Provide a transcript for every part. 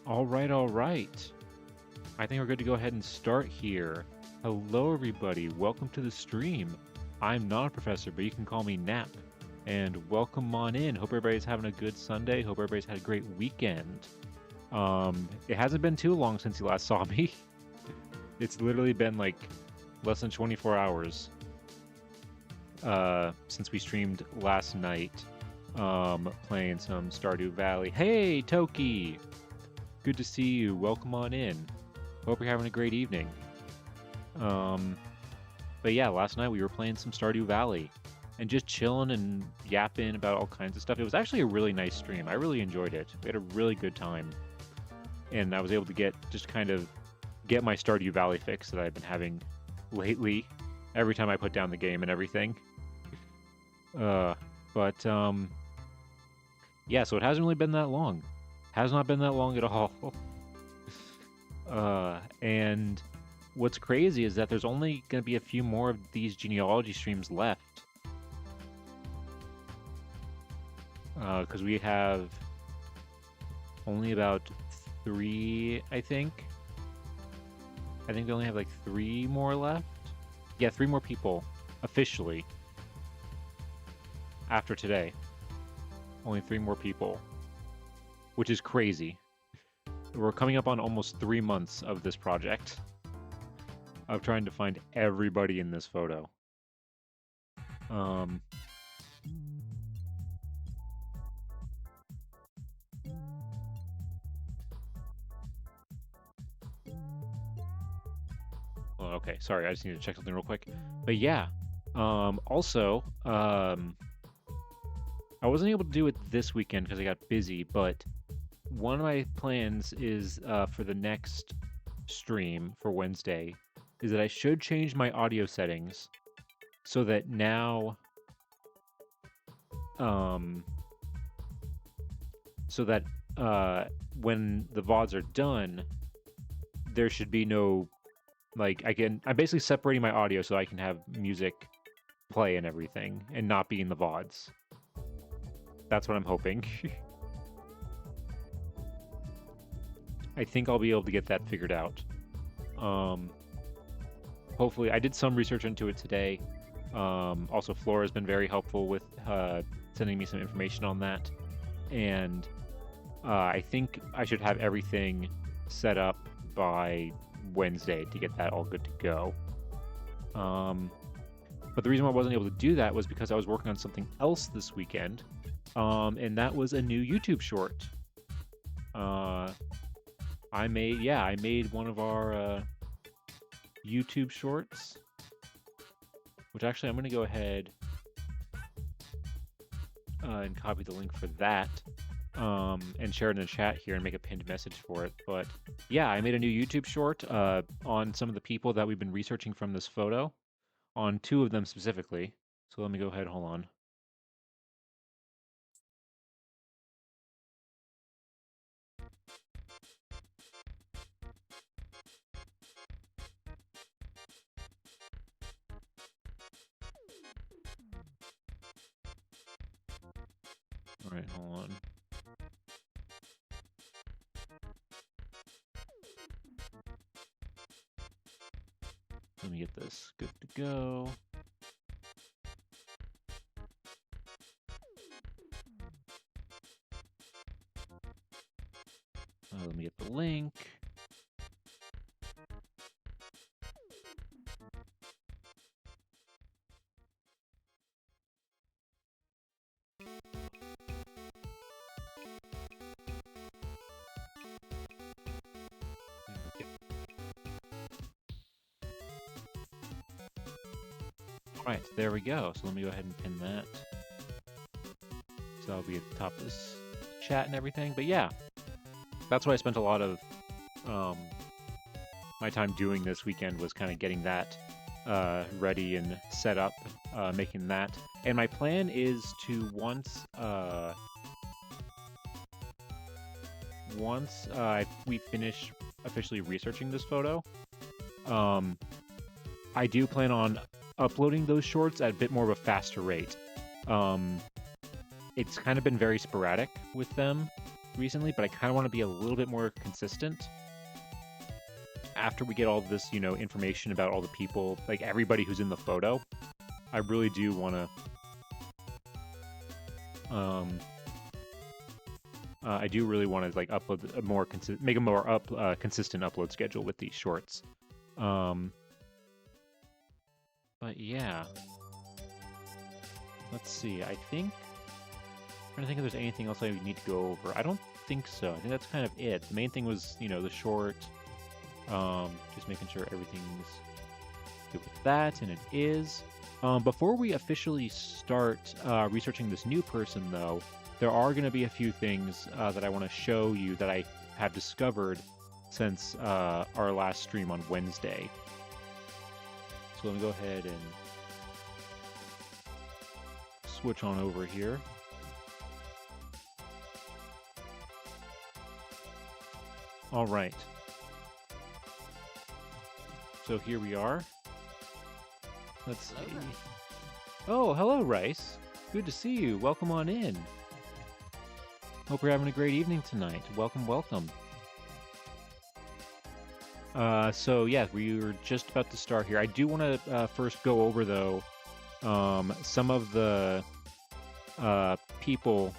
All right, all right. I think we're good to go ahead and start here. Hello, everybody. Welcome to the stream. I'm not a professor, but you can call me Nap. And welcome on in. Hope everybody's having a good Sunday. Hope everybody's had a great weekend. It hasn't been too long since you last saw me. It's literally been like less than 24 hours since we streamed last night, playing some Stardew Valley. Hey, Toki! Good to see you. Welcome on in. Hope you're having a great evening. But yeah, last night we were playing some Stardew Valley and just chilling and yapping about all kinds of stuff. It was actually a really nice stream. I really enjoyed it. We had a really good time. And I was able to get my Stardew Valley fix that I've been having lately every time I put down the game and everything. Yeah, so it hasn't really been that long. Has not been that long at all. And what's crazy is that there's only going to be a few more of these genealogy streams left. Because we have only about 3, I think. I think we only have like 3 more left. Yeah, 3 more people, officially. After today. Only 3 more people. Which is crazy. We're coming up on almost 3 months of this project. Of trying to find everybody in this photo. Oh, okay, sorry, I just need to check something real quick. But yeah, also, I wasn't able to do it this weekend because I got busy, but one of my plans is for the next stream for Wednesday is that I should change my audio settings so that now, when the VODs are done, there should be no, like, I'm basically separating my audio so I can have music play and everything and not be in the VODs. That's what I'm hoping. I think I'll be able to get that figured out. Hopefully, I did some research into it today. Also, Flora has been very helpful with sending me some information on that. And I think I should have everything set up by Wednesday to get that all good to go. But the reason why I wasn't able to do that was because I was working on something else this weekend. And that was a new YouTube short. I made one of our YouTube shorts, which actually I'm going to go ahead and copy the link for that and share it in the chat here and make a pinned message for it. But yeah, I made a new YouTube short on some of the people that we've been researching from this photo, on 2 of them specifically. So let me go ahead, hold on. All right, hold on. Let me get this good to go. Let me get the link. Alright, there we go. So let me go ahead and pin that. So that'll be at the top of this chat and everything. But yeah, that's what I spent a lot of my time doing this weekend, was kind of getting that ready and set up, making that. And my plan is to once we finish officially researching this photo, I do plan on uploading those shorts at a bit more of a faster rate. It's kind of been very sporadic with them, recently, but I kind of want to be a little bit more consistent. After we get all this, information about all the people, like everybody who's in the photo, I really do want to, I do really want to like upload a more make a more consistent upload schedule with these shorts. But yeah, let's see. I'm trying to think if there's anything else I need to go over. I don't think so. I think that's kind of it. The main thing was, the short. Just making sure everything's good with that, and it is. Before we officially start researching this new person, though, there are going to be a few things that I want to show you that I have discovered since our last stream on Wednesday. So let me go ahead and switch on over here. All right. So here we are. Let's see. Oh, hello, Rice. Good to see you. Welcome on in. Hope you're having a great evening tonight. Welcome, welcome. So yeah, we were just about to start here. I do want to first go over, though, some of the people,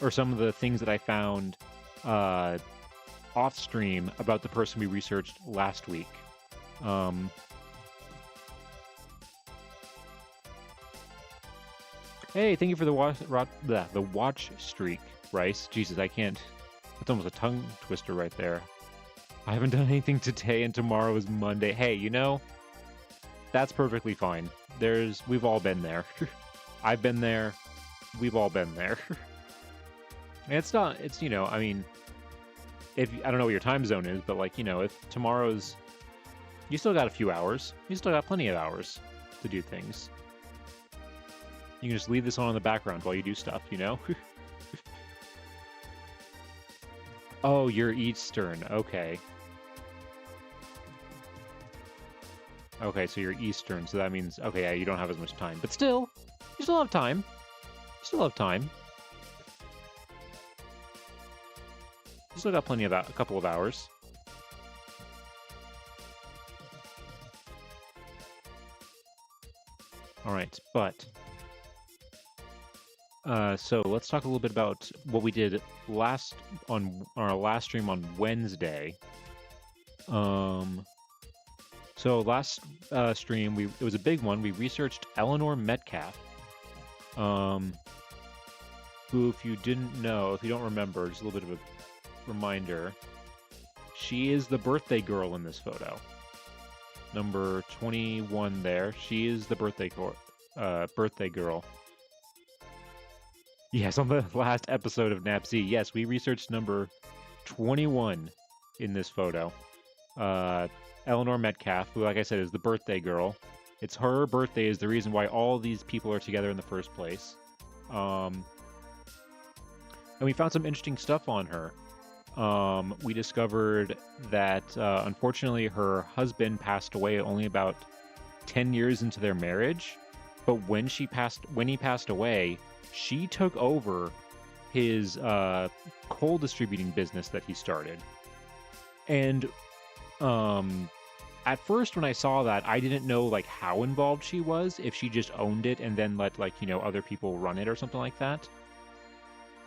or some of the things that I found off stream about the person we researched last week. Hey, thank you for the watch streak, Rice. Jesus, I can't. That's almost a tongue twister right there. I haven't done anything today, and tomorrow is Monday. Hey, that's perfectly fine. We've all been there. I've been there. We've all been there. And it's not. It's I mean, if I don't know what your time zone is, but like if tomorrow's, you still got a few hours. You still got plenty of hours to do things. You can just leave this on in the background while you do stuff, Oh, you're Eastern. Okay. Okay, so you're Eastern, so that means, okay, yeah, you don't have as much time. But still, you still have time. You still have time. You still got plenty of a couple of hours. All right, but so let's talk a little bit about what we did on our last stream on Wednesday. So last stream it was a big one. We researched Eleanor Metcalf, who, if you didn't know, if you don't remember, just a little bit of a reminder, she is the birthday girl in this photo. Number 21 there. She is the birthday girl. Yes, on the last episode of NapZ, yes, we researched number 21 in this photo. Eleanor Metcalf, who, like I said, is the birthday girl. It's her birthday is the reason why all these people are together in the first place. And we found some interesting stuff on her. We discovered that, unfortunately, her husband passed away only about 10 years into their marriage. But when he passed away, she took over his coal distributing business that he started. And at first, when I saw that, I didn't know like how involved she was, if she just owned it and then let other people run it or something like that.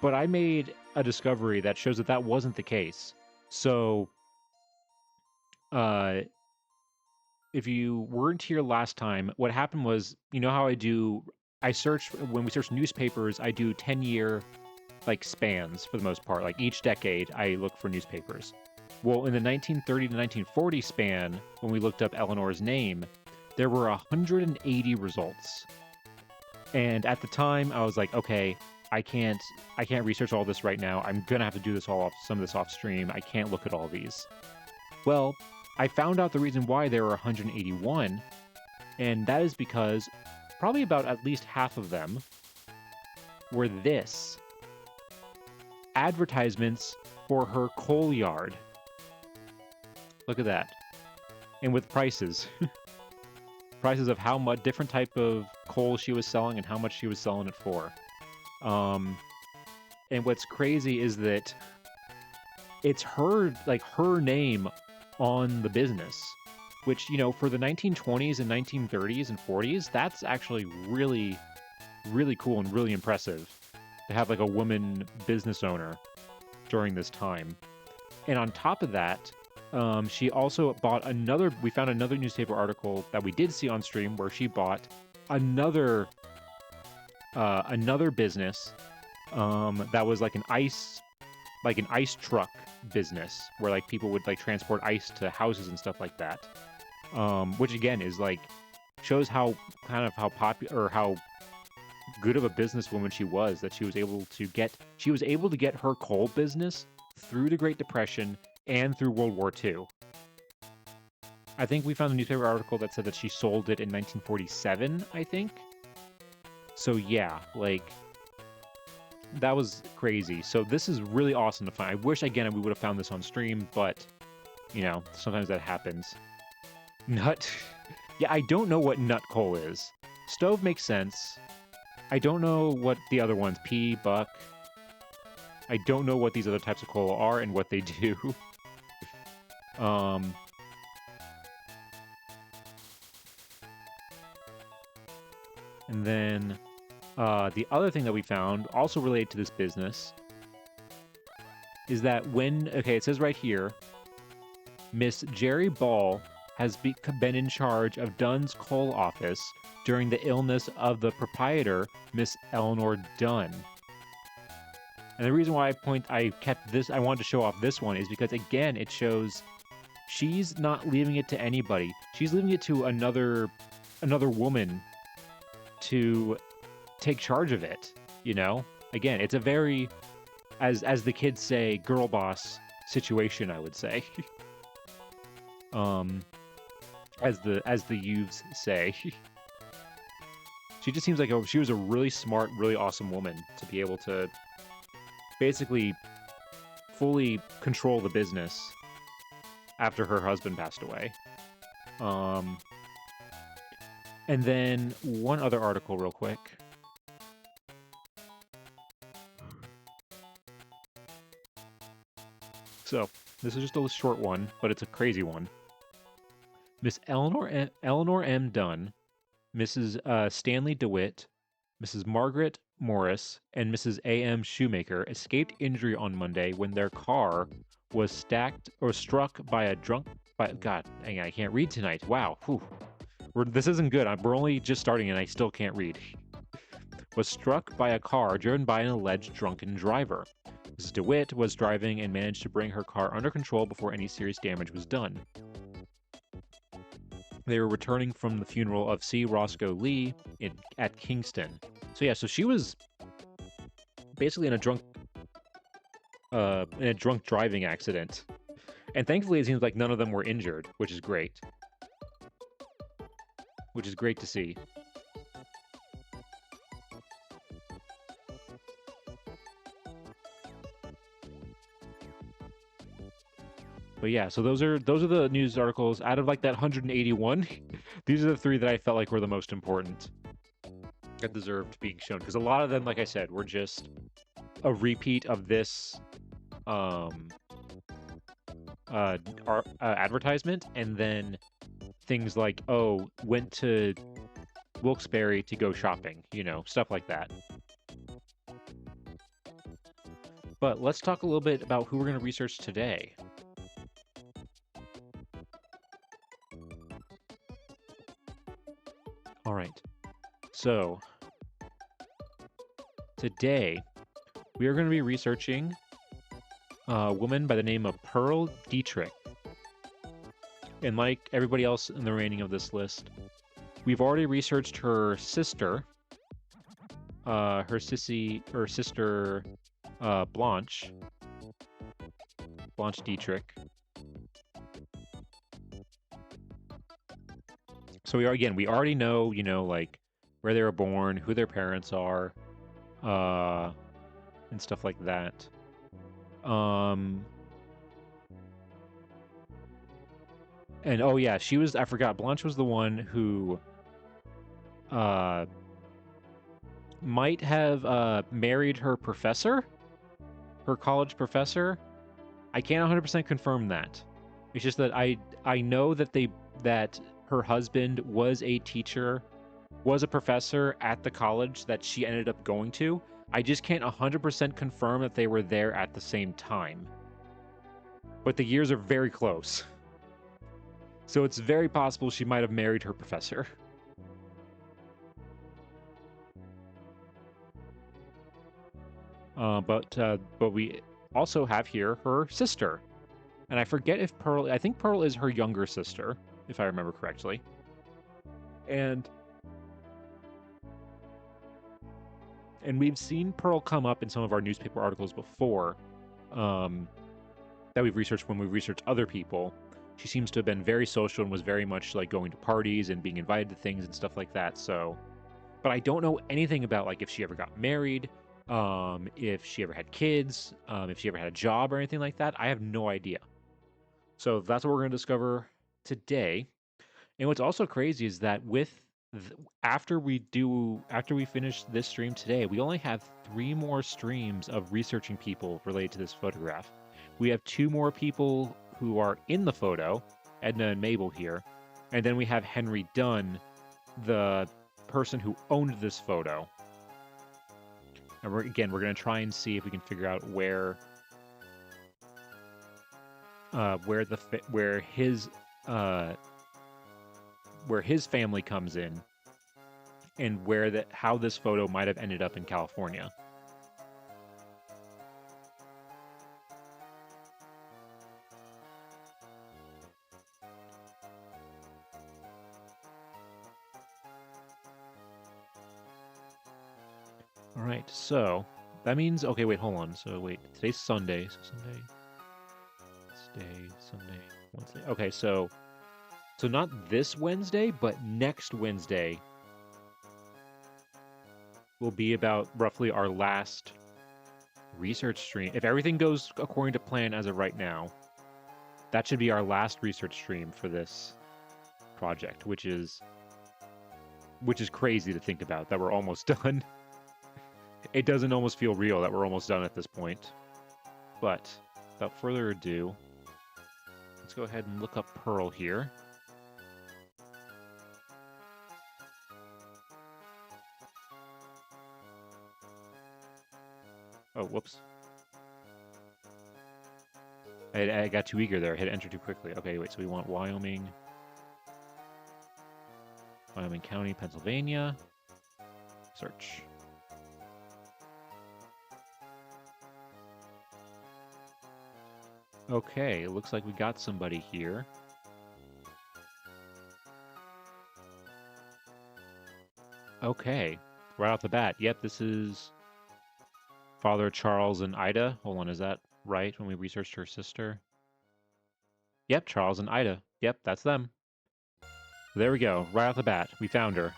But I made a discovery that shows that wasn't the case. So, if you weren't here last time, what happened was, how I search, when we search newspapers, I do 10-year like spans for the most part. Like each decade, I look for newspapers. Well, in the 1930 to 1940 span, when we looked up Eleanor's name, there were 180 results. And at the time, I was like, okay, I can't research all this right now. I'm gonna have to do some of this off stream. I can't look at all these. Well, I found out the reason why there were 181, and that is because probably about at least half of them were advertisements for her coal yard. Look at that. And with prices. Prices of how much different type of coal she was selling and how much she was selling it for. And what's crazy is that it's her, like, her name on the business, which, you know, for the 1920s and 1930s and 40s, that's actually really, really cool and really impressive to have, like, a woman business owner during this time. And on top of that, she also bought another. We found another newspaper article that we did see on stream where she bought another business that was like an ice truck business where like people would like transport ice to houses and stuff like that. Which again is like shows how popular or how good of a businesswoman she was, that she was able to get her coal business through the Great Depression and through World War II. I think we found a newspaper article that said that she sold it in 1947, I think. So yeah, like, that was crazy. So this is really awesome to find. I wish, again, we would have found this on stream, but, you know, sometimes that happens. Nut. Yeah, I don't know what nut coal is. Stove makes sense. I don't know what the other ones, pea, buck. I don't know what these other types of coal are and what they do. And then the other thing that we found, also related to this business, is that it says right here, Miss Jerry Ball has been in charge of Dunn's coal office during the illness of the proprietor, Miss Eleanor Dunn. And the reason why I wanted to show off this one is because, again, it shows she's not leaving it to anybody. She's leaving it to another woman to take charge of it, you know? Again, it's a very, as the kids say, girl boss situation, I would say. As the youths say. She just seems like she was a really smart, really awesome woman to be able to basically fully control the business after her husband passed away. And then one other article real quick. So, this is just a short one, but it's a crazy one. Miss Eleanor M. Dunn, Mrs. Stanley DeWitt, Mrs. Margaret Morris, and Mrs. A.M. Shoemaker escaped injury on Monday when their car was struck by a drunk... God, dang it, I can't read tonight. Wow. Whew. This isn't good. We're only just starting and I still can't read. Was struck by a car driven by an alleged drunken driver. Mrs. DeWitt was driving and managed to bring her car under control before any serious damage was done. They were returning from the funeral of C. Roscoe Lee at Kingston. So yeah, so she was basically in a drunk driving accident. And thankfully it seems like none of them were injured, which is great. Which is great to see. But yeah, so those are the news articles out of like that 181. These are the 3 that I felt like were the most important that deserved being shown, because a lot of them, like I said, were just a repeat of this advertisement, and then things like, oh, went to Wilkes-Barre to go shopping, you know, stuff like that. But let's talk a little bit about who we're going to research today. All right. So, today, we are going to be researching a woman by the name of Pearl Dietrich. And like everybody else in the remaining of this list, we've already researched her sister, sister Blanche Dietrich. So we already know, you know, like where they were born, who their parents are, and stuff like that. And oh yeah, I forgot, Blanche was the one who might have married her professor, her college professor. I can't 100% confirm that. It's just that I know that that her husband was a teacher, was a professor at the college that she ended up going to. I just can't 100% confirm that they were there at the same time. But the years are very close. So it's very possible she might have married her professor. But we also have here her sister. And I forget if Pearl, I think Pearl is her younger sister, if I remember correctly. And we've seen Pearl come up in some of our newspaper articles before, that we've researched when we've researched other people. She seems to have been very social and was very much like going to parties and being invited to things and stuff like that. So, but I don't know anything about like if she ever got married, if she ever had kids, if she ever had a job or anything like that. I have no idea. So that's what we're going to discover today. And what's also crazy is that after we finish this stream today, we only have 3 more streams of researching people related to this photograph. We have 2 more people who are in the photo, Edna and Mabel here, and then we have Henry Dunn, the person who owned this photo. And we're going to try and see if we can figure out where his family comes in, and how this photo might have ended up in California. All right, so that means, okay, wait, hold on. So wait, today's Sunday. So Sunday, Wednesday. Okay, so not this Wednesday, but next Wednesday will be about roughly our last research stream. If everything goes according to plan as of right now, that should be our last research stream for this project, which is crazy to think about, that we're almost done. It doesn't almost feel real that we're almost done at this point. But without further ado, let's go ahead and look up Pearl here. Oh, whoops. I got too eager there. I hit enter too quickly. Okay, wait, so we want Wyoming County, Pennsylvania. Search. Okay, it looks like we got somebody here. Okay, right off the bat. Yep, this is Father Charles and Ida. Hold on, is that right when we researched her sister? Yep, Charles and Ida. Yep, that's them. There we go, right off the bat. We found her.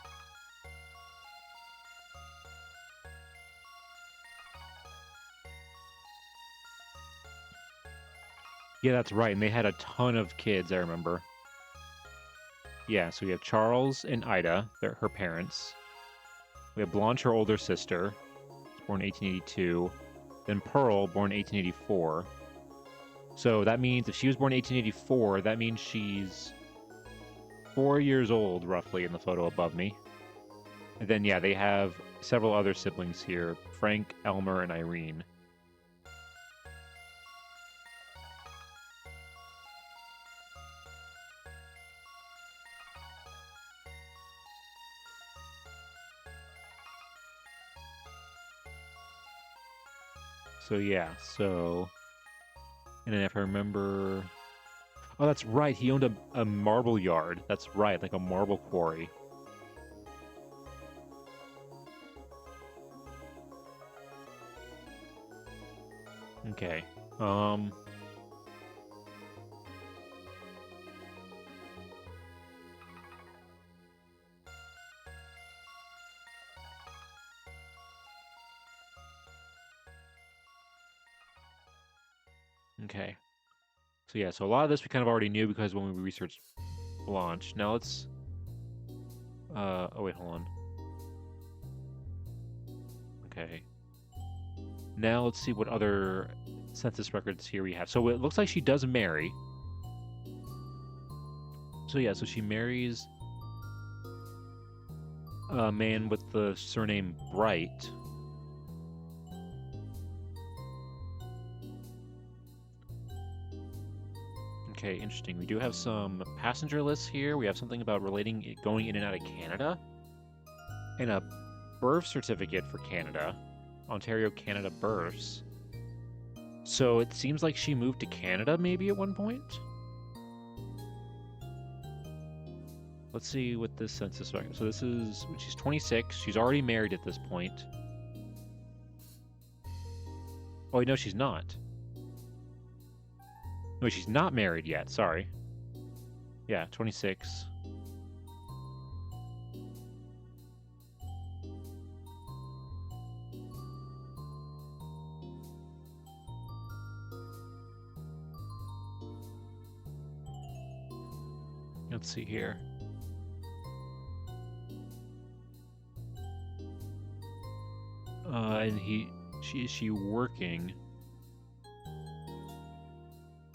Yeah, that's right, and they had a ton of kids, I remember. Yeah, so we have Charles and Ida, they're her parents. We have Blanche, her older sister, born 1882. Then Pearl, born 1884. So that means if she was born 1884, that means she's 4 years old, roughly, in the photo above me. And then, yeah, they have several other siblings here, Frank, Elmer, and Irene. So, yeah, and then if I remember... Oh, that's right, he owned a marble yard. That's right, like a marble quarry. Okay, Okay. So yeah, so a lot of this we kind of already knew because when we researched Blanche. Now let's... oh wait, hold on. Okay. Now let's see what other census records here we have. So it looks like she does marry. So yeah, so she marries a man with the surname Bright. Okay, interesting. We do have some passenger lists here. We have something about relating going in and out of Canada. And a birth certificate for Canada. Ontario, Canada births. So it seems like she moved to Canada maybe at one point? Let's see what this census record. So this is when she's 26. She's already married at this point. Oh, wait, no, she's not. No, she's not married yet. Sorry. Yeah, 26. Let's see here. And is she working?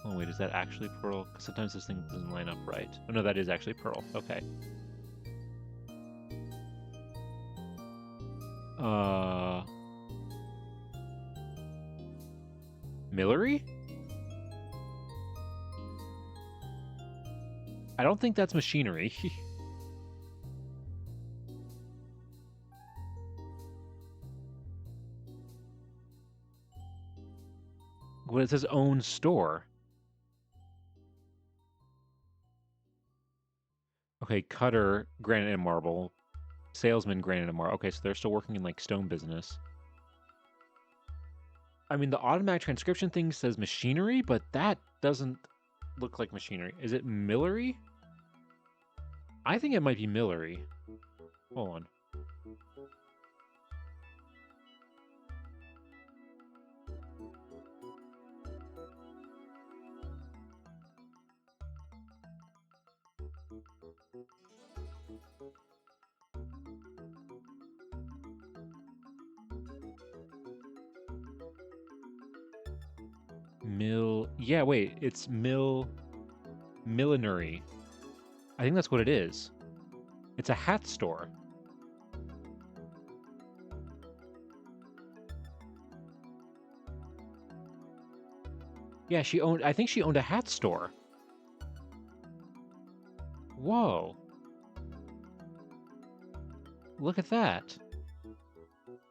Oh wait, is that actually Pearl? Because sometimes this thing doesn't line up right. Oh no, that is actually Pearl. Okay. Millery? I don't think that's machinery. Well, it says own store. Okay, cutter, granite and marble. Salesman, granite and marble. Okay, so they're still working in, like, stone business. I mean, the automatic transcription thing says machinery, but that doesn't look like machinery. Is it Millery? I think it might be Millery. Hold on. Yeah, wait, it's millinery. I think that's what it is. It's a hat store. Yeah, I think she owned a hat store. Whoa. Look at that.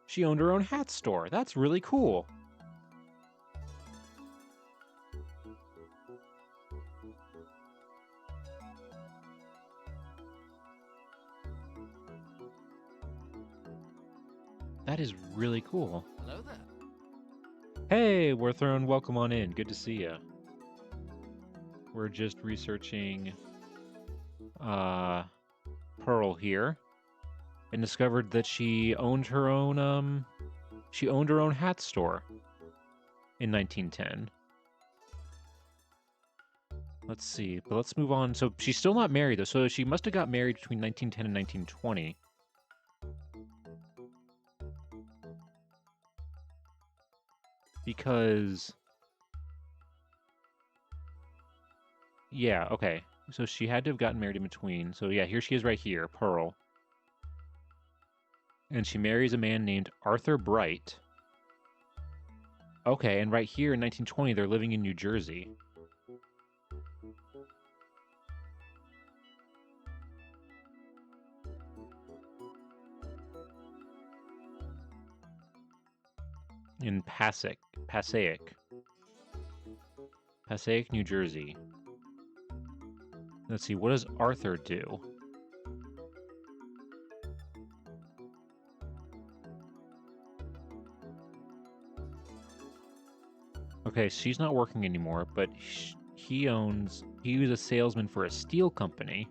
She owned her own hat store. That's really cool. That is really cool. Hello there. Hey, Werthron, welcome on in. Good to see you. We're just researching Pearl here and discovered that she owned her own hat store in 1910. Let's see, but let's move on. So she's still not married though. So she must have got married between 1910 and 1920. Because yeah, okay. So she had to have gotten married in between. So yeah, here she is right here, Pearl. And she marries a man named Arthur Bright. Okay, and right here in 1920, they're living in New Jersey. In Passaic, New Jersey. Let's see, what does Arthur do? Okay, she's not working anymore, but he was a salesman for a steel company.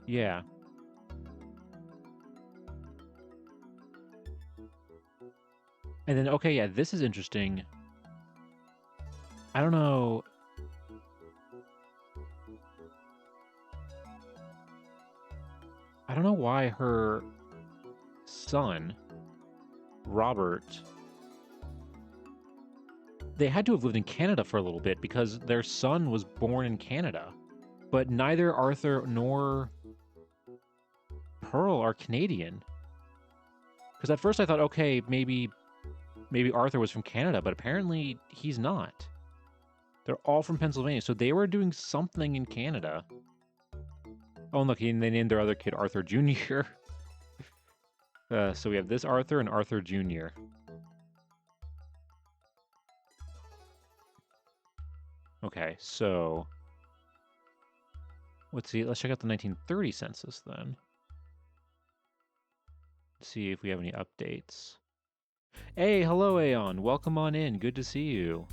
Yeah. And then, okay, yeah, this is interesting. I don't know. I don't know why her son, Robert, they had to have lived in Canada for a little bit because their son was born in Canada. But neither Arthur nor Pearl are Canadian. Because at first I thought, okay, maybe Arthur was from Canada, but apparently he's not. They're all from Pennsylvania, so they were doing something in Canada. Oh, and look, they named their other kid Arthur Jr. So we have this Arthur and Arthur Jr. Okay, so let's see. Let's check out the 1930 census then. Let's see if we have any updates. Hey, hello, Aeon. Welcome on in. Good to see you.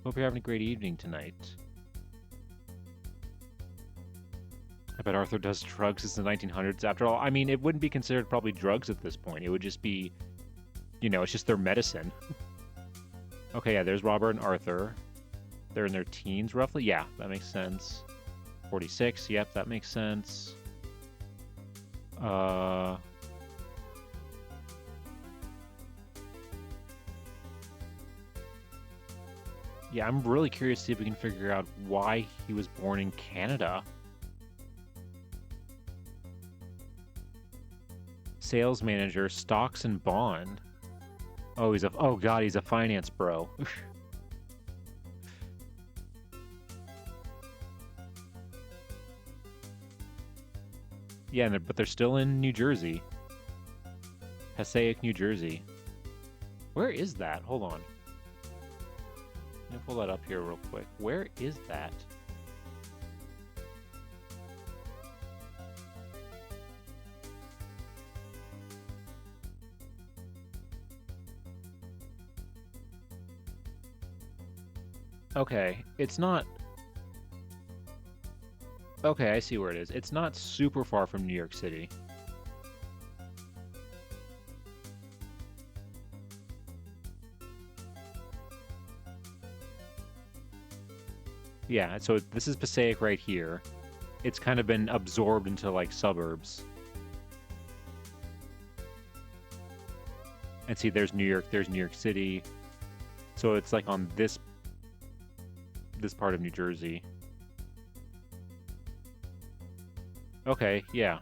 Hope you're having a great evening tonight. I bet Arthur does drugs since the 1900s. After all, I mean, it wouldn't be considered probably drugs at this point. It would just be, you know, it's just their medicine. Okay, yeah, there's Robert and Arthur. They're in their teens, roughly. Yeah, that makes sense. 46, yep, that makes sense. Yeah, I'm really curious to see if we can figure out why he was born in Canada. Sales manager, stocks and bond. Oh, oh god, he's a finance bro. Yeah, but they're still in New Jersey. Passaic, New Jersey. Where is that? Hold on. Let me pull that up here real quick. Where is that? Okay, it's not... Okay, I see where it is. It's not super far from New York City. Yeah, so this is Passaic right here. It's kind of been absorbed into, like, suburbs. And see, there's New York City. So it's, like, on this part of New Jersey. Okay, yeah.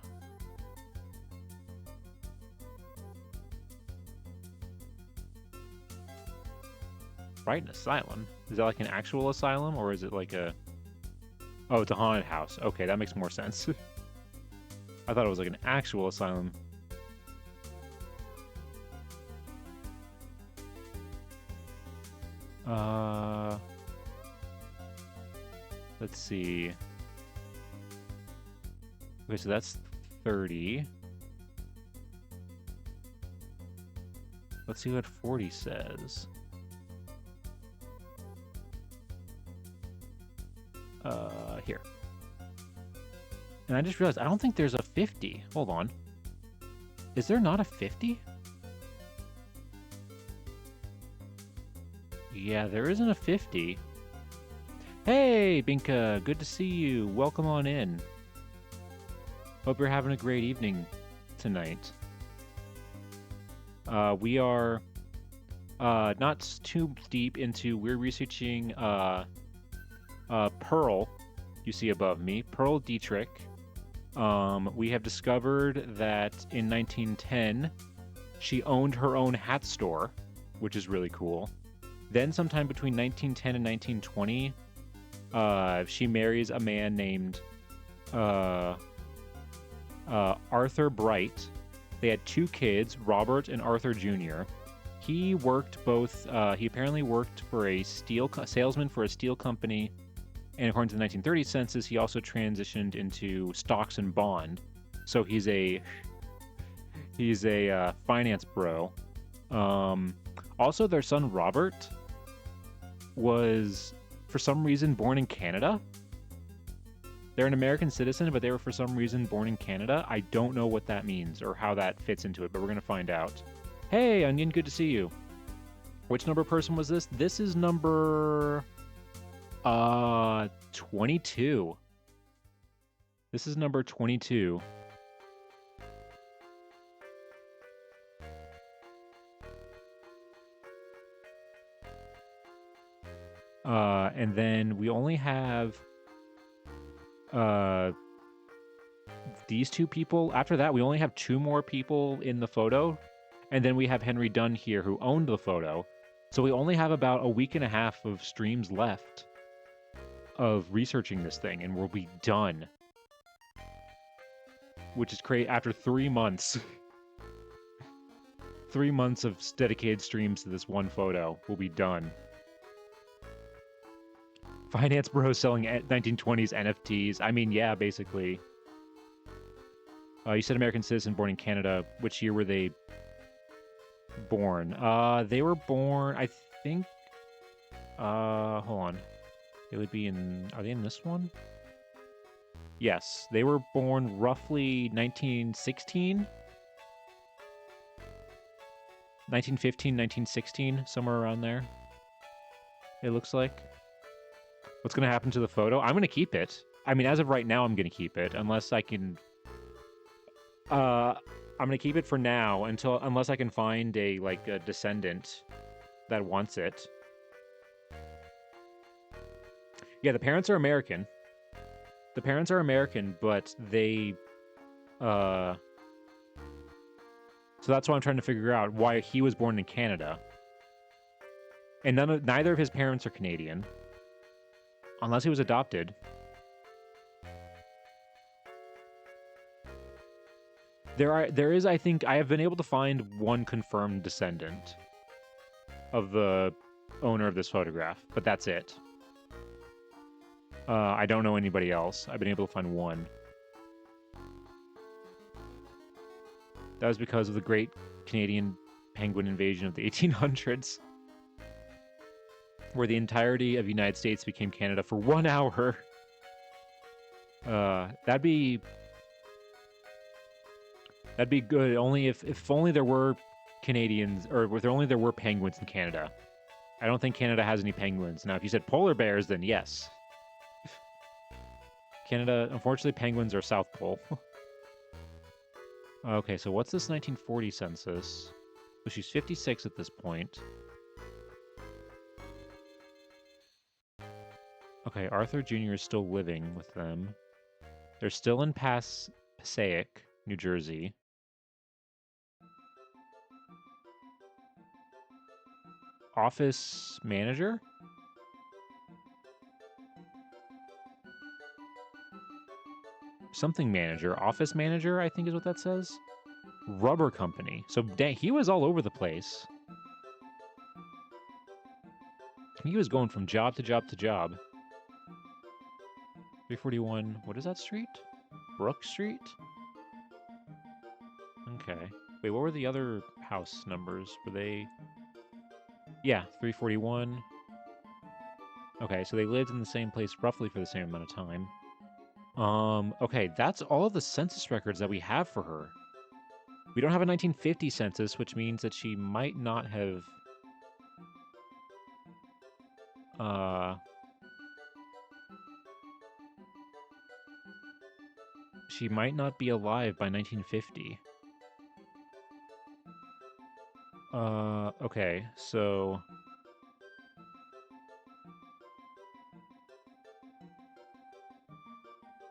Brighton Asylum? Is that like an actual asylum, or is it like a... Oh, it's a haunted house. Okay, that makes more sense. I thought it was like an actual asylum. Let's see. Okay, so that's 30. Let's see what 40 says. Here. And I just realized I don't think there's a 50. Hold on. Is there not a 50? Yeah, there isn't a 50. Hey, Binka, good to see you. Welcome on in. Hope you're having a great evening tonight. We are not too deep into, we're researching Pearl, you see above me, Pearl Dietrich. We have discovered that in 1910, she owned her own hat store, which is really cool. Then sometime between 1910 and 1920, she marries a man named Arthur Bright. They had 2 kids, Robert and Arthur Jr. He worked both, he apparently worked for a salesman for a steel company, and according to the 1930 census, he also transitioned into stocks and bond. So he's a finance bro. Also, their son Robert was, for some reason, born in Canada. They're an American citizen, but they were for some reason born in Canada. I don't know what that means or how that fits into it, but we're going to find out. Hey, Onion, good to see you. Which number person was this? This is number 22. This is number 22. And then we only have these two people. After that, we only have 2 more people in the photo. And then we have Henry Dunn here who owned the photo. So we only have about a week and a half of streams left of researching this thing, and we'll be done. Which is great after 3 months. 3 months of dedicated streams to this one photo. We'll be done. Finance bros selling 1920s NFTs. I mean, yeah, basically. You said American citizen born in Canada. Which year were they born? They were born, I think... hold on. It would be in... Are they in this one? Yes, they were born roughly 1916? 1915, 1916, somewhere around there. It looks like. What's going to happen to the photo? I'm going to keep it. I mean, as of right now, I'm going to keep it, unless I can... I'm going to keep it for now, unless I can find a descendant that wants it. Yeah, the parents are American. The parents are American, but they... So that's why I'm trying to figure out why he was born in Canada. And neither of his parents are Canadian. Unless he was adopted. There is, I think, I have been able to find one confirmed descendant of the owner of this photograph, but that's it. I don't know anybody else. I've been able to find one. That was because of the great Canadian penguin invasion of the 1800s. Where the entirety of the United States became Canada for 1 hour. That'd be good. Only if only there were Canadians, or if only there were penguins in Canada. I don't think Canada has any penguins. Now, if you said polar bears, then yes. Canada, unfortunately, penguins are South Pole. Okay, so what's this 1940 census? So she's 56 at this point. Okay, Arthur Jr. is still living with them. They're still in Passaic, New Jersey. Office manager? Something manager. Office manager, I think is what that says. Rubber company. So, dang, he was all over the place. He was going from job to job to job. 341, what is that street? Brook Street? Okay. Wait, what were the other house numbers? Were they... Yeah, 341. Okay, so they lived in the same place roughly for the same amount of time. Okay, that's all of the census records that we have for her. We don't have a 1950 census, which means that she might not have... She might not be alive by 1950. Okay, so...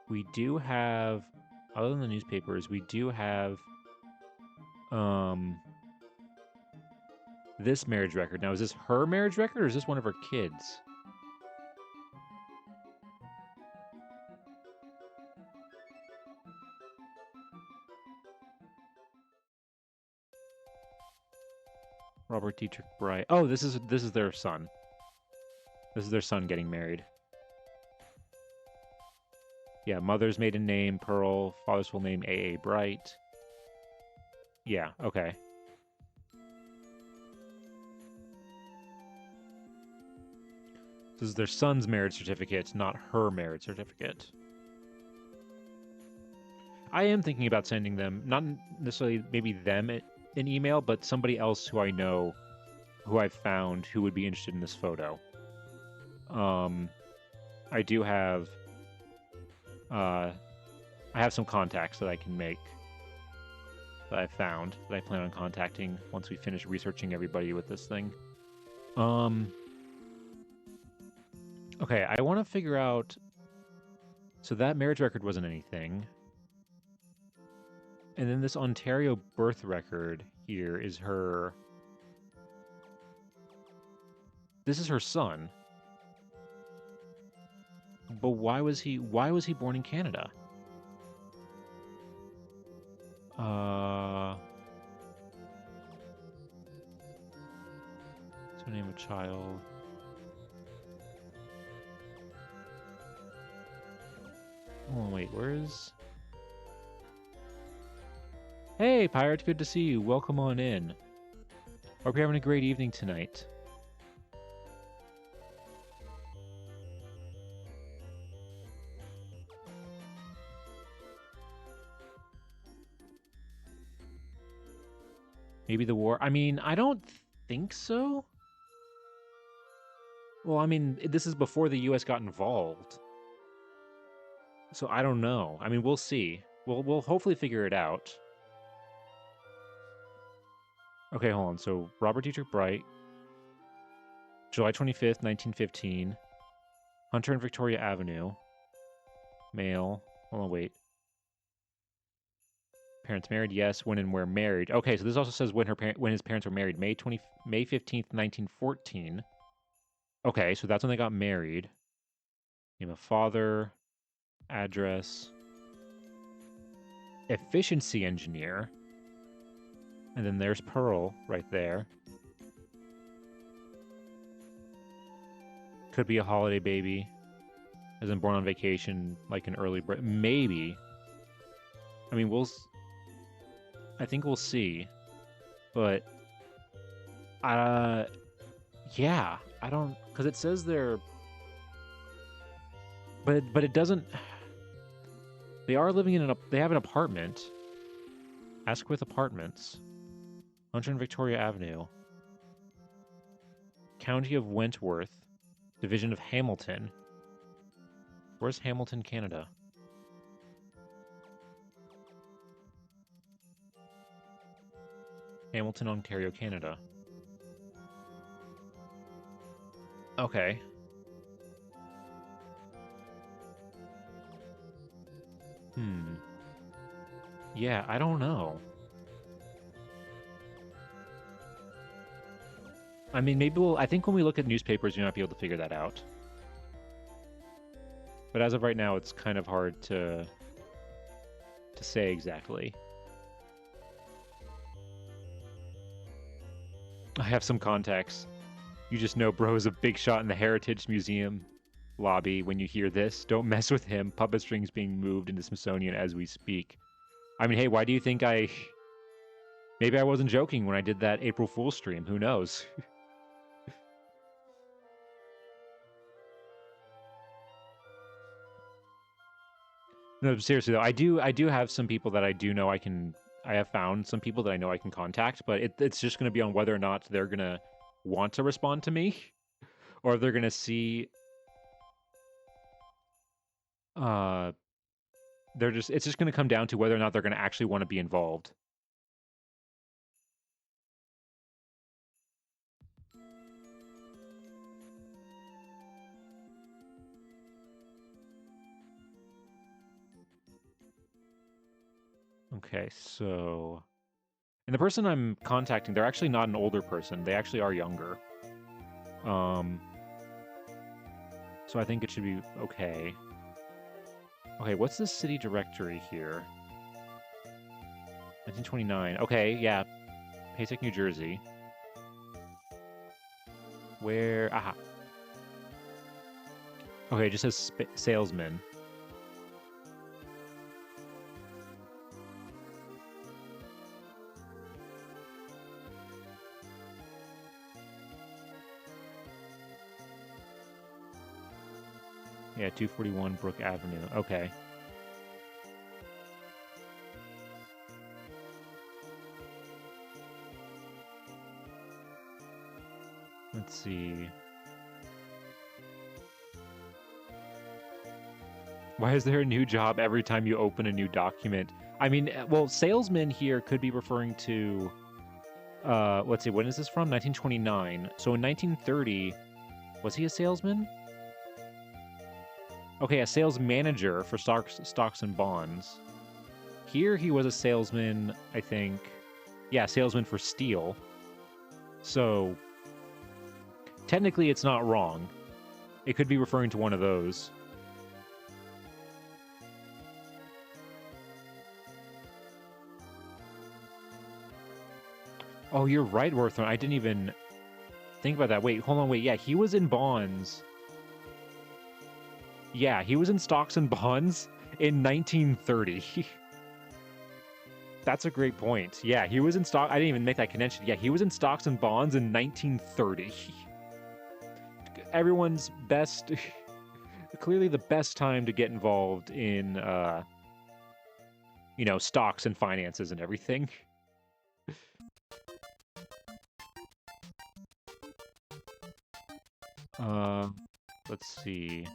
We do have, other than the newspapers, we do have, this marriage record. Now, is this her marriage record, or is this one of her kids? Robert Dietrich Bright. Oh, this is their son. This is their son getting married. Yeah, mother's maiden name, Pearl. Father's full name, A.A. Bright. Yeah, okay. This is their son's marriage certificate, not her marriage certificate. I am thinking about sending them, not necessarily maybe them an email, but somebody else who I know, who I've found, who would be interested in this photo. I do have... I have some contacts that I can make that I've found that I plan on contacting once we finish researching everybody with this thing. Okay, I want to figure out... So that marriage record wasn't anything. And then this Ontario birth record here is her... This is her son. But why was he born in Canada? To name a child. Oh, wait, where is... Hey, Pirate, good to see you. Welcome on in. Hope you're having a great evening tonight. Maybe the war... I mean, I don't think so. Well, I mean, this is before the U.S. got involved. So I don't know. I mean, we'll see. We'll hopefully figure it out. Okay, hold on. So Robert Dietrich Bright, July 25th, 1915. Hunter and Victoria Avenue. Male. Hold on, wait. Parents married, yes. When and where married. Okay, so this also says when his parents were married. May 15th, 1914. Okay, so that's when they got married. Name of father, address, efficiency engineer. And then there's Pearl right there. Could be a holiday baby. As in born on vacation, like an early... Maybe. I mean, I think we'll see. But... yeah. I don't... Because it says they're... But it doesn't... They are living in they have an apartment. Asquith Apartments. Hunter and Victoria Avenue. County of Wentworth. Division of Hamilton. Where's Hamilton, Canada? Hamilton, Ontario, Canada. Okay. Yeah, I don't know. I mean, maybe I think when we look at newspapers, you might be able to figure that out. But as of right now, it's kind of hard to say exactly. I have some contacts. You just know bro is a big shot in the Heritage Museum lobby. When you hear this, don't mess with him. Puppet strings being moved in the Smithsonian as we speak. I mean, hey, why do you think Maybe I wasn't joking when I did that April Fool's stream. Who knows? No, seriously though, I do have some people that I do know I have found some people that I know I can contact, but it's just going to be on whether or not they're going to want to respond to me, or if they're going to see, it's just going to come down to whether or not they're going to actually want to be involved. Okay, so... And the person I'm contacting, they're actually not an older person. They actually are younger. So I think it should be okay. Okay, what's the city directory here? 1929. Okay, yeah. Pasek, New Jersey. Where... Aha. Okay, it just says salesman. Yeah, 241 Brook Avenue. Okay. Let's see. Why is there a new job every time you open a new document? I mean, well, salesman here could be referring to... let's see, when is this from? 1929. So in 1930, was he a salesman? Okay, a sales manager for stocks and bonds. Here he was a salesman, I think. Yeah, salesman for steel. So technically it's not wrong. It could be referring to one of those. Oh, you're right, Worthorn. I didn't even think about that. Wait, hold on, wait. Yeah, he was in bonds. Yeah, he was in stocks and bonds in 1930. That's a great point. Yeah, he was in stock. I didn't even make that connection. Yeah, he was in stocks and bonds in 1930. Everyone's best, clearly the best time to get involved in, you know, stocks and finances and everything. Let's see.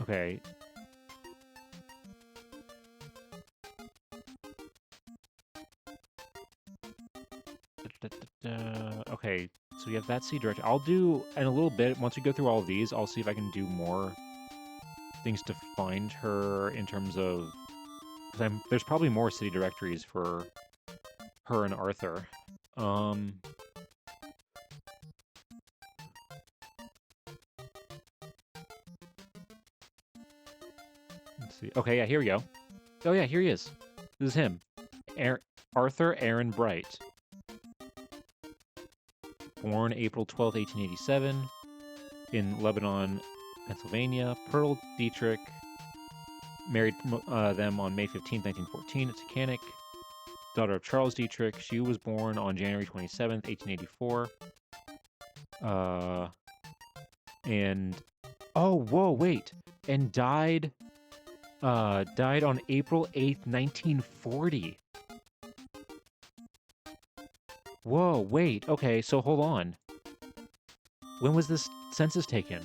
Okay. Okay, so we have that C director. I'll do, in a little bit, once we go through all of these, I'll see if I can do more things to find her in terms of... there's probably more city directories for her and Arthur. Let's see. Okay, yeah, here we go. Oh yeah, here he is. This is him. Arthur Aaron Bright. Born April 12, 1887, in Lebanon, Pennsylvania. Pearl Dietrich married them on May 15, 1914 at Tacanic. Daughter of Charles Dietrich. She was born on January 27th, 1884. And... oh, whoa, wait. And died on April 8th, 1940. Whoa, wait. Okay, so hold on. When was this census taken?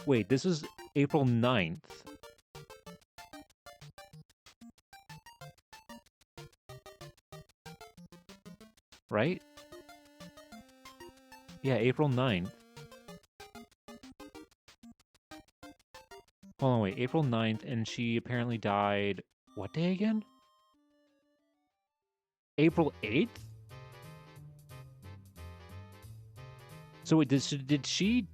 Wait, this is April 9th. Right? Yeah, April 9th. Hold on, wait. April 9th, and she apparently died... what day again? April 8th? So wait, did she...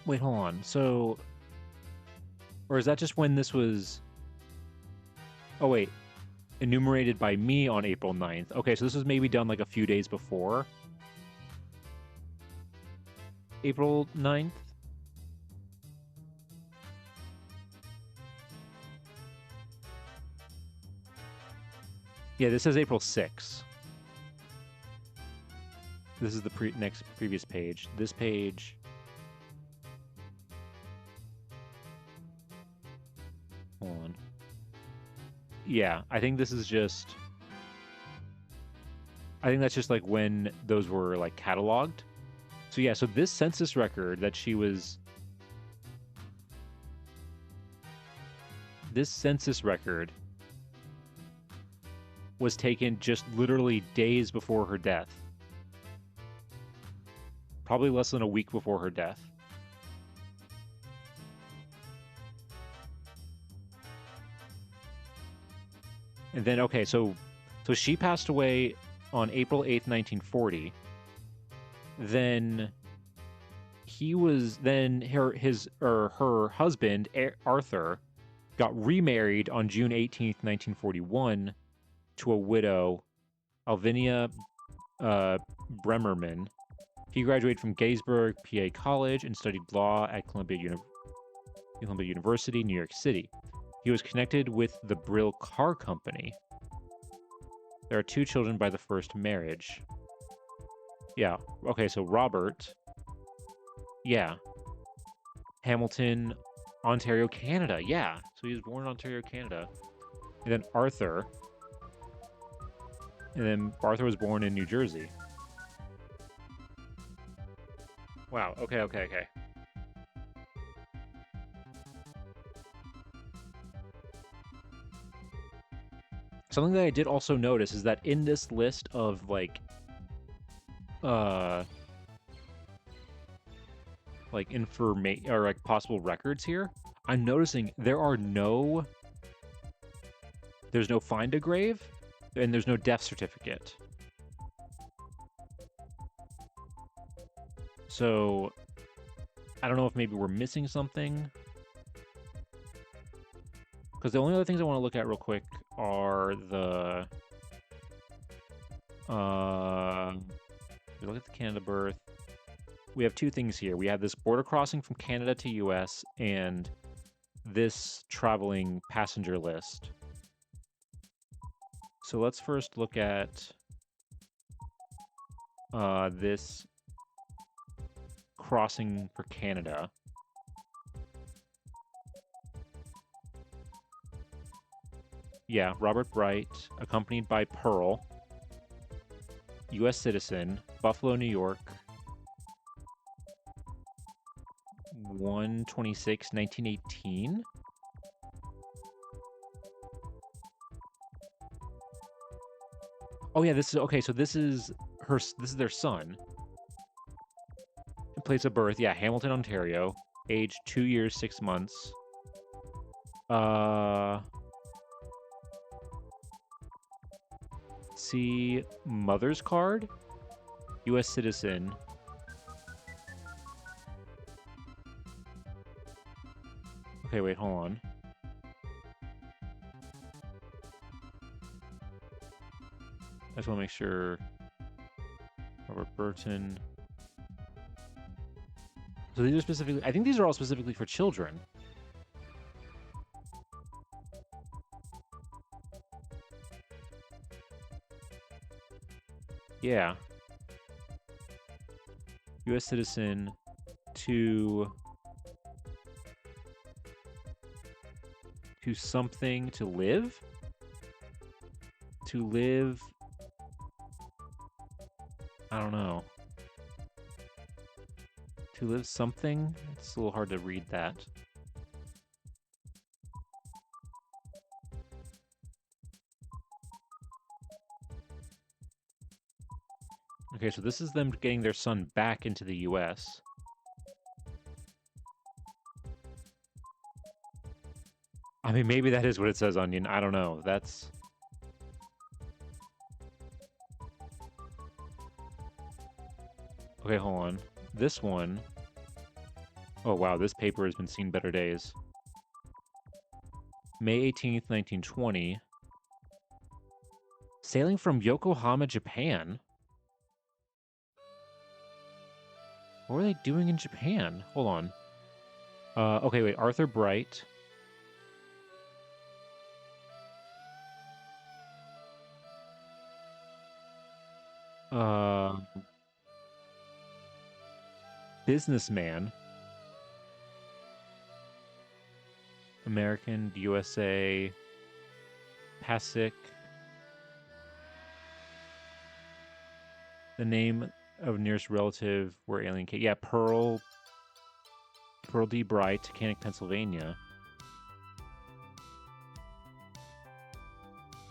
wait, hold on. So... or is that just when this was... oh, wait. Enumerated by me on April 9th. Okay, so this was maybe done like a few days before. April 9th? Yeah, this says April 6th. This is the previous page. This page... hold on. Yeah, I think this is just... I think that's just like when those were like cataloged. So yeah, so this census record that she was... this census record was taken just literally days before her death. Probably less than a week before her death. And then, okay, so she passed away on April 8th, 1940. Then her husband, Arthur, got remarried on June 18th, 1941 to a widow, Alvinia Bremerman. He graduated from Gettysburg, PA College and studied law at Columbia University, New York City. He was connected with the Brill Car Company. There are 2 children by the first marriage. Yeah, okay, so Robert. Yeah. Hamilton, Ontario, Canada. Yeah, so he was born in Ontario, Canada. And then Arthur. And then Arthur was born in New Jersey. Wow. Okay. Okay. Okay. Something that I did also notice is that in this list of uh information or like possible records here, I'm noticing there's no find a grave and there's no death certificate. So I don't know if maybe we're missing something. Because the only other things I want to look at real quick are the we look at the Canada birth. We have two things here. We have this border crossing from Canada to US and this traveling passenger list. So let's first look at this crossing for Canada. Yeah, Robert Bright, accompanied by Pearl, U.S. citizen, Buffalo, New York, 1/26, 1918. Oh yeah, this is okay. So this is their son. Place of birth, yeah, Hamilton, Ontario. Age 2 years, 6 months. See mother's card, U.S. citizen. Okay, wait, hold on. I just want to make sure. Robert Burton. So these are specifically, I think these are all specifically for children. Yeah. U.S. citizen to something to live? To live, I don't know. To live something? It's a little hard to read that. Okay, so this is them getting their son back into the U.S. I mean, maybe that is what it says, Onion. I don't know. That's... Okay, hold on. This one... Oh, wow, this paper has been seen better days. May 18th, 1920. Sailing from Yokohama, Japan? What were they doing in Japan? Hold on. Okay, wait. Arthur Bright. Businessman. American, USA. Pasek. The name of nearest relative where alien came. Yeah, Pearl D. Bright, Taconic, Pennsylvania.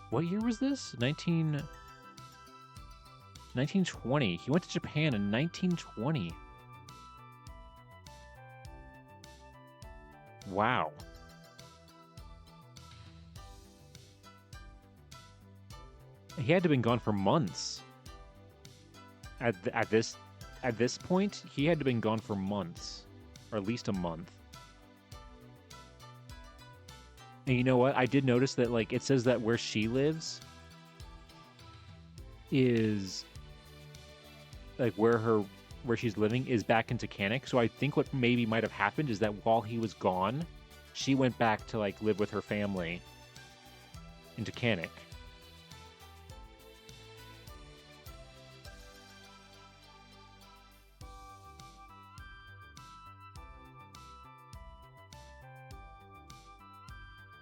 What year was this? 1920. He went to Japan in 1920. Wow. He had to have been gone for months. At this point, he had to have been gone for months, or at least a month. And you know what? I did notice that, like, it says that where she lives is, like, where she's living is back in Taconic. So I think what maybe might have happened is that while he was gone, she went back to, like, live with her family in Taconic.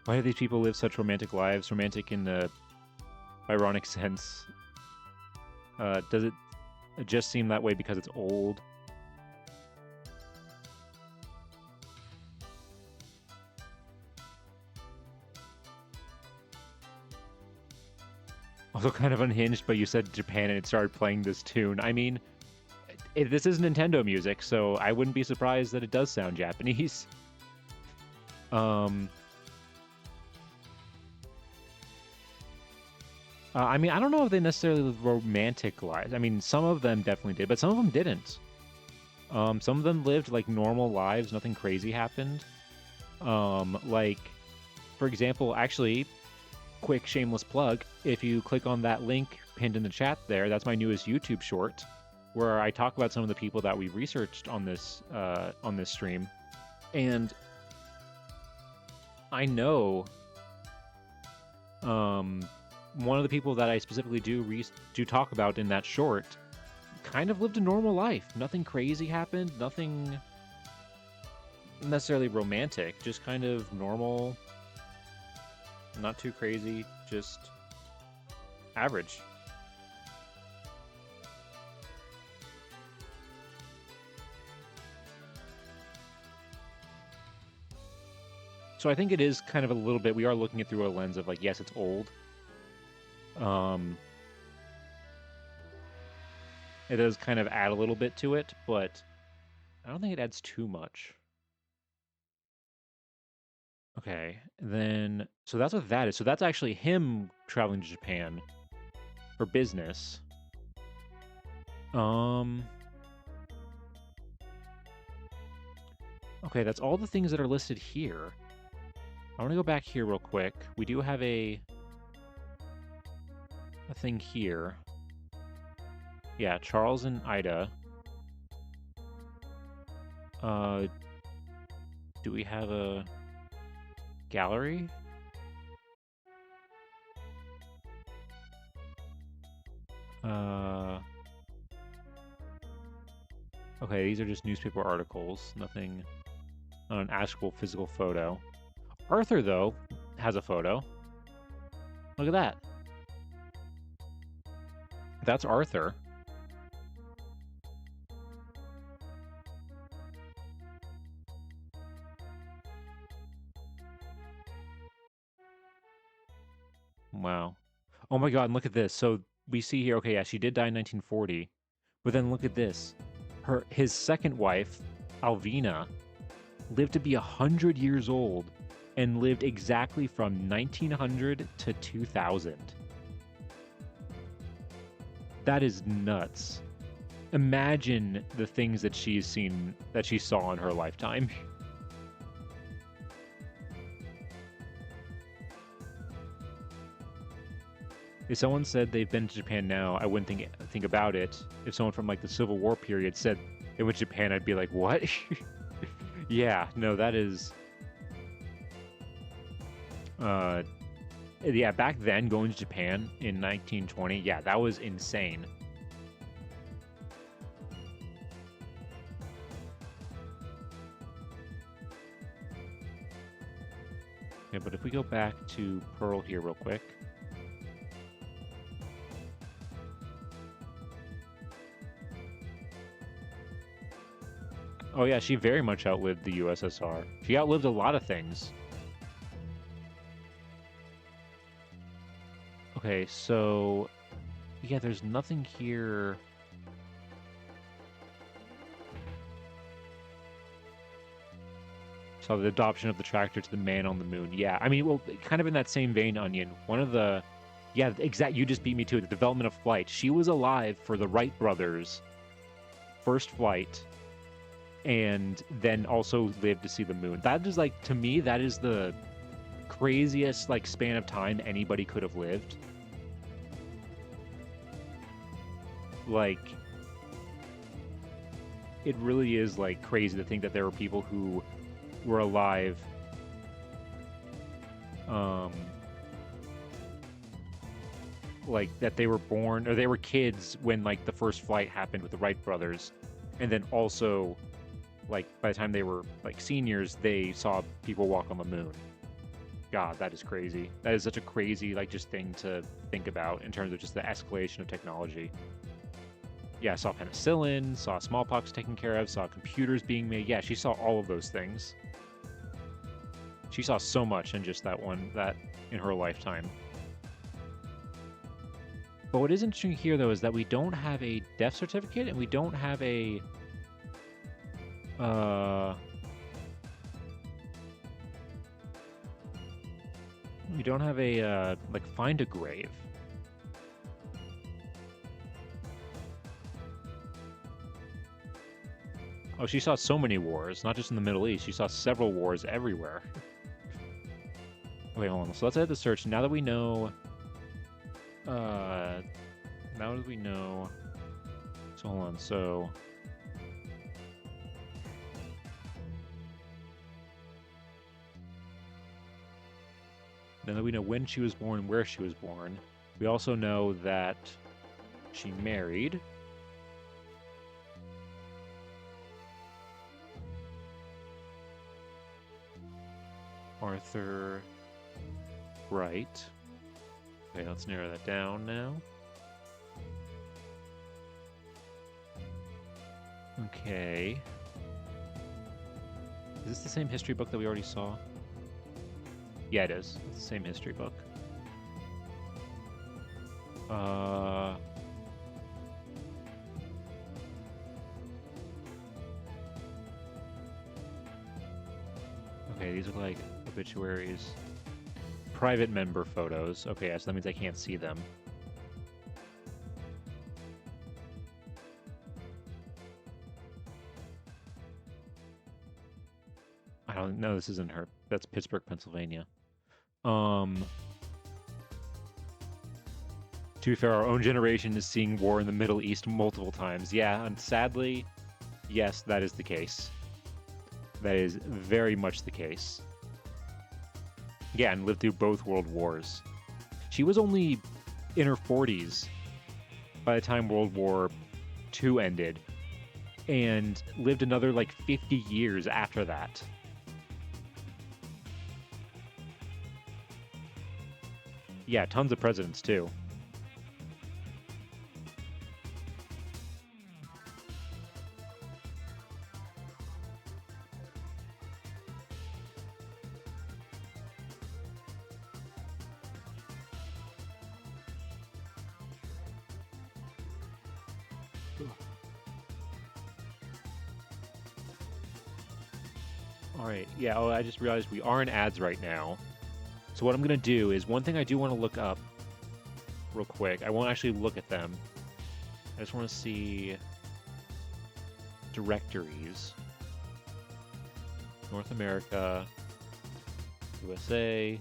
Why do these people live such romantic lives? Romantic in the ironic sense. Does it just seem that way because it's old? also kind of unhinged, but you said Japan and it started playing this tune. I mean, this is Nintendo music, so I wouldn't be surprised that it does sound Japanese. I mean, I don't know if they necessarily lived romantic lives. I mean, some of them definitely did, but some of them didn't. Some of them lived like normal lives, nothing crazy happened. Like, for example, actually, quick shameless plug, if you click on that link pinned in the chat there, that's my newest YouTube short, where I talk about some of the people that we researched on this stream. And I know one of the people that I specifically do talk about in that short kind of lived a normal life. Nothing crazy happened, nothing necessarily romantic, just kind of normal, not too crazy, just average. So I think it is kind of a little bit, we are looking at through a lens of like, yes, it's old. It does kind of add a little bit to it, but I don't think it adds too much. Okay, then, so that's what that is. So that's actually him traveling to Japan for business. Okay, that's all the things that are listed here. I want to go back here real quick. We do have a thing here. Yeah, Charles and Ida. Do we have a gallery? Okay, these are just newspaper articles. Nothing, not an actual physical photo. Arthur, though, has a photo. Look at that. That's Arthur. Wow. Oh my god, and look at this. So we see here, okay, yeah, she did die in 1940. But then look at this. His second wife, Alvina, lived to be 100 years old and lived exactly from 1900 to 2000. That is nuts. Imagine the things that she's seen, that she saw in her lifetime. If someone said they've been to Japan now, I wouldn't think about it. If someone from like the Civil War period said they went to Japan, I'd be like, what? Yeah, no, that is... yeah, back then, going to Japan in 1920, yeah, that was insane. Okay, but if we go back to Pearl here real quick. Oh yeah, she very much outlived the USSR. She outlived a lot of things. Okay, so... yeah, there's nothing here... So the adoption of the tractor to the man on the moon. Yeah, I mean, well, kind of in that same vein, Onion. One of the... yeah, exact. You just beat me to it. The development of flight. She was alive for the Wright brothers' first flight, and then also lived to see the moon. That is like, to me, that is the craziest like span of time anybody could have lived. Like, it really is like crazy to think that there were people who were alive like that they were born, or they were kids when like the first flight happened with the Wright brothers, and then also like by the time they were like seniors, they saw people walk on the moon. God, that is crazy. That is such a crazy like just thing to think about in terms of just the escalation of technology. Yeah, I saw penicillin, saw smallpox taken care of, saw computers being made. Yeah, she saw all of those things. She saw so much in just that in her lifetime. But what is interesting here, though, is that we don't have a death certificate, and we don't have a... we don't have a, like, find a grave. Oh, she saw so many wars, not just in the Middle East. She saw several wars everywhere. Okay, hold on. So let's add the search. Now that we know... now that we know... So hold on, so... Now that we know when she was born and where she was born, we also know that she married. Arthur Wright. Okay, let's narrow that down now. Okay. Is this the same history book that we already saw? Yeah, it is. It's the same history book. Okay, these are like obituaries. Private member photos. Okay, yeah, so that means I can't see them. I don't know. This isn't her. That's Pittsburgh, Pennsylvania. To be fair, our own generation is seeing war in the Middle East multiple times. Yeah, and sadly, yes, that is the case. That is very much the case. Yeah, and lived through both world wars. She was only in her 40s by the time World War II ended, and lived another, like, 50 years after that. Yeah, tons of presidents, too. Alright, yeah, oh, I just realized we are in ads right now. So what I'm going to do is, one thing I do want to look up real quick. I won't actually look at them. I just want to see directories. North America, USA.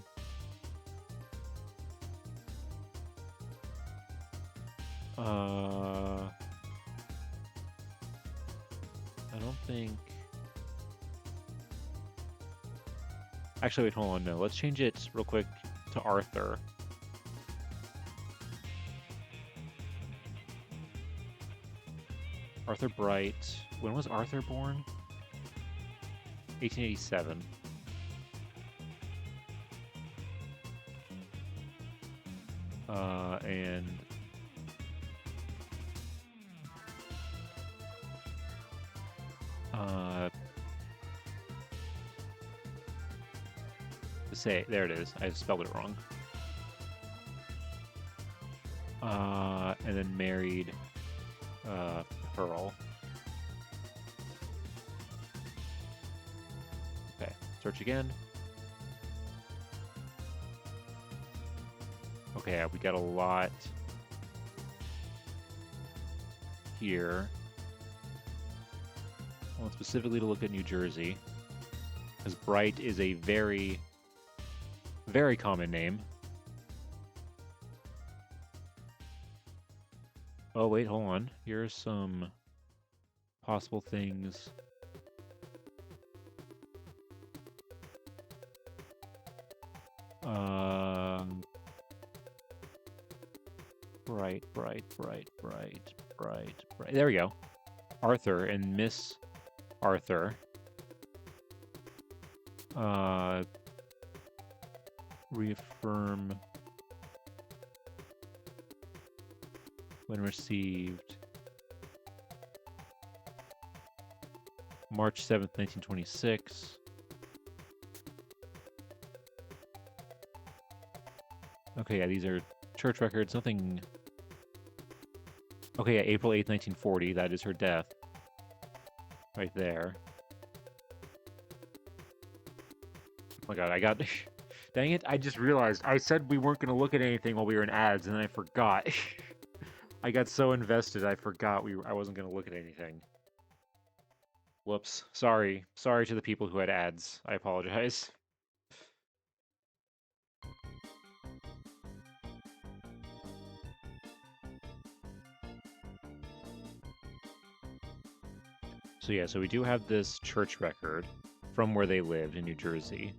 I don't think... Actually, wait, hold on, no. Let's change it real quick to Arthur. Arthur Bright. When was Arthur born? 1887. And... to say, there it is. I spelled it wrong. And then married Pearl. Okay, search again. Okay, we got a lot here. I want specifically to look at New Jersey, because Bright is a very, very common name. Oh, wait, hold on. Here are some possible things. Bright. There we go. Arthur and Miss Arthur. Reaffirm when received March 7th, 1926. Okay, yeah, these are church records, nothing Okay, yeah, April 8th, 1940. That is her death. Right there. Oh my god, I got... Dang it, I just realized. I said we weren't going to look at anything while we were in ads, and then I forgot. I got so invested, I forgot I wasn't going to look at anything. Whoops. Sorry. Sorry to the people who had ads. I apologize. So yeah, so we do have this church record from where they lived in New Jersey.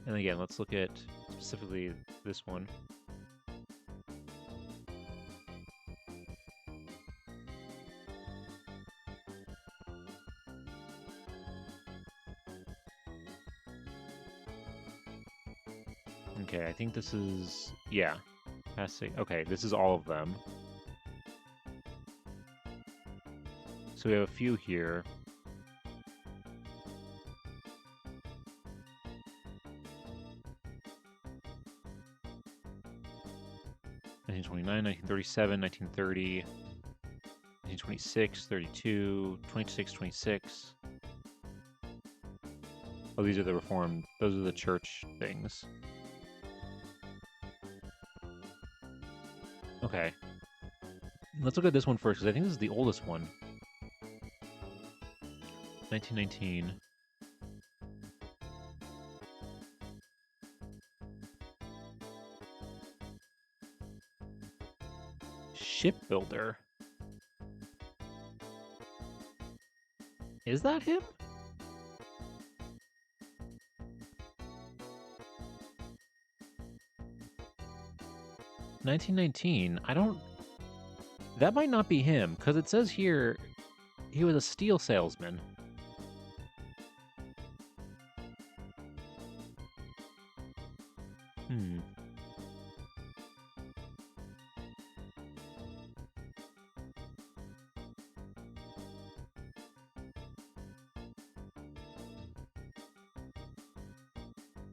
And again, let's look at specifically this one. Okay, I think this is, yeah. Okay, this is all of them. So we have a few here. (1929, 1937, 1930, 1926, 32, 26, 26. Oh, these are the Reformed. Those are the church things. Okay. Let's look at this one first, because I think this is the oldest one. 1919. Shipbuilder. Is that him? (1919). I don't... That might not be him, because it says here he was a steel salesman.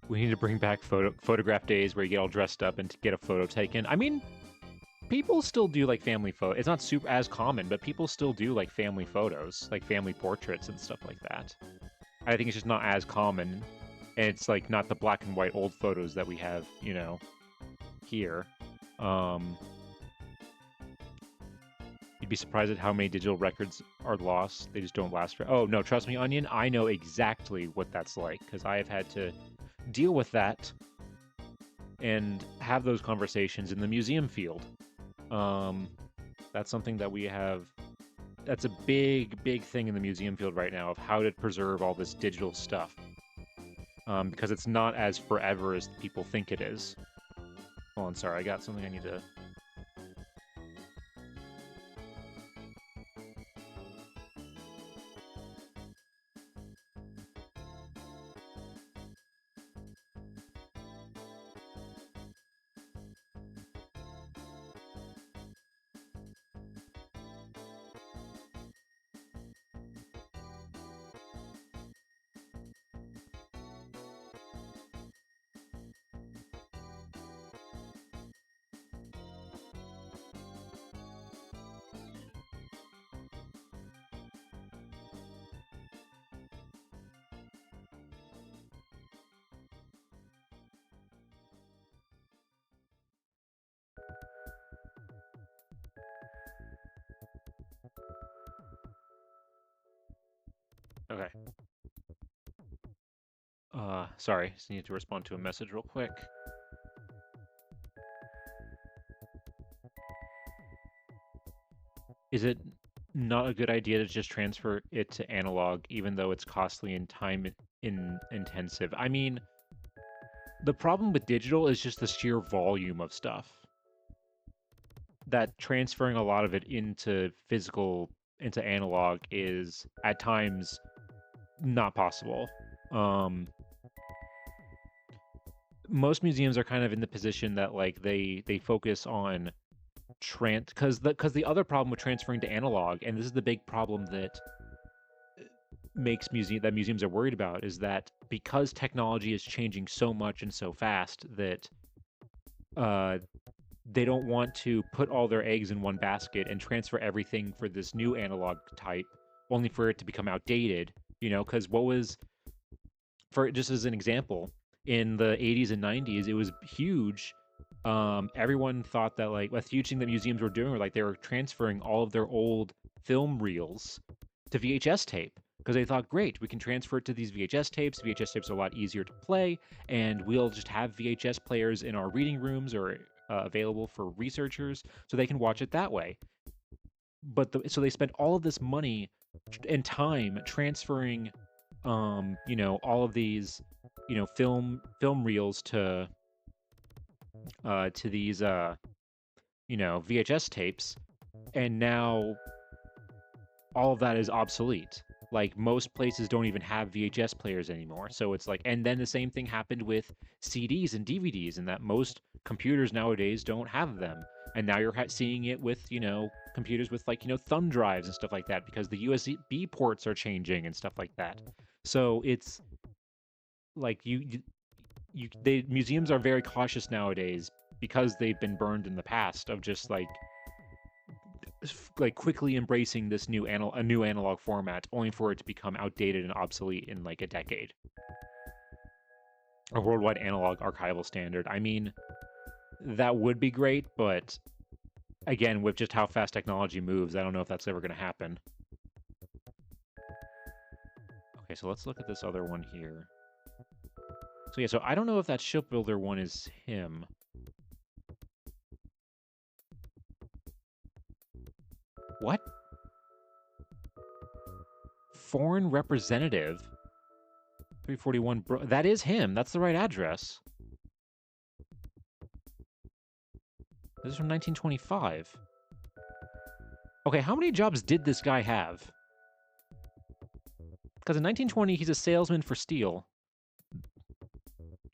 We need to bring back photograph days where you get all dressed up and to get a photo taken. I mean, people still do like family photo. It's not super as common, but people still do like family photos, like family portraits and stuff like that. I think it's just not as common, and it's like not the black and white old photos that we have, you know, here. You'd be surprised at how many digital records are lost. They just don't last for... Oh, no, trust me, Onion, I know exactly what that's like, because I have had to deal with that and have those conversations in the museum field. That's something that we have... That's a big, big thing in the museum field right now, of how to preserve all this digital stuff. Because it's not as forever as people think it is. Hold on, sorry, I got something I need to... Okay. Sorry, just need to respond to a message real quick. Is it not a good idea to just transfer it to analog, even though it's costly and intensive? I mean, the problem with digital is just the sheer volume of stuff. That transferring a lot of it into analog is at times not possible. Most museums are kind of in the position that like they focus on because the other problem with transferring to analog, and this is the big problem that museums are worried about is that because technology is changing so much and so fast that they don't want to put all their eggs in one basket and transfer everything for this new analog type, only for it to become outdated. Because what was, for just as an example, in the 80s and 90s, it was huge. Everyone thought that like a huge thing that museums were doing were like they were transferring all of their old film reels to VHS tape because they thought, great, we can transfer it to these VHS tapes. VHS tapes are a lot easier to play, and we'll just have VHS players in our reading rooms or available for researchers so they can watch it that way. But so they spent all of this money and time transferring, all of these, film reels to these, VHS tapes, and now all of that is obsolete. Like, most places don't even have VHS players anymore. So it's like, and then the same thing happened with CDs and DVDs, and that most computers nowadays don't have them. And now you're seeing it with, computers with like, thumb drives and stuff like that because the USB ports are changing and stuff like that. So it's like museums are very cautious nowadays because they've been burned in the past of just like quickly embracing this new analog format, only for it to become outdated and obsolete in like a decade. A worldwide analog archival standard. I mean, that would be great, but again, with just how fast technology moves, I don't know if that's ever going to happen. Okay, so let's look at this other one here. So yeah, so I don't know if that shipbuilder one is him. What? Foreign representative? 341, bro. That is him. That's the right address. This is from 1925. Okay, how many jobs did this guy have? Because in 1920, he's a salesman for steel.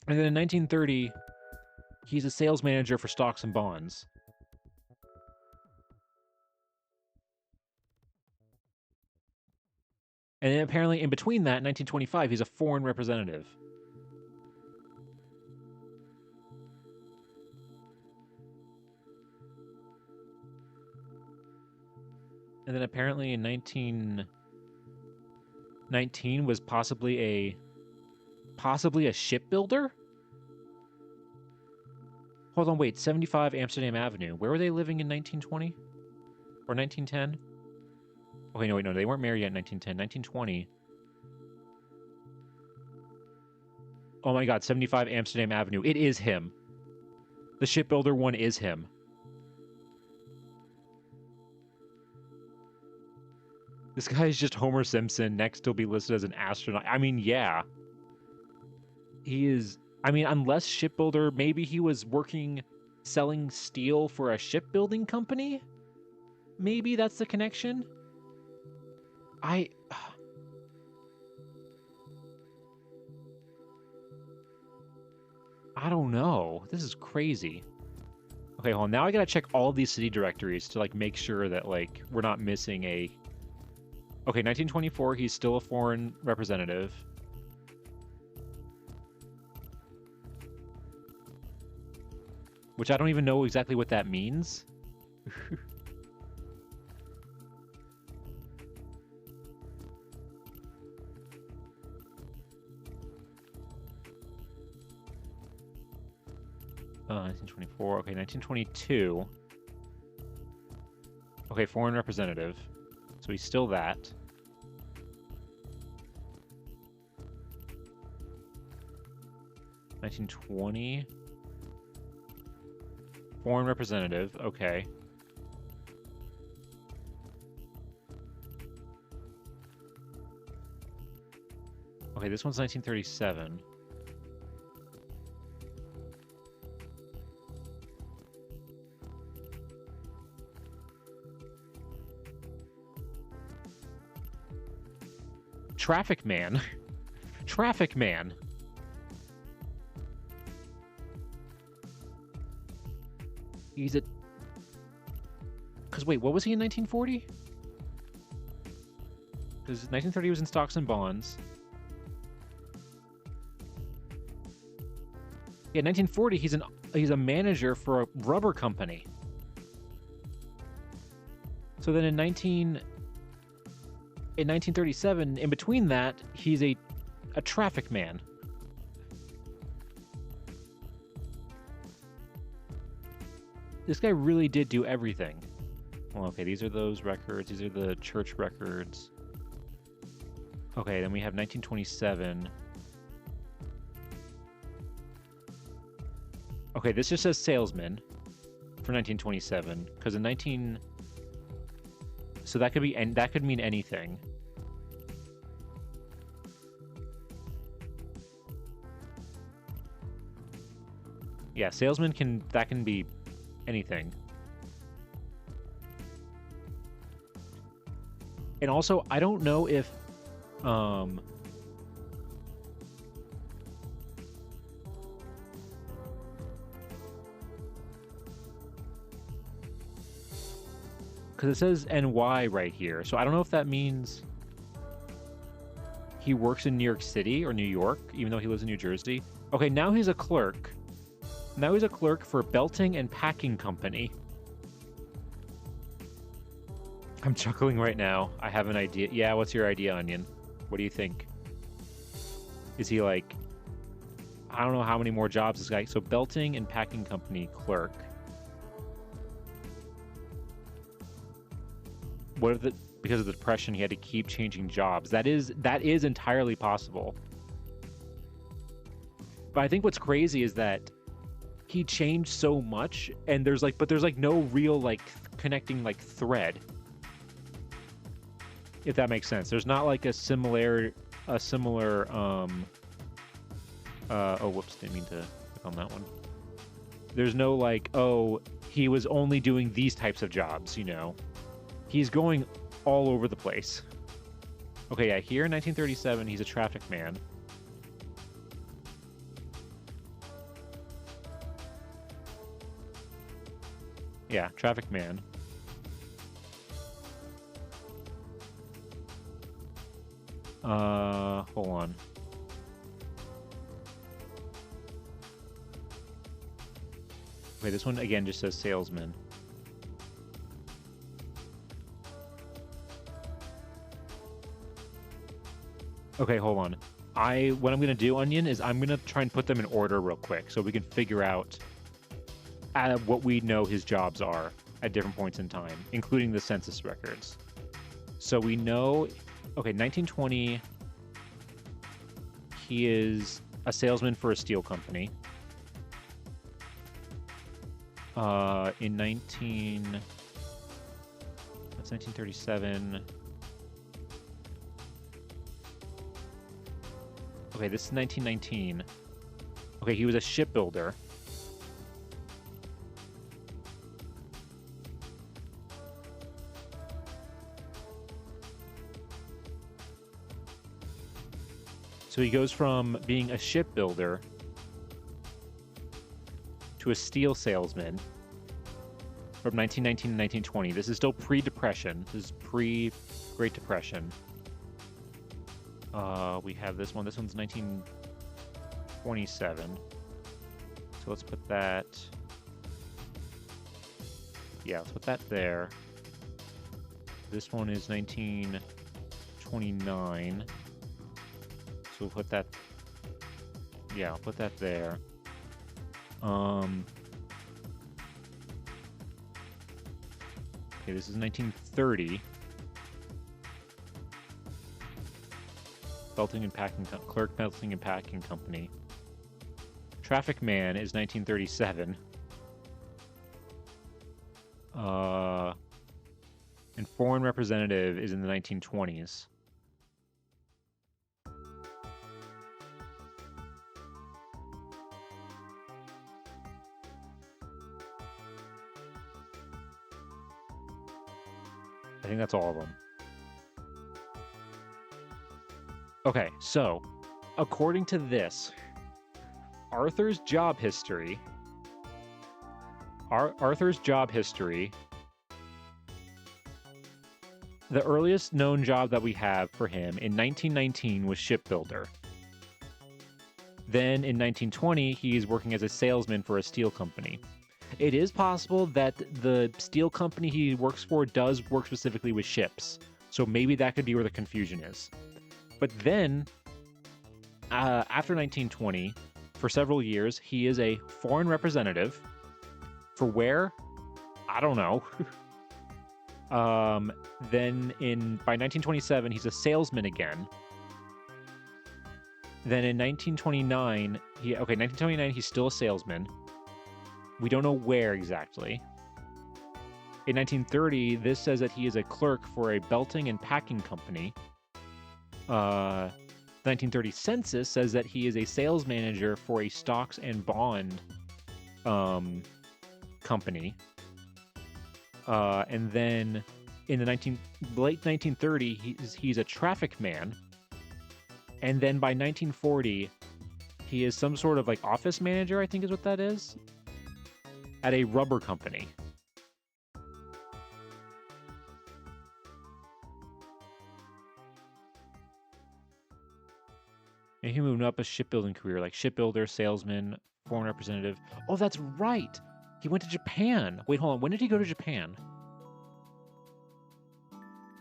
And then in 1930, he's a sales manager for stocks and bonds. And then apparently in between that, in 1925, he's a foreign representative. And then apparently in 1919 was possibly a shipbuilder? Hold on, wait, 75 Amsterdam Avenue. Where were they living in 1920? Or 1910? Okay, no, wait, no, they weren't married yet in 1910. 1920. Oh my god, 75 Amsterdam Avenue. It is him. The shipbuilder one is him. This guy is just Homer Simpson. Next, he'll be listed as an astronaut. I mean, yeah. He is... I mean, unless shipbuilder, maybe he was selling steel for a shipbuilding company? Maybe that's the connection? I don't know. This is crazy. Okay, hold on. Now I gotta check all of these city directories to, like, make sure that, like, we're not missing a... Okay, 1924, he's still a foreign representative. Which I don't even know exactly what that means. 1924. Okay, 1922. Okay, foreign representative. So he's still that. $1920. Foreign representative. Okay. Okay, this one's 1937. Traffic man. Traffic man. He's a... Because wait, what was he in 1940? Because 1930 was in stocks and bonds. Yeah, 1940 he's a manager for a rubber company. So then in 1937, in between that, he's a traffic man. This guy really did do everything. Well, okay, these are those records. These are the church records. Okay, then we have 1927. Okay, this just says salesman for 1927 because in so that could be, and that could mean anything. Yeah, salesman can be anything. And also, I don't know if because it says NY right here, so I don't know if that means he works in New York City or New York, even though he lives in New Jersey. Okay, now he's a clerk. Now he's a clerk for Belting and Packing Company. I'm chuckling right now. I have an idea. Yeah, what's your idea, Onion? What do you think? Is he like... I don't know how many more jobs this guy... So Belting and Packing Company clerk. What if because of the depression he had to keep changing jobs? That is entirely possible. But I think what's crazy is that he changed so much, and there's no real like connecting like thread. If that makes sense. There's not like a similar oh whoops, didn't mean to click on that one. There's no like, oh, he was only doing these types of jobs, you know. He's going all over the place. Okay, yeah, here in 1937 he's a traffic man. Yeah, traffic man. Hold on. Okay, this one again just says salesman. Okay, hold on. What I'm gonna do, Onion, is I'm gonna try and put them in order real quick so we can figure out what we know his jobs are at different points in time, including the census records. So we know, okay, 1920, he is a salesman for a steel company. That's 1937. Okay, this is 1919. Okay, he was a shipbuilder. So he goes from being a shipbuilder to a steel salesman from 1919 to 1920. This is still pre-Depression. This is pre-Great Depression. We have this one. This one's 1927. So let's put that... Yeah, let's put that there. This one is 1929. So we'll put that... Yeah, I'll put that there. Okay, this is 1930. Belting and Packing Clerk Belting and Packing Company. Traffic Man is 1937. And Foreign Representative is in the 1920s. I think that's all of them. Okay, so, according to this, Arthur's job history... The earliest known job that we have for him in 1919 was shipbuilder. Then in 1920, he's working as a salesman for a steel company. It is possible that the steel company he works for does work specifically with ships. So maybe that could be where the confusion is. But then, after 1920, for several years, he is a foreign representative. For where? I don't know. Then by 1927, he's a salesman again. Then in 1929, 1929, he's still a salesman. We don't know where exactly. In 1930, this says that he is a clerk for a belting and packing company. 1930 census says that he is a sales manager for a stocks and bond company. And then in the late 1930, he's a traffic man. And then by 1940, he is some sort of like office manager, I think is what that is, at a rubber company. And he moved up a shipbuilding career, like shipbuilder, salesman, foreign representative. Oh, that's right. He went to Japan. Wait, hold on. When did he go to Japan?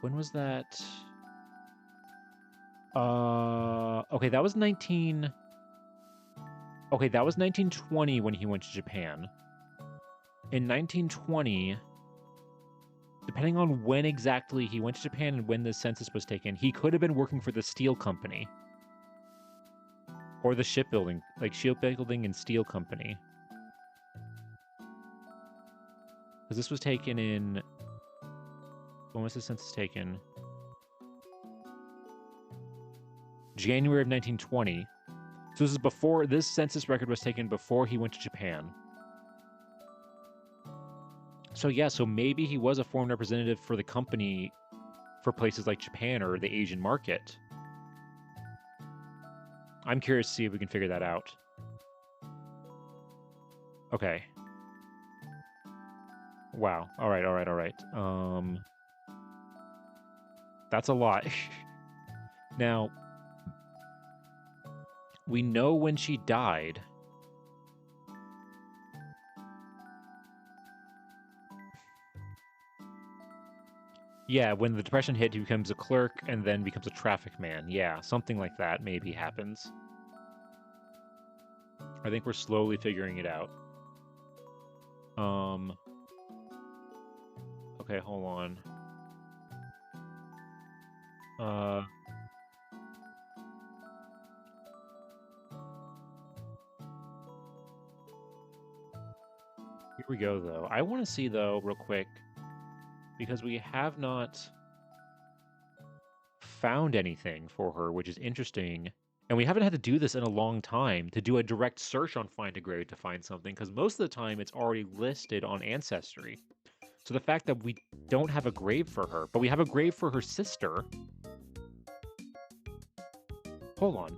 When was that? Okay, that was 1920 when he went to Japan. In 1920, depending on when exactly he went to Japan and when the census was taken, he could have been working for the steel company. Or the shipbuilding and steel company. Because this was taken in... When was the census taken? January of 1920. So this is before... This census record was taken before he went to Japan. So yeah, so maybe he was a foreign representative for the company for places like Japan or the Asian market. I'm curious to see if we can figure that out. Okay. Wow. All right. That's a lot. Now, we know when she died. Yeah, when the Depression hit, he becomes a clerk and then becomes a traffic man. Yeah, something like that maybe happens. I think we're slowly figuring it out. Okay, hold on. Here we go, though. I want to see, though, real quick, because we have not found anything for her, which is interesting. And we haven't had to do this in a long time, to do a direct search on Find a Grave to find something, because most of the time it's already listed on Ancestry. So the fact that we don't have a grave for her, but we have a grave for her sister. Hold on.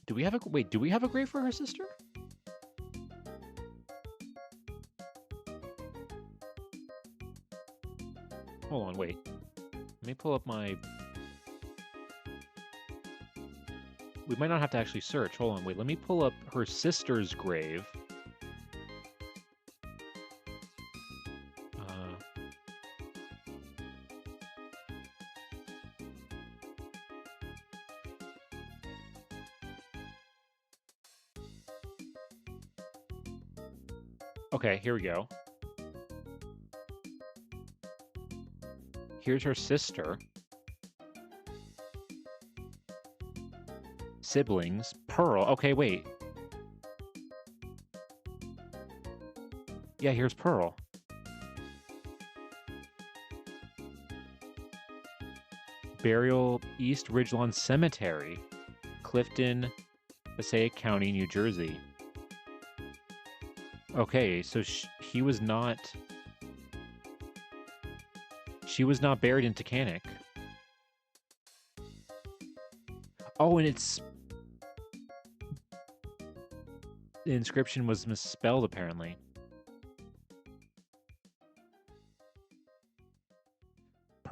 Do we have a grave for her sister? Hold on, wait. Let me pull up my... We might not have to actually search. Hold on, wait. Let me pull up her sister's grave. Okay, here we go. Here's her sister. Siblings. Pearl. Okay, wait. Yeah, here's Pearl. Burial, East Ridgelawn Cemetery, Clifton, Passaic County, New Jersey. Okay, so she was not buried in Tacanic. Oh, and the inscription was misspelled, apparently.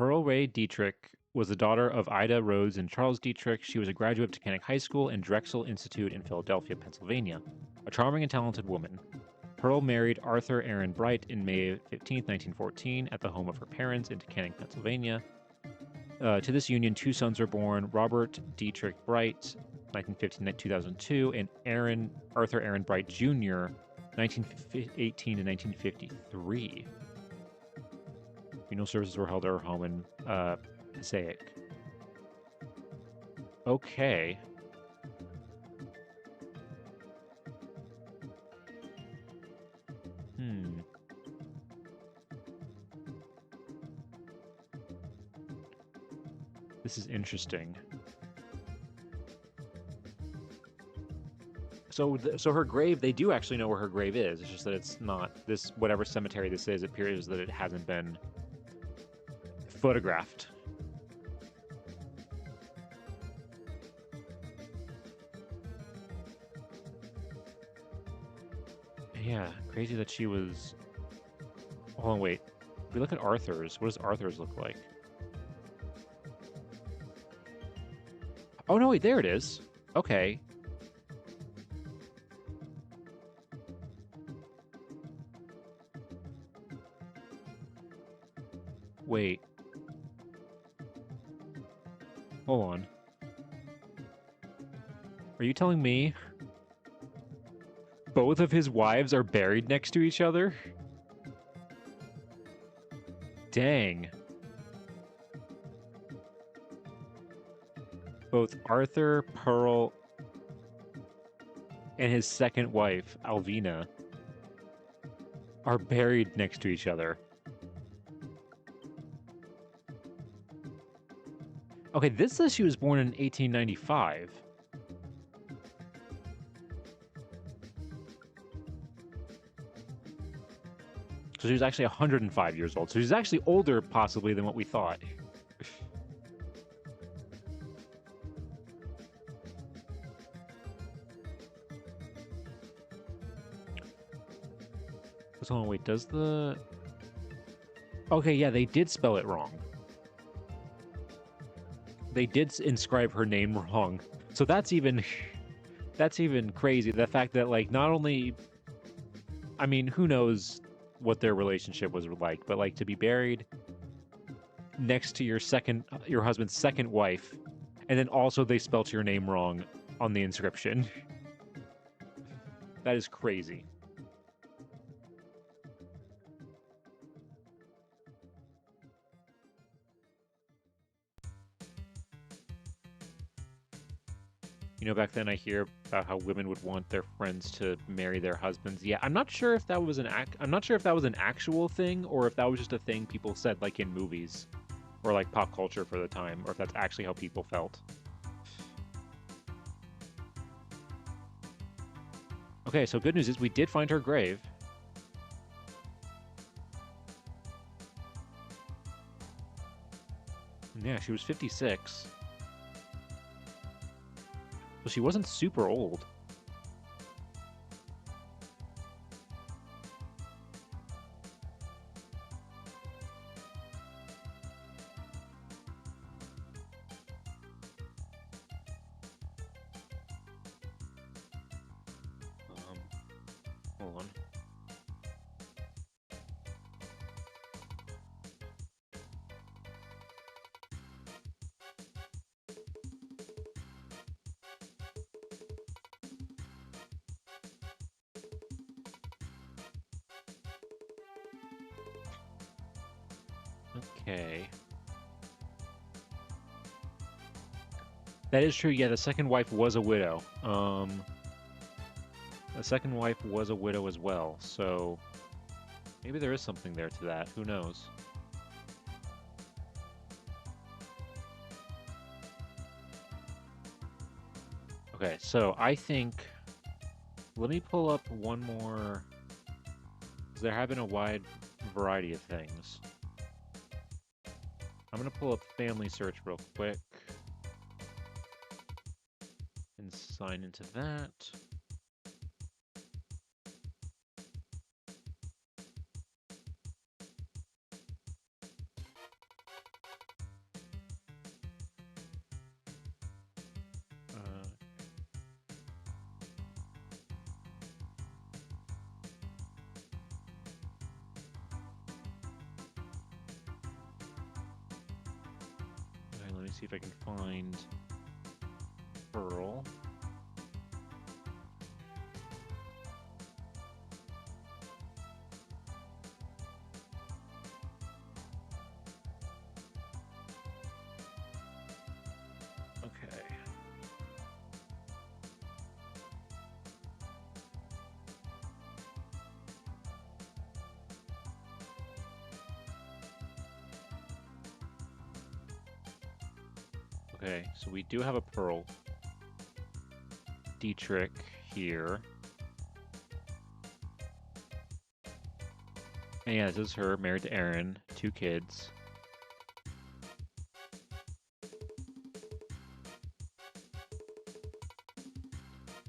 Pearl Ray Dietrich was the daughter of Ida Rhodes and Charles Dietrich. She was a graduate of Taconic High School and Drexel Institute in Philadelphia, Pennsylvania. A charming and talented woman, Pearl married Arthur Aaron Bright in May 15, 1914, at the home of her parents in Taconic, Pennsylvania. To this union, two sons were born: Robert Dietrich Bright, 1915-2002, and Arthur Aaron Bright Jr., 1918 to 1953. Funeral services were held at her home in Passaic. Okay. This is interesting. So her grave, they do actually know where her grave is. It's just that it's not this, whatever cemetery this is, it appears that it hasn't been photographed. Yeah, crazy that she was... Hold on, wait. If we look at Arthur's, what does Arthur's look like? Oh, no, wait, there it is. Okay. Wait. Hold on. Are you telling me both of his wives are buried next to each other? Dang. Both Arthur, Pearl, and his second wife, Alvina, are buried next to each other. Okay, this says she was born in 1895. So she was actually 105 years old. So she's actually older, possibly, than what we thought. Hold on, wait, does the... Okay, yeah, they did spell it wrong. They did inscribe her name wrong. So that's even... That's even crazy. The fact that, like, not only... I mean, who knows what their relationship was like, but, like, to be buried next to your husband's second wife, and then also they spelt your name wrong on the inscription. That is crazy. You know, back then I hear about how women would want their friends to marry their husbands. Yeah, I'm not sure if that was an actual thing, or if that was just a thing people said, like, in movies or like pop culture for the time, or if that's actually how people felt. Okay, so good news is we did find her grave. Yeah, she was 56. So she wasn't super old. Hold on. Okay. That is true. Yeah, the second wife was a widow. The second wife was a widow as well, so maybe there is something there to that. Who knows? Okay, so I think... Let me pull up one more... Because there have been a wide variety of things. I'm going to pull up Family Search real quick. And sign into that. me see if I can find Pearl. Okay. Okay, so we do have a Pearl Dietrich here. And yeah, this is her, married to Aaron, 2 kids.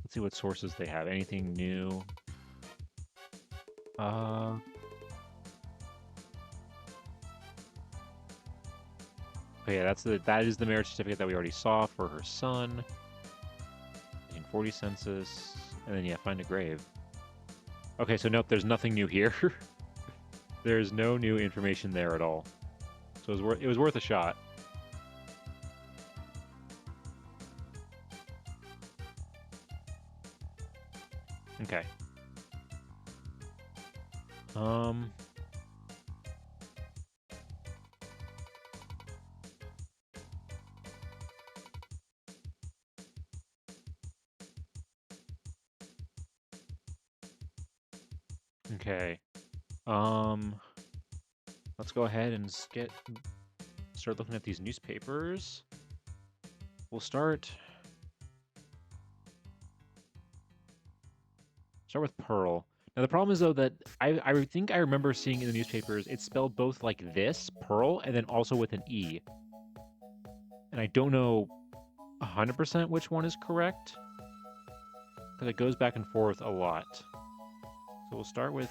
Let's see what sources they have. Anything new? Oh yeah, that is the marriage certificate that we already saw for her son. 1940 census, and then yeah, find a grave. Okay, so nope, there's nothing new here. There's no new information there at all. So it was worth a shot. Okay. Okay. Let's go ahead and start looking at these newspapers. We'll start with Pearl. Now the problem is though that I think I remember seeing in the newspapers it's spelled both like this, Pearl, and then also with an E. And I don't know 100% which one is correct, because it goes back and forth a lot. So we'll start with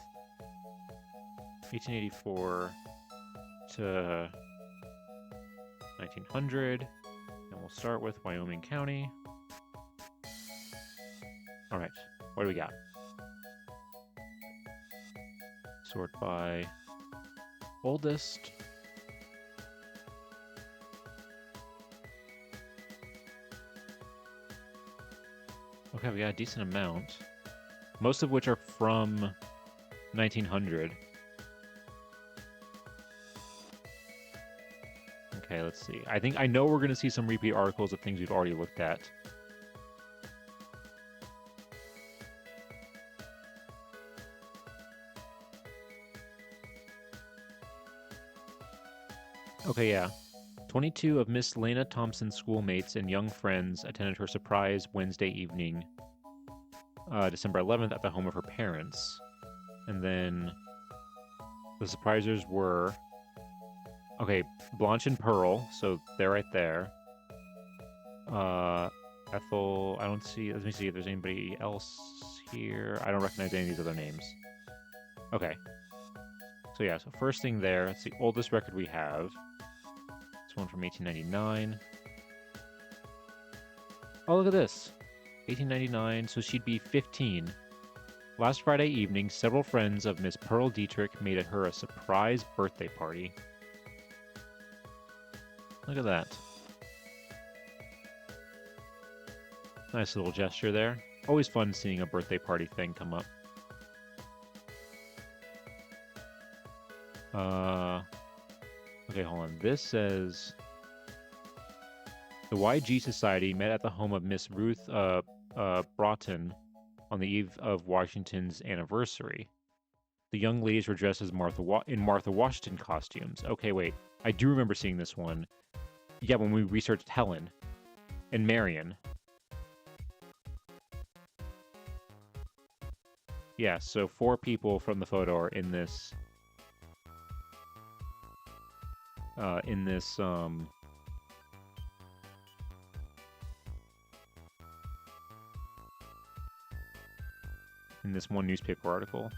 1884 to 1900, and we'll start with Wyoming County. All right, what do we got? Sort by oldest. Okay, we got a decent amount, most of which are from 1900. Okay, let's see. I know we're going to see some repeat articles of things we've already looked at. Okay, yeah. 22 of Miss Lena Thompson's schoolmates and young friends attended her surprise Wednesday evening, December 11th, at the home of her parents. And then the surprisers were, okay, Blanche and Pearl, so they're right there. Ethel, I don't see, let me see if there's anybody else here. I don't recognize any of these other names. Okay. So yeah, so first thing there, it's the oldest record we have. This one from 1899. Oh, look at this. 1899, so she'd be 15. Last Friday evening, several friends of Miss Pearl Dietrich made her a surprise birthday party. Look at that. Nice little gesture there. Always fun seeing a birthday party thing come up. Okay, hold on. This says the YG Society met at the home of Miss Ruth Broughton on the eve of Washington's anniversary. The young ladies were dressed as Martha Washington costumes. Okay, wait. I do remember seeing this one. Yeah, when we researched Helen and Marion. Yeah, so 4 people from the photo are in this in this one newspaper article.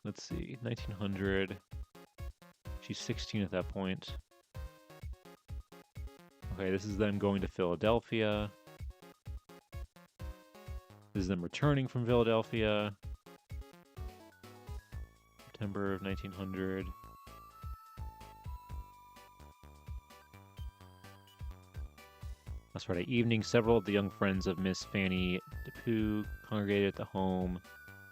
Let's see, 1900. She's 16 at that point. Okay, this is them going to Philadelphia. This is them returning from Philadelphia. September of 1900. Last Friday evening, several of the young friends of Miss Fanny DePue congregated at the home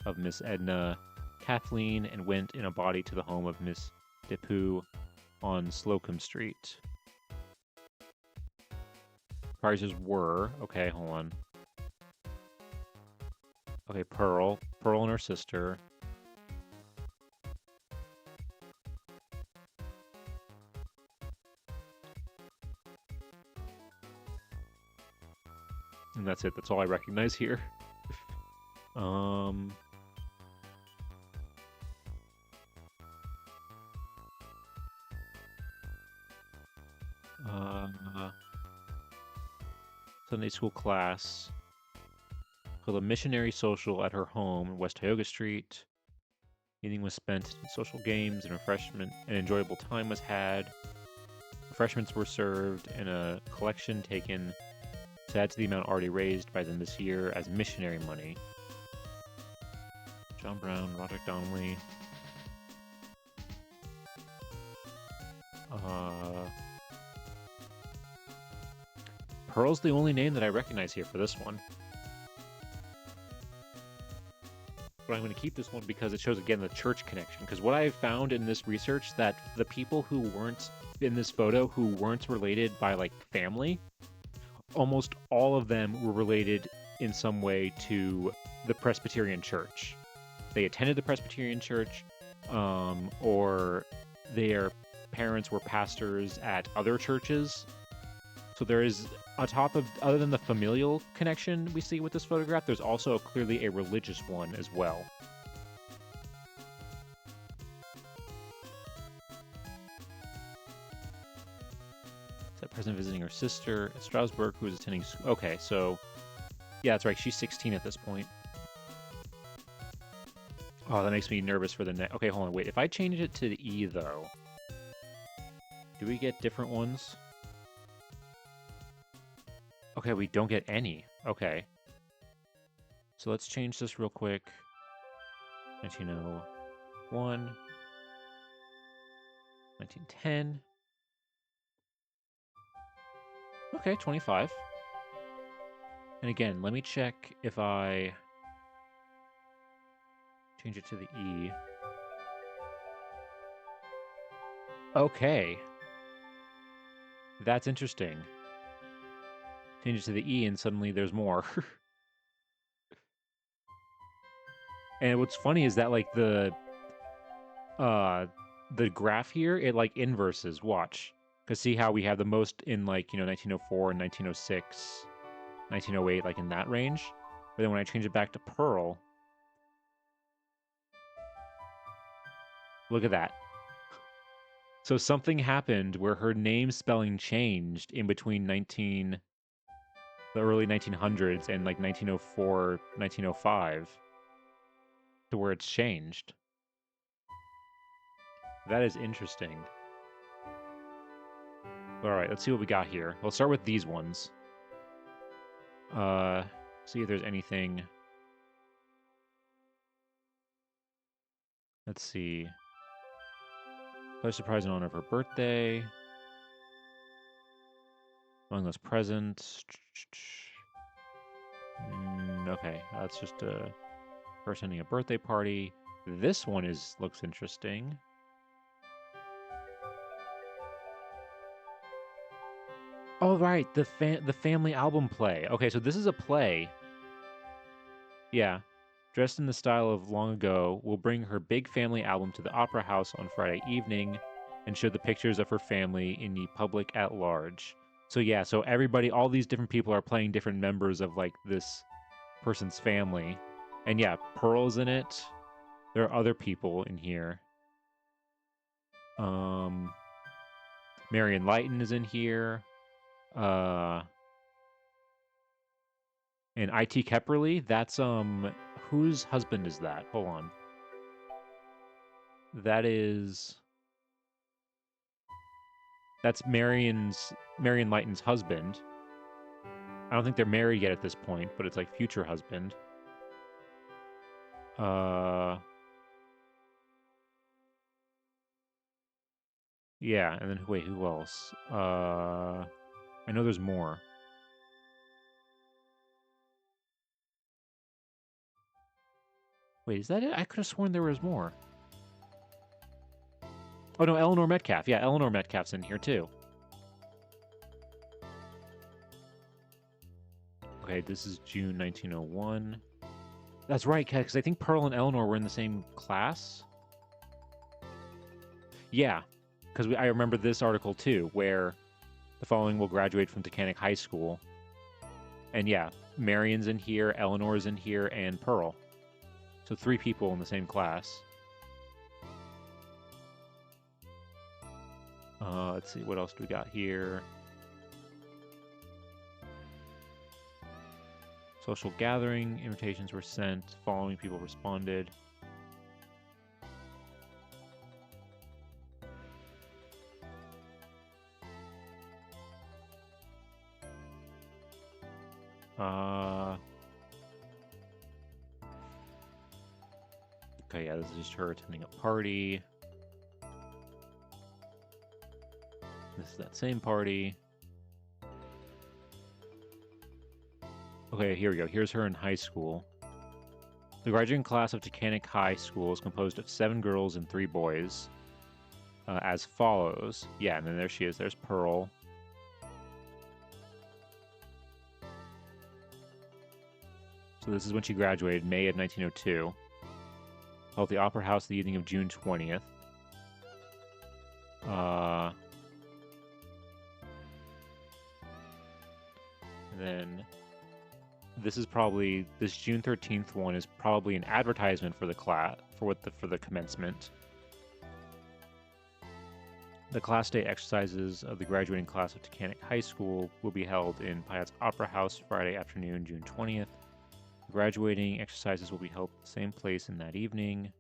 of Miss Edna Kathleen and went in a body to the home of Miss DePue on Slocum Street. Prizes were... Okay, hold on. Okay, Pearl. Pearl and her sister. And that's it. That's all I recognize here. Sunday school class. For the missionary social at her home in West Tioga Street. Evening was spent in social games and refreshment. An enjoyable time was had. Refreshments were served and a collection taken to add to the amount already raised by them this year as missionary money. John Brown, Roderick Donnelly. Pearl's the only name that I recognize here for this one. But I'm going to keep this one because it shows, again, the church connection. Because what I found in this research, that the people who weren't in this photo, who weren't related by, like, family, almost all of them were related in some way to the Presbyterian Church. They attended the Presbyterian Church, or their parents were pastors at other churches. So there is, on top of, other than the familial connection we see with this photograph, there's also clearly a religious one as well. Is that President visiting her sister at Strasbourg, who is attending school? Okay, so, yeah, that's right. She's 16 at this point. Oh, that makes me nervous for the next. Okay, hold on, wait. If I change it to the E, though, do we get different ones? Okay, we don't get any. Okay. So let's change this real quick. 1901. 1910. Okay, 25. And again, let me check if I change it to the E. Okay. That's interesting. Change it to the E and suddenly there's more. And what's funny is that, like, the graph here, it, like, inverses. Watch. Because see how we have the most in, like, 1904 and 1906, 1908, like, in that range? But then when I change it back to Pearl, look at that. So something happened where her name spelling changed in between the early 1900s and, like, 1904, 1905, to where it's changed. That is interesting. All right, let's see what we got here. We'll start with these ones. See if there's anything. Let's see. Play surprise in honor of her birthday. Among those present. Okay, that's just her attending a birthday party. This one looks interesting. Oh, right, the family album play. Okay, so this is a play. Yeah. Dressed in the style of long ago, will bring her big family album to the Opera House on Friday evening and show the pictures of her family in the public at large. So yeah, so everybody, all these different people are playing different members of, like, this person's family. And yeah, Pearl's in it. There are other people in here. Marion Lighton is in here. And I.T. Kepperly, that's, whose husband is that? Hold on. That's Marion Lighton's husband. I don't think they're married yet at this point, but it's like future husband. Yeah, and then wait, who else? I know there's more. Wait, is that it? I could have sworn there was more. Oh no, Eleanor Metcalf. Yeah, Eleanor Metcalf's in here too. Okay, this is June 1901. That's right, because I think Pearl and Eleanor were in the same class. Yeah, because I remember this article too, where the following will graduate from Tacanic High School. And yeah, Marion's in here, Eleanor's in here, and Pearl. So 3 people in the same class. Let's see, what else do we got here? Social gathering, invitations were sent, following people responded. Okay, yeah, this is just her attending a party. This is that same party. Okay, here we go. Here's her in high school. The graduating class of Tacanic High School is composed of 7 girls and 3 boys. As follows. Yeah, and then there she is. There's Pearl. So this is when she graduated, May of 1902. Held at the Opera House the evening of June 20th. And then this June 13th one is probably an advertisement for the class for the commencement. The class day exercises of the graduating class of Tacanic High School will be held in Piatt's Opera House Friday afternoon, June 20th. The graduating exercises will be held at the same place in that evening.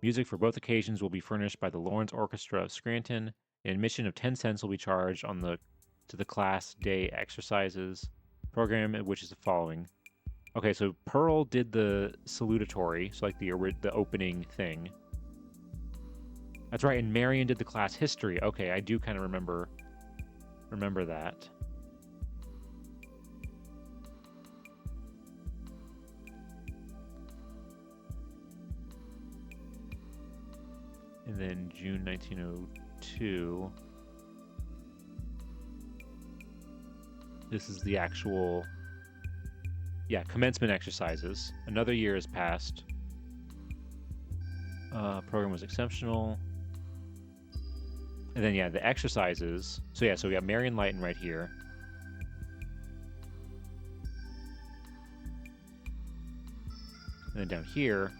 Music for both occasions will be furnished by the Lawrence Orchestra of Scranton. An admission of 10 cents will be charged to the class day exercises. Program, which is the following. Okay, so Pearl did the salutatory, so like the opening thing. That's right, and Marion did the class history. Okay, I do kind of remember that. And then June 1902. This is the actual, commencement exercises. Another year has passed. Program was exceptional. And then, the exercises. So we got Marion Lighton right here. And then down here,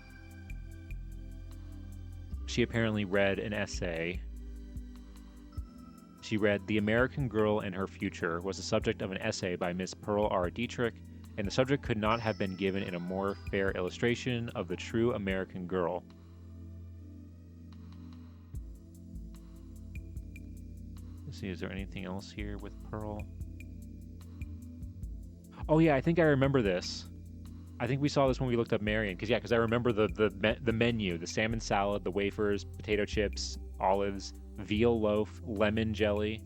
she apparently read an essay. She read The American Girl and Her Future was the subject of an essay by Miss Pearl R. Dietrich, and the subject could not have been given in a more fair illustration of the true American girl. Let's see, is there anything else here with Pearl? Oh yeah, I think I remember this. I think we saw this when we looked up Marion, because I remember the menu: the salmon salad, the wafers, potato chips, olives, veal loaf, lemon jelly,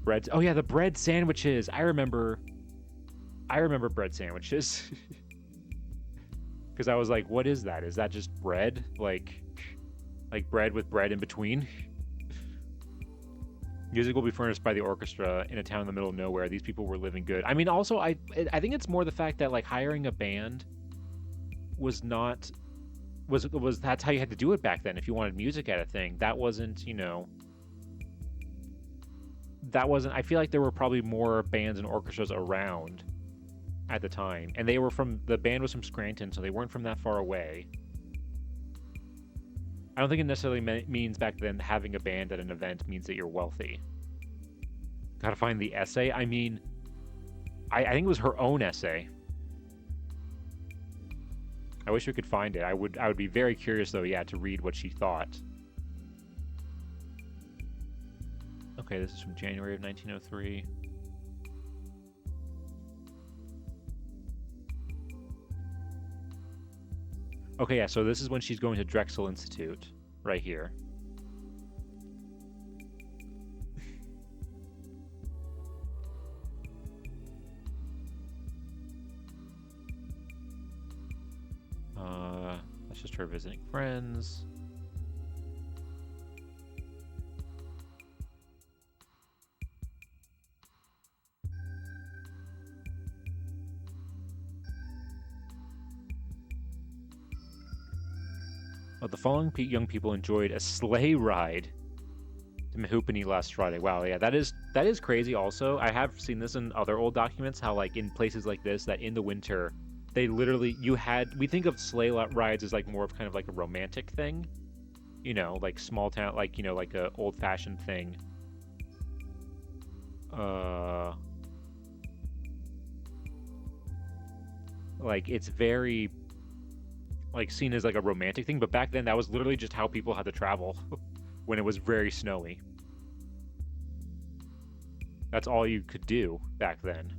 bread. Oh yeah, the bread sandwiches. I remember bread sandwiches. Because I was like, what is that? Is that just bread? Like bread with bread in between? Music will be furnished by the orchestra in a town in the middle of nowhere. These people were living good. I mean, also, I think it's more the fact that, like, hiring a band was that's how you had to do it back then if you wanted music at a thing. That wasn't, I feel like there were probably more bands and orchestras around at the time. And the band was from Scranton, so they weren't from that far away. I don't think it necessarily means back then having a band at an event means that you're wealthy. Gotta find the essay. I mean, I think it was her own essay. I wish we could find it. I would be very curious, though, to read what she thought. Okay, this is from January of 1903. Okay, yeah, so this is when she's going to Drexel Institute, right here. That's just her visiting friends. The following young people enjoyed a sleigh ride to Mehoopany last Friday. Wow, yeah, that is crazy. Also, I have seen this in other old documents. How like in places like this, that in the winter, they literally we think of sleigh rides as like more of kind of like a romantic thing, you know, like small town, like like a old fashioned thing. Like it's very like seen as like a romantic thing, but back then that was literally just how people had to travel when it was very snowy. That's all you could do back then.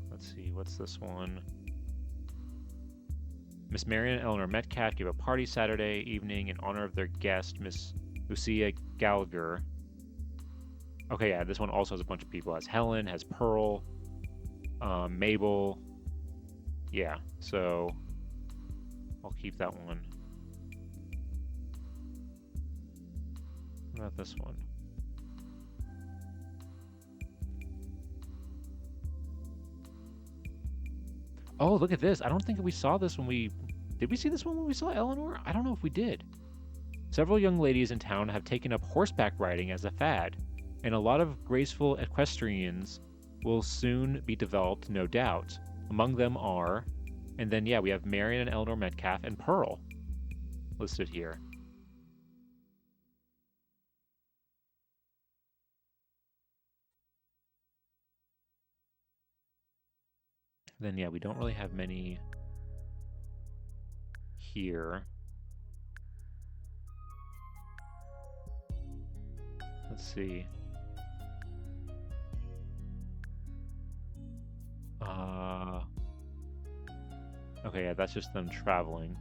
Let's see, what's this one? Miss Marion and Eleanor Metcalf gave a party Saturday evening in honor of their guest, Miss Lucia Gallagher. Okay, yeah, this one also has a bunch of people. It has Helen, has Pearl, Mabel. Yeah, so I'll keep that one. What about this one? Oh, look at this. I don't think we saw this when we... Did we see this one when we saw Eleanor? I don't know if we did. Several young ladies in town have taken up horseback riding as a fad, and a lot of graceful equestrians will soon be developed, no doubt. Among them are... And then, yeah, we have Marion and Eleanor Metcalf and Pearl listed here. Then, yeah, we don't really have many here. Let's see. Okay, yeah, that's just them traveling.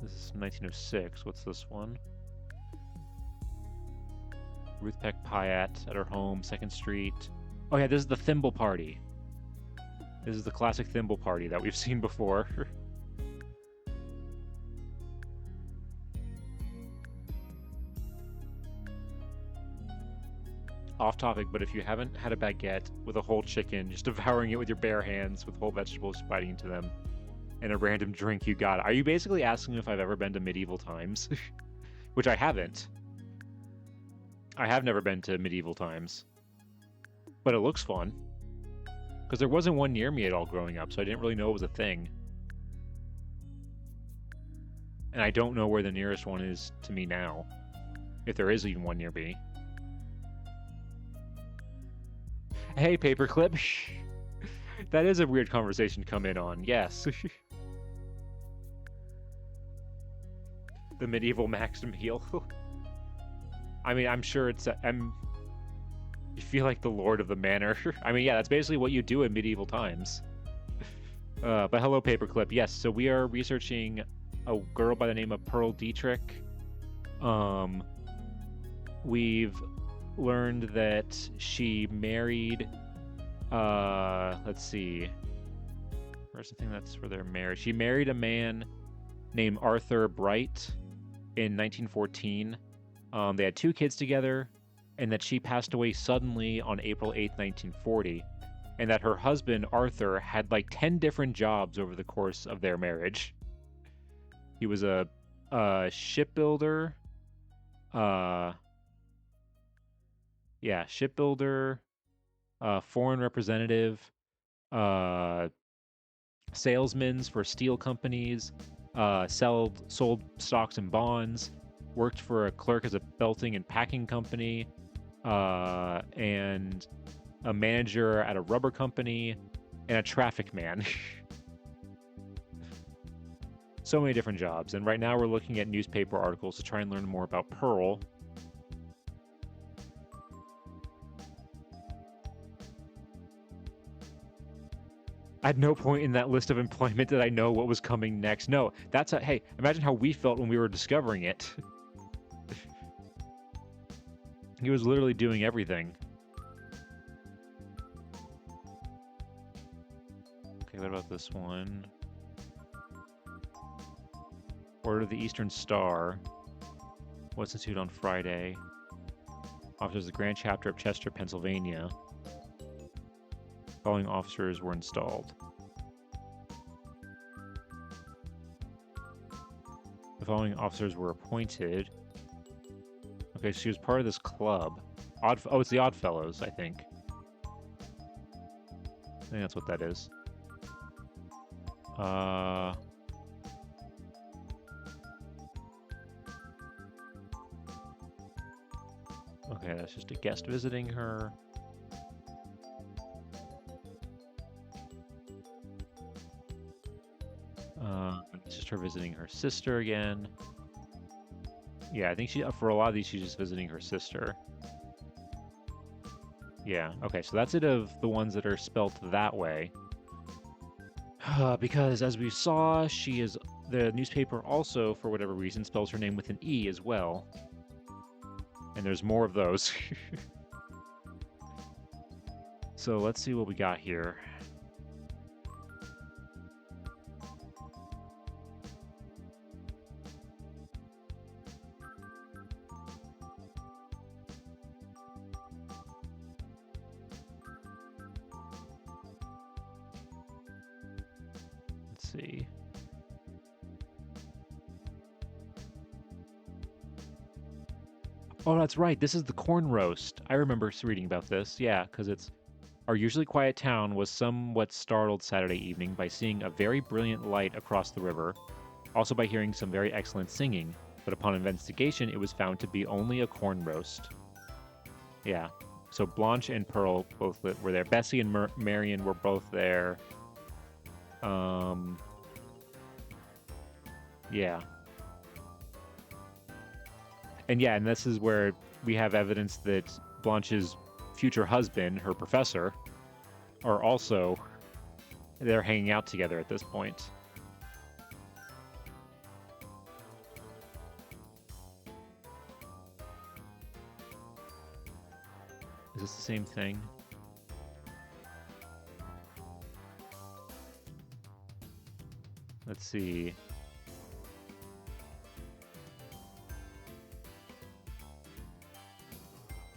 This is 1906. What's this one? Ruth Peck Pyatt at her home, 2nd Street. Oh yeah, this is the thimble party. This is the classic thimble party that we've seen before. Off topic, but if you haven't had a baguette with a whole chicken, just devouring it with your bare hands with whole vegetables biting into them, and a random drink you got, are you basically asking if I've ever been to medieval times? Which I haven't. I have never been to medieval times. But it looks fun. Because there wasn't one near me at all growing up, so I didn't really know it was a thing. And I don't know where the nearest one is to me now. If there is even one near me. Hey, Paperclip. That is a weird conversation to come in on, yes. The medieval Maxim heal. I mean, I'm sure it's... You feel like the lord of the manor. I mean, yeah, that's basically what you do in medieval times. But hello, Paperclip. Yes, so we are researching a girl by the name of Pearl Dietrich. We've learned that she married... let's see. Where's the thing that's where they're married? She married a man named Arthur Bright in 1914. They had 2 kids together, and that she passed away suddenly on April 8th, 1940, and that her husband, Arthur, had like 10 different jobs over the course of their marriage. He was a shipbuilder, shipbuilder, foreign representative, salesmen for steel companies, sold stocks and bonds, worked for a clerk as a belting and packing company, and a manager at a rubber company, and a traffic man. So many different jobs. And right now we're looking at newspaper articles to try and learn more about Pearl. At no point in that list of employment did I know what was coming next. No, that's a, hey, imagine how we felt when we were discovering it. He was literally doing everything. Okay, what about this one? Order of the Eastern Star. What's instituted on Friday? Officers of the Grand Chapter of Chester, Pennsylvania. Following officers were installed. The following officers were appointed. Okay, so she was part of this club. Oh, it's the Oddfellows, I think. I think that's what that is. Okay, that's just a guest visiting her. It's just her visiting her sister again. Yeah, I think for a lot of these, she's just visiting her sister. Yeah, okay, so that's it of the ones that are spelt that way. Because as we saw, the newspaper also, for whatever reason, spells her name with an E as well. And there's more of those. So let's see what we got here. Let's see. Oh, that's right. This is the corn roast. I remember reading about this. Yeah, because it's our usually quiet town was somewhat startled Saturday evening by seeing a very brilliant light across the river, also by hearing some very excellent singing, but upon investigation it was found to be only a corn roast. Yeah, so Blanche and Pearl both were there. Bessie and Marion were both there. Yeah. And yeah, and this is where we have evidence that Blanche's future husband, her professor, are also, they're hanging out together at this point. Is this the same thing? Let's see.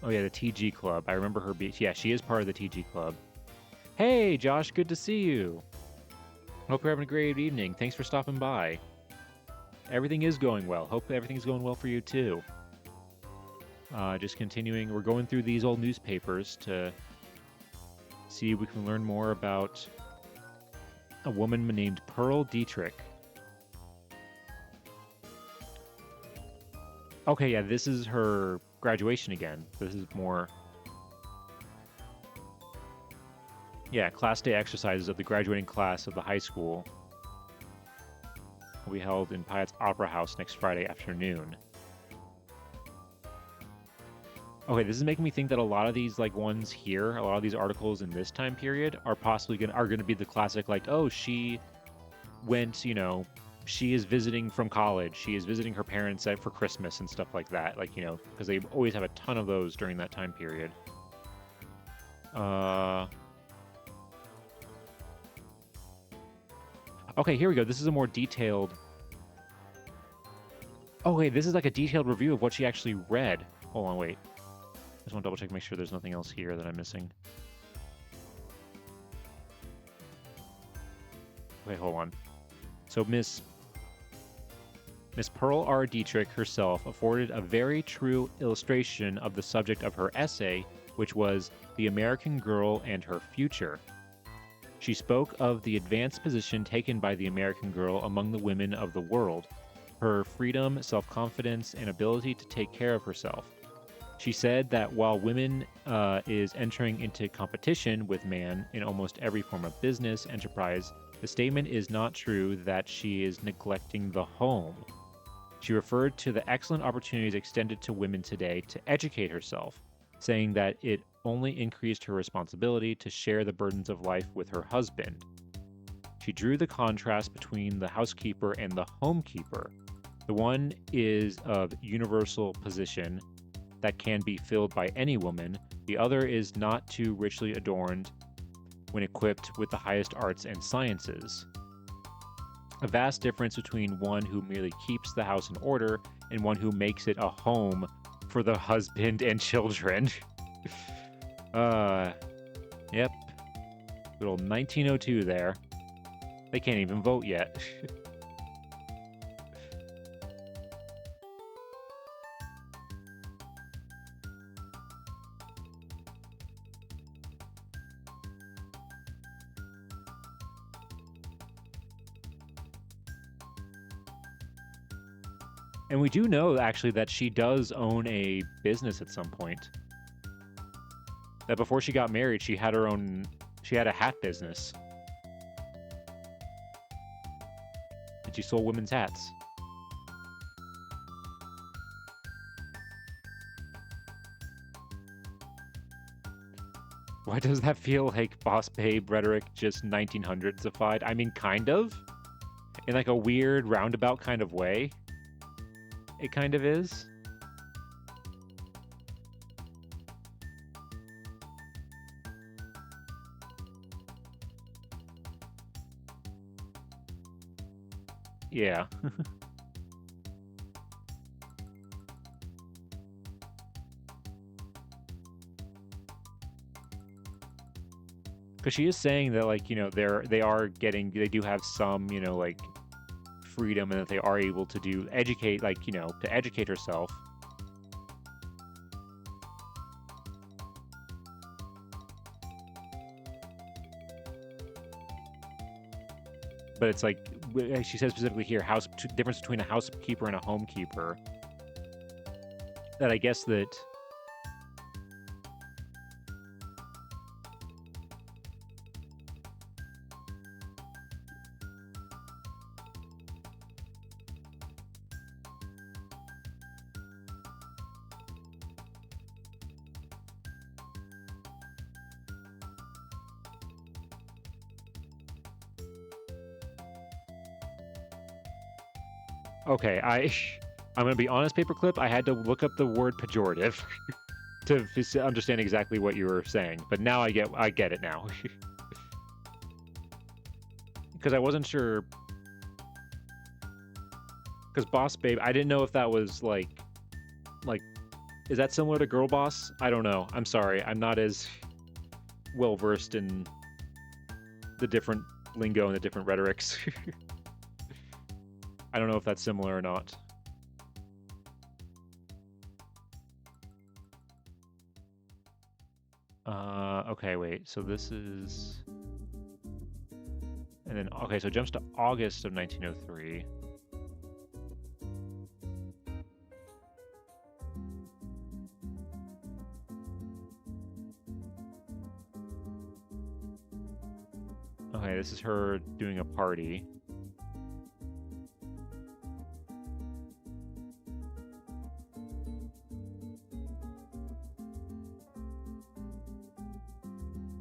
Oh yeah, the TG Club. I remember her being... Yeah, she is part of the TG Club. Hey, Josh, good to see you. Hope you're having a great evening. Thanks for stopping by. Everything is going well. Hope everything's going well for you, too. Just continuing. We're going through these old newspapers to see if we can learn more about a woman named Pearl Dietrich. Okay, yeah, this is her graduation again. This is more... Yeah, class day exercises of the graduating class of the high school will be held in Pyatt's Opera House next Friday afternoon. Okay, this is making me think that a lot of these ones here, a lot of these articles in this time period are possibly gonna be the classic oh, she went, she is visiting from college. She is visiting her parents for Christmas and stuff like that. Because they always have a ton of those during that time period. Okay, here we go. This is a more detailed... Oh, wait, this is a detailed review of what she actually read. Hold on, wait. I just want to double check, make sure there's nothing else here that I'm missing. Okay, hold on. So Miss Pearl R. Dietrich herself afforded a very true illustration of the subject of her essay, which was The American Girl and Her Future. She spoke of the advanced position taken by the American girl among the women of the world, her freedom, self-confidence, and ability to take care of herself. She said that while women is entering into competition with man in almost every form of business enterprise, the statement is not true that she is neglecting the home. She referred to the excellent opportunities extended to women today to educate herself, saying that it only increased her responsibility to share the burdens of life with her husband. She drew the contrast between the housekeeper and the homekeeper. The one is of universal position that can be filled by any woman. The other is not too richly adorned when equipped with the highest arts and sciences. A vast difference between one who merely keeps the house in order and one who makes it a home for the husband and children. Yep. Little 1902 there. They can't even vote yet. And we do know, actually, that she does own a business at some point. That before she got married, she had a hat business. And she sold women's hats. Why does that feel like boss babe rhetoric just 1900s-ified? I mean, kind of. In like a weird roundabout kind of way. It kind of is. Yeah. Because she is saying that, like, you know, they do have some, you know, like, freedom, and that they are able to educate, like, you know, to educate herself. But it's like, she says specifically here, difference between a housekeeper and a homekeeper. That I guess that... Okay, I'm gonna be honest, Paperclip. I had to look up the word pejorative to understand exactly what you were saying, but now I get it now. Because I wasn't sure. Because boss babe, I didn't know if that was like, is that similar to girl boss? I don't know. I'm sorry, I'm not as well versed in the different lingo and the different rhetorics. I don't know if that's similar or not. Okay, wait. So this is... And then, okay, so it jumps to August of 1903. Okay, this is her doing a party.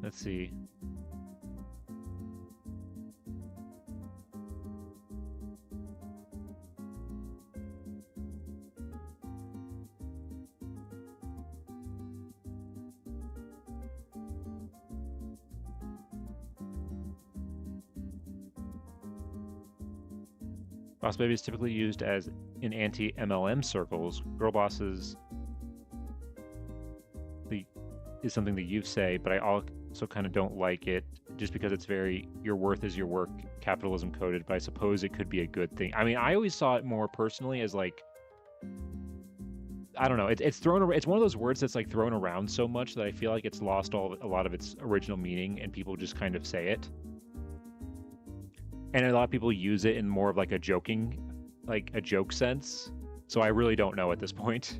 Let's see. Boss baby is typically used as in anti-MLM circles. Girl bosses is something that you say, but I also kind of don't like it just because it's very, your worth is your work, capitalism coded, but I suppose it could be a good thing. I mean, I always saw it more personally as like, I don't know, it's one of those words that's like thrown around so much that I feel like it's lost a lot of its original meaning, and people just kind of say it. And a lot of people use it in more of like a joking, like a joke sense. So I really don't know at this point.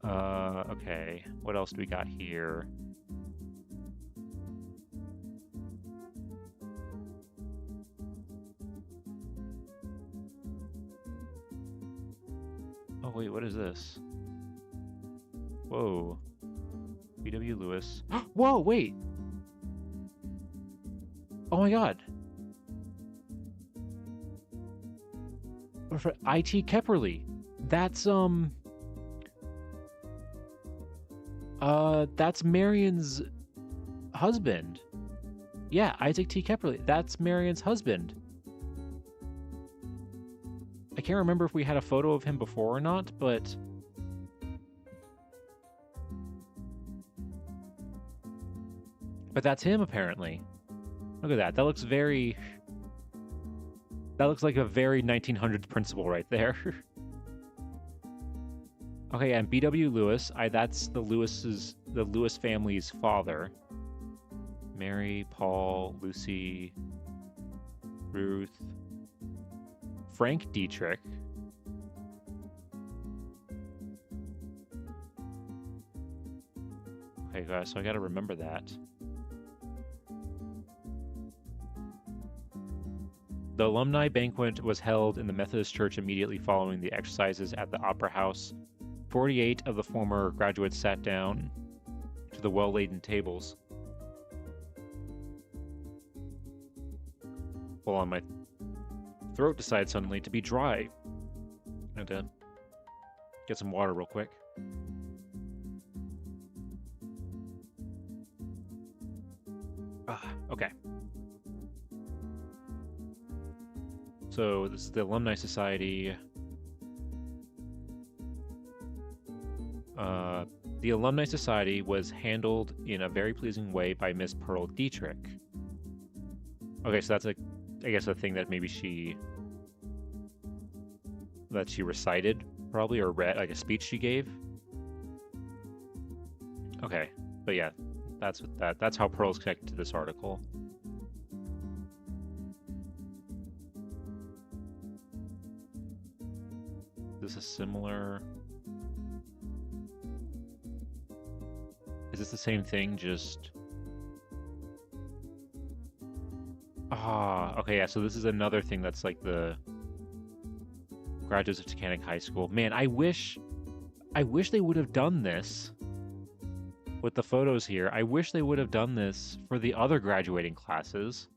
Okay. What else do we got here? Oh, wait, what is this? Whoa. B.W. Lewis. Whoa, wait! Oh my god! I.T. Kepperly! That's Marion's husband. Yeah, Isaac T. Kepperly. That's Marion's husband. I can't remember if we had a photo of him before or not, but... But that's him, apparently. Look at that. That looks very... That looks like a very 1900s principal right there. Okay, and B.W. Lewis. That's the Lewis family's father. Mary, Paul, Lucy, Ruth, Frank Dietrich. Okay, guys, so I gotta remember that. The alumni banquet was held in the Methodist Church immediately following the exercises at the Opera House. 48 of the former graduates sat down to the well-laden tables. Hold on, my throat decided suddenly to be dry. I had to get some water real quick. Okay. So this is the Alumni Society. The Alumni Society was handled in a very pleasing way by Miss Pearl Dietrich. Okay, so that's I guess a thing that maybe she recited, probably, or read, like a speech she gave. Okay, but yeah, that's how Pearl's connected to this article. Is this a similar... Is this the same thing, just... Ah, okay, yeah, so this is another thing that's like the graduates of Tacanic High School. Man, I wish they would have done this with the photos here. I wish they would have done this for the other graduating classes,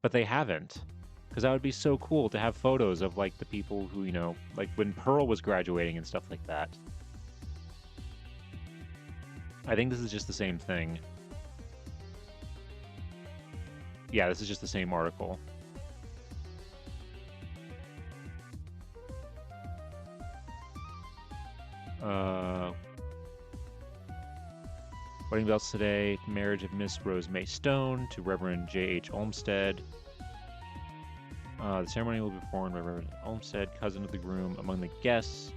but they haven't. Because that would be so cool to have photos of, like, the people who, you know, like when Pearl was graduating and stuff like that. I think this is just the same thing. Yeah, this is just the same article. Wedding bells today. Marriage of Miss Rose May Stone to Reverend J.H. Olmsted. The ceremony will be performed by Reverend Olmsted, cousin of the groom, among the guests.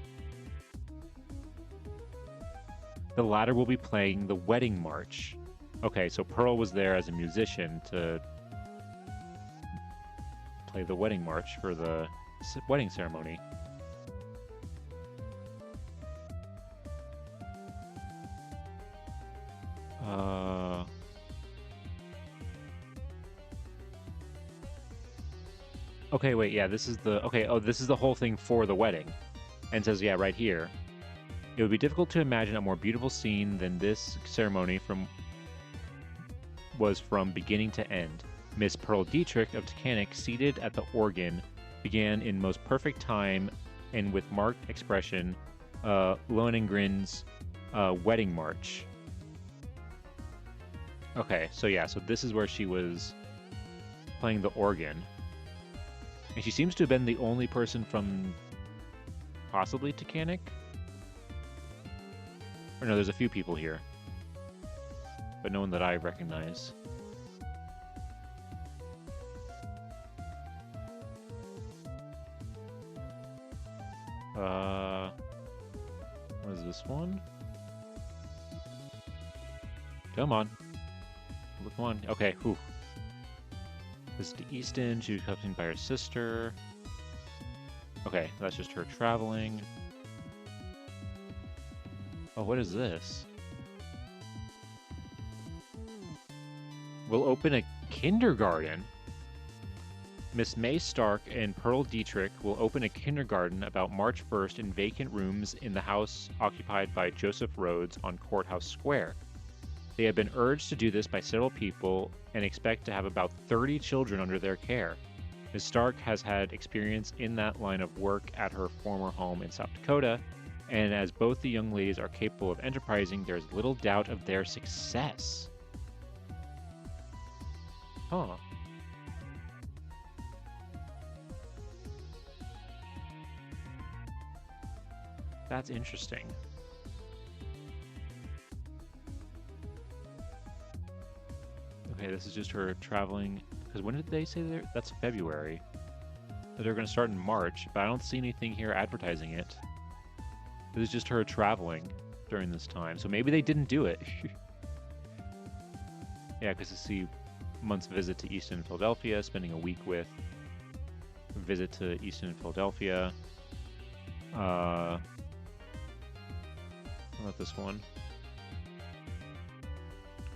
The latter will be playing the wedding march. Okay, so Pearl was there as a musician to play the wedding march for the wedding ceremony. Okay, wait, yeah, this is the... Okay, oh, this is the whole thing for the wedding. And it says, yeah, right here. It would be difficult to imagine a more beautiful scene than this ceremony was from beginning to end. Miss Pearl Dietrich of Tacanic, seated at the organ, began in most perfect time and with marked expression Lohengrin's wedding march. Okay, so yeah, so this is where she was playing the organ. And she seems to have been the only person from possibly Tacanic? Or no, there's a few people here. But no one that I recognize. What is this one? Come on. Come on. Okay, whew. This is to Easton. She was accompanied by her sister. Okay, that's just her traveling. Oh, what is this? We'll open a kindergarten. Miss May Stark and Pearl Dietrich will open a kindergarten about March 1st in vacant rooms in the house occupied by Joseph Rhodes on Courthouse Square. They have been urged to do this by several people and expect to have about 30 children under their care. Ms. Stark has had experience in that line of work at her former home in South Dakota, and as both the young ladies are capable of enterprising, there's little doubt of their success. Huh. That's interesting. Okay, this is just her traveling. Because when did they say that's February? They're going to start in March, but I don't see anything here advertising it. This is just her traveling during this time. So maybe they didn't do it. Yeah, because I see month's visit to Easton and Philadelphia, spending a week with. Visit to Easton and Philadelphia. How about this one?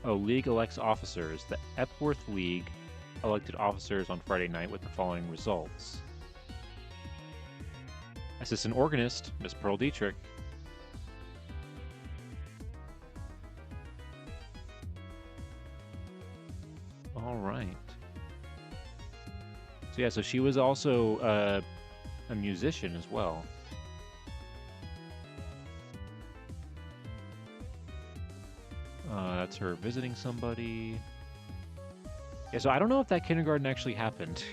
Oh, League elects officers. The Epworth League elected officers on Friday night with the following results. Assistant organist, Miss Pearl Dietrich. All right. So yeah, so she was also a musician as well. That's her visiting somebody. Yeah, so I don't know if that kindergarten actually happened.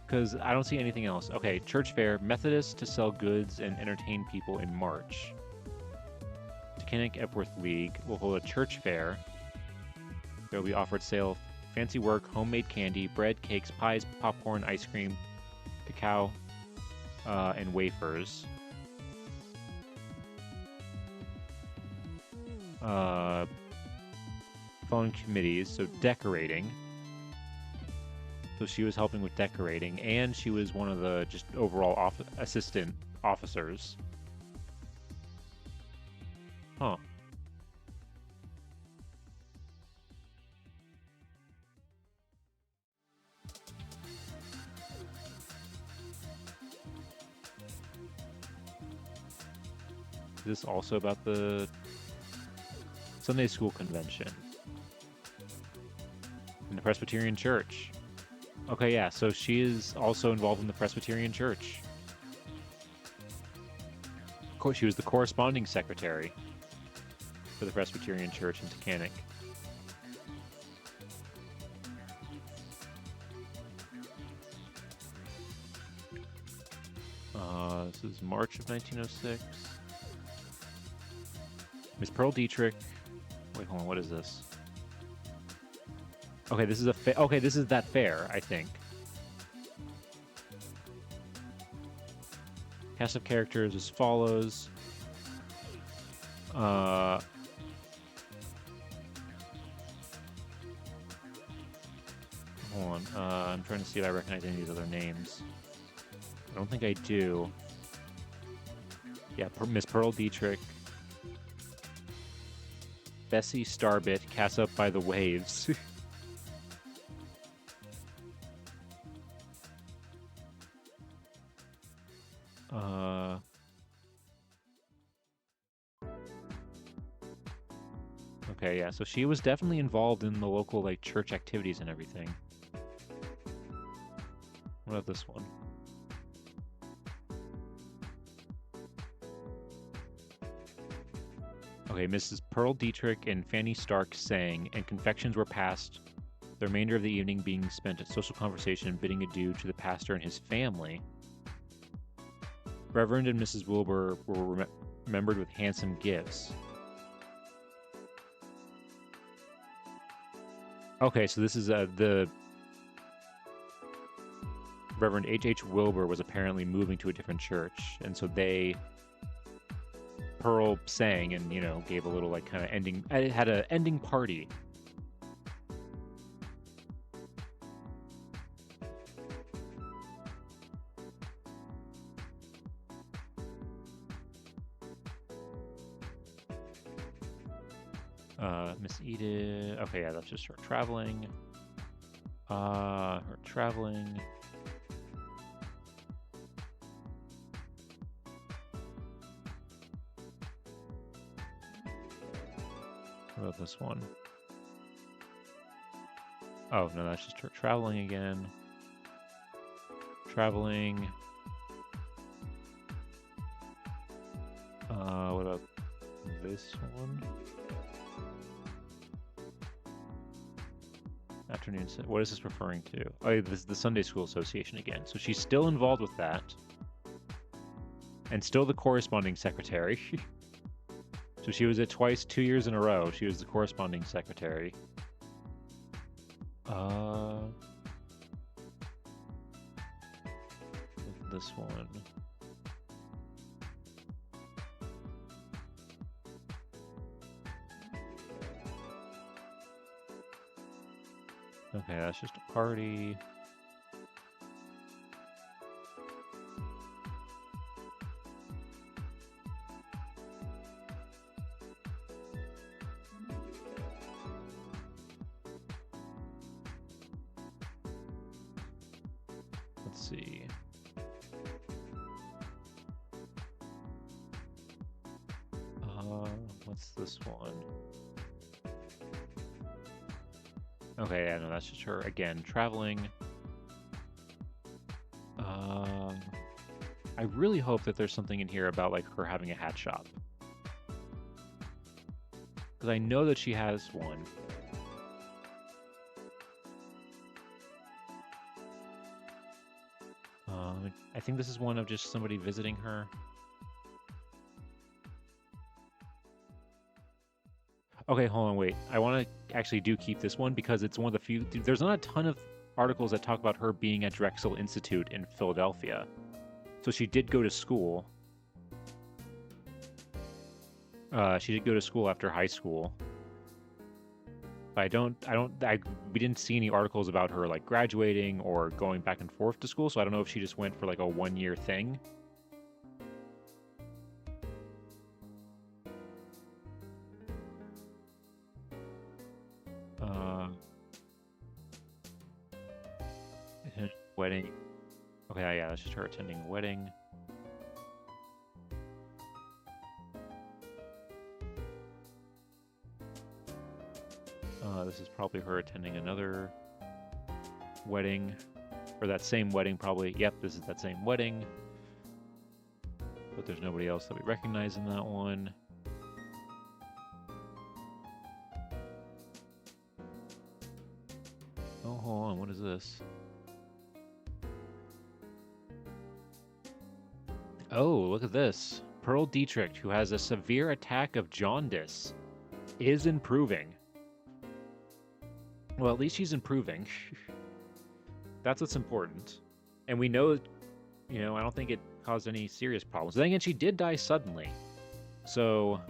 Because I don't see anything else. Okay, church fair, Methodist to sell goods and entertain people in March. Taconic Epworth League will hold a church fair. There will be offered sale of fancy work, homemade candy, bread, cakes, pies, popcorn, ice cream, cacao, and wafers. Phone committees, so decorating. So she was helping with decorating, and she was one of the just overall assistant officers. Huh. Is this also about the Sunday school convention in the Presbyterian Church? Okay, yeah, so she is also involved in the Presbyterian Church. Of course, she was the corresponding secretary for the Presbyterian Church in Taconic. This is March of 1906. Miss Pearl Dietrich. Wait, hold on, what is this? Okay, this is okay, this is that fair, I think. Cast of characters as follows. Hold on. I'm trying to see if I recognize any of these other names. I don't think I do. Yeah, Miss Pearl Dietrich. Bessie Starbit, cast up by the waves. Okay, yeah, so she was definitely involved in the local, like, church activities and everything. What about this one? Okay, Mrs. Pearl Dietrich and Fanny Stark sang, and confections were passed, the remainder of the evening being spent at social conversation and bidding adieu to the pastor and his family. Reverend and Mrs. Wilbur were remembered with handsome gifts. Okay, so this is the Reverend H.H. Wilbur was apparently moving to a different church, and so Pearl sang and, you know, gave a little, like, kind of ending, it had an ending party. Miss Edith. Okay, yeah, that's just her traveling. Her traveling. What about this one? Oh, no, that's just her traveling again. Traveling. What about this one? Afternoon. What is this referring to? Oh, this is the Sunday School Association again. So she's still involved with that. And still the corresponding secretary. So she was it twice, 2 years in a row. She was the corresponding secretary. This one. Okay, that's just a party. Let's see. What's this one? Okay, yeah, no, that's just her again traveling. I really hope that there's something in here about like her having a hat shop, because I know that she has one. I think this is one of just somebody visiting her. Okay, hold on, wait. I want to actually do keep this one because it's one of the few. There's not a ton of articles that talk about her being at Drexel Institute in Philadelphia. So she did go to school. She did go to school after high school. But we didn't see any articles about her like graduating or going back and forth to school. So I don't know if she just went for like a 1-year thing. Wedding. Okay, yeah, that's just her attending a wedding. This is probably her attending another wedding. Or that same wedding, probably. Yep, this is that same wedding. But there's nobody else that we recognize in that one. Oh, hold on, what is this? Oh, look at this. Pearl Dietrich, who has a severe attack of jaundice, is improving. Well, at least she's improving. That's what's important. And we know, I don't think it caused any serious problems. Then again, she did die suddenly. So,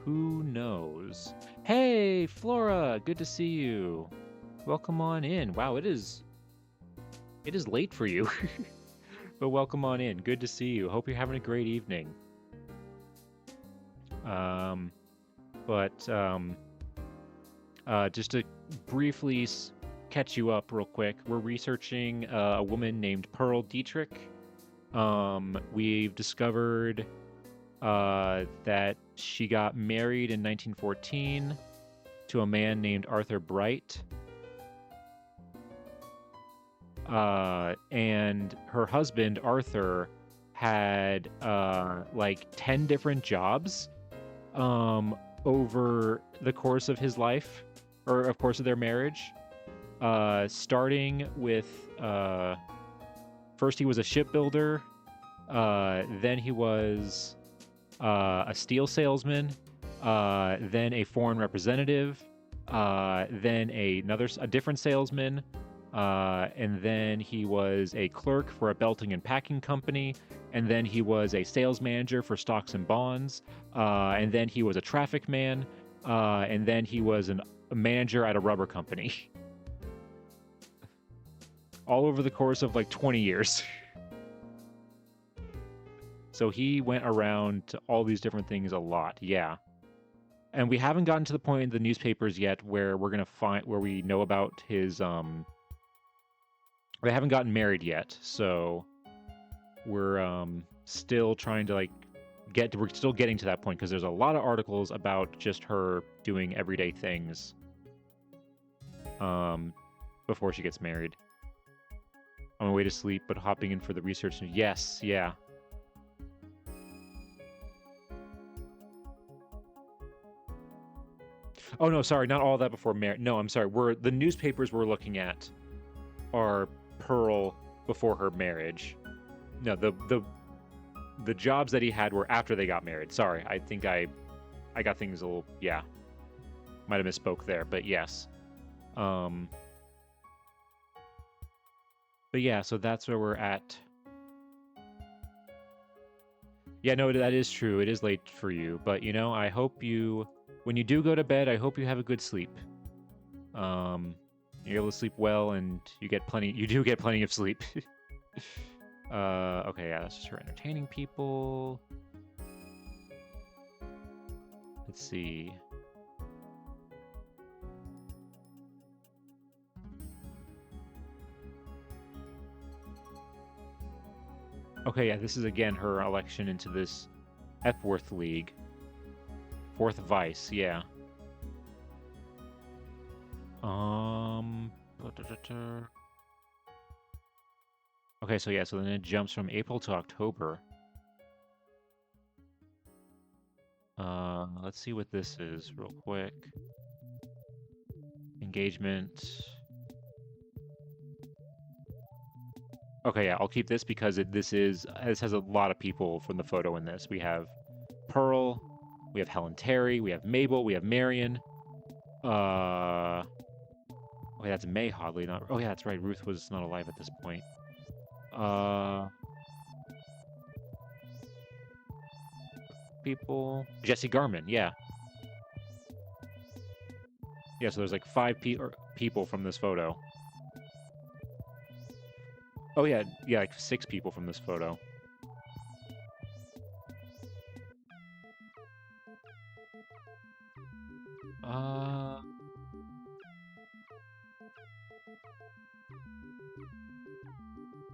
who knows? Hey, Flora! Good to see you. Welcome on in. Wow, it is late for you. But welcome on in. Good to see you. Hope you're having a great evening. Just to briefly catch you up real quick, we're researching a woman named Pearl Dietrich. We've discovered that she got married in 1914 to a man named Arthur Bright. And her husband, Arthur, had like 10 different jobs over the course of his life, or of course of their marriage. Starting with first he was a shipbuilder, then he was a steel salesman, then a foreign representative, then a different salesman, and then he was a clerk for a belting and packing company, and then he was a sales manager for stocks and bonds, and then he was a traffic man, and then he was a manager at a rubber company. All over the course of like 20 years. So he went around to all these different things a lot, yeah. And we haven't gotten to the point in the newspapers yet where we're gonna find where we know about his They haven't gotten married yet, so we're still trying to like we're still getting to that point because there's a lot of articles about just her doing everyday things before she gets married. On my way to sleep, but hopping in for the research. Yes, yeah. Oh no, sorry, not all that before marriage. No, I'm sorry. The newspapers we're looking at are Pearl before her marriage. No, the jobs that he had were after they got married. Sorry, I think I got things a little, yeah. Might have misspoke there, but yes. But yeah, so that's where we're at. Yeah, no, that is true. It is late for you, but you know, I hope you, when you do go to bed, I hope you have a good sleep. You're able to sleep well, and you do get plenty of sleep. Okay, yeah, that's just her entertaining people. Let's see. Okay, yeah, this is again her election into this Epworth League. 4th Vice, yeah. Okay, so yeah, so then it jumps from April to October. Let's see what this is real quick. Engagement. Okay, yeah, I'll keep this because this has a lot of people from the photo in this. We have Pearl, we have Helen Terry, we have Mabel, we have Marion. Okay, that's May Hodley, not. Oh yeah, that's right. Ruth was not alive at this point. People. Jesse Garman, yeah. Yeah, so there's like 5 people from this photo. Oh yeah, like 6 people from this photo.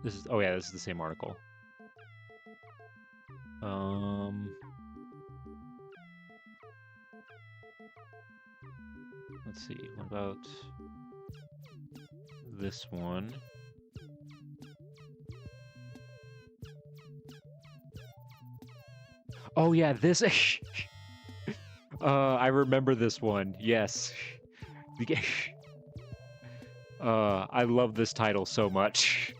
This is the same article. Let's see. What about this one? Oh yeah, this. I remember this one. Yes. I love this title so much.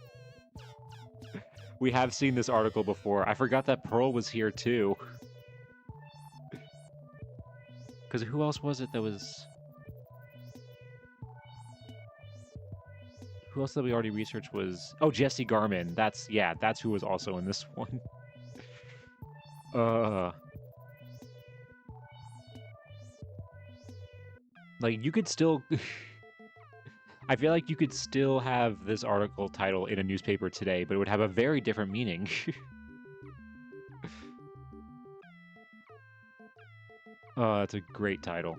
We have seen this article before. I forgot that Pearl was here too. Because who else was it that was... Who else that we already researched was... Oh, Jesse Garman. That's who was also in this one. Like, you could still... I feel like you could still have this article title in a newspaper today, but it would have a very different meaning. That's a great title.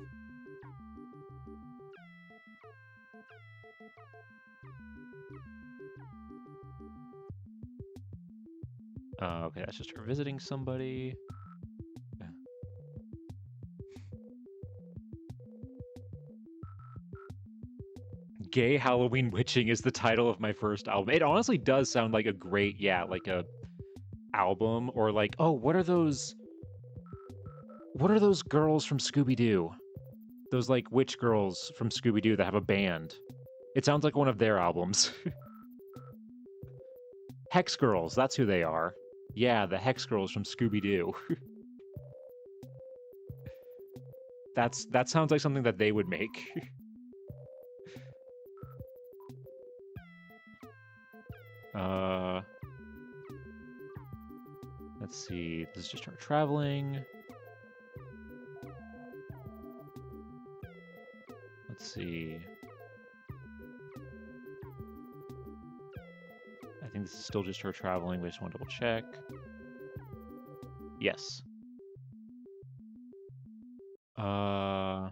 Okay, that's just her visiting somebody. Gay Halloween Witching is the title of my first album. It honestly does sound like a great, like a album, or like, oh, what are those girls from Scooby-Doo? Those like witch girls from Scooby-Doo that have a band. It sounds like one of their albums. Hex Girls, that's who they are. Yeah, the Hex Girls from Scooby-Doo. That sounds like something that they would make. Let's see. This is just her traveling. Let's see. I think this is still just her traveling, but I just want to double check. Yes. Uh...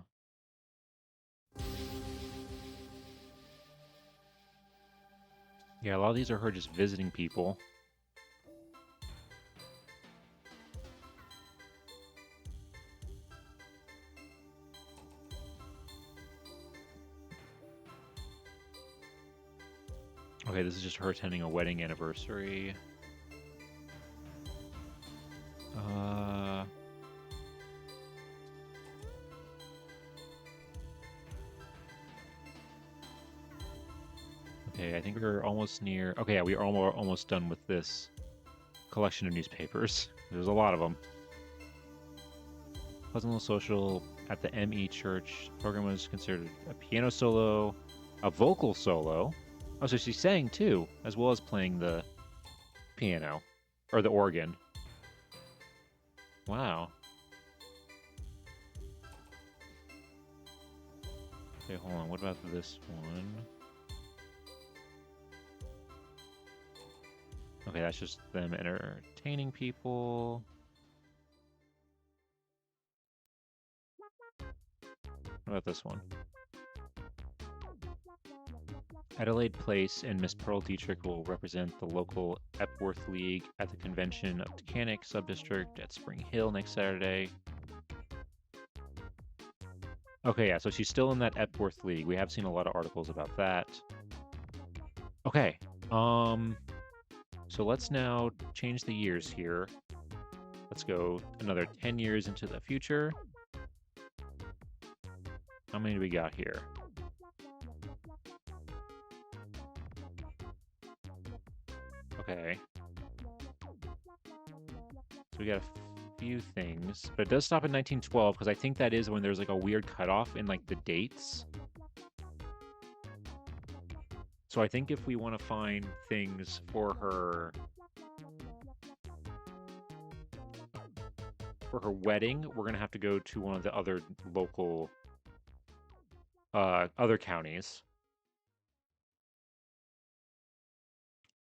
Yeah, a lot of these are her just visiting people. Okay, this is just her attending a wedding anniversary. Okay, I think we're almost near... Okay, yeah, we are almost done with this collection of newspapers. There's a lot of them. Pleasant Little Social at the ME Church. The program was considered a piano solo, a vocal solo. Oh, so she sang too, as well as playing the piano or the organ. Wow. Okay, hold on. What about this one? Okay, that's just them entertaining people. What about this one? Adelaide Place and Miss Pearl Dietrich will represent the local Epworth League at the convention of Tacanic Subdistrict at Spring Hill next Saturday. Okay, yeah, so she's still in that Epworth League. We have seen a lot of articles about that. Okay, so let's now change the years here. Let's go another 10 years into the future. How many do we got here? Okay. So we got a few things, but it does stop in 1912 because I think that is when there's like a weird cutoff in like the dates. So I think if we want to find things for her wedding, we're gonna have to go to one of the other local other counties.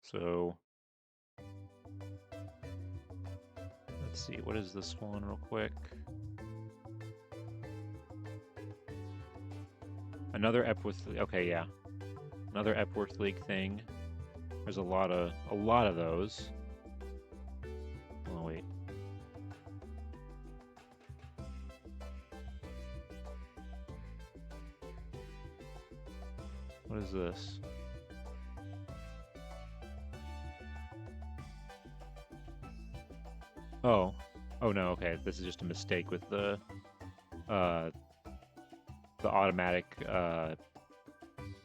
So let's see, what is this one real quick? Another Epworth. Okay, yeah, another Epworth League thing. There's a lot of those. Oh wait. What is this? Oh. Oh no, okay. This is just a mistake with the automatic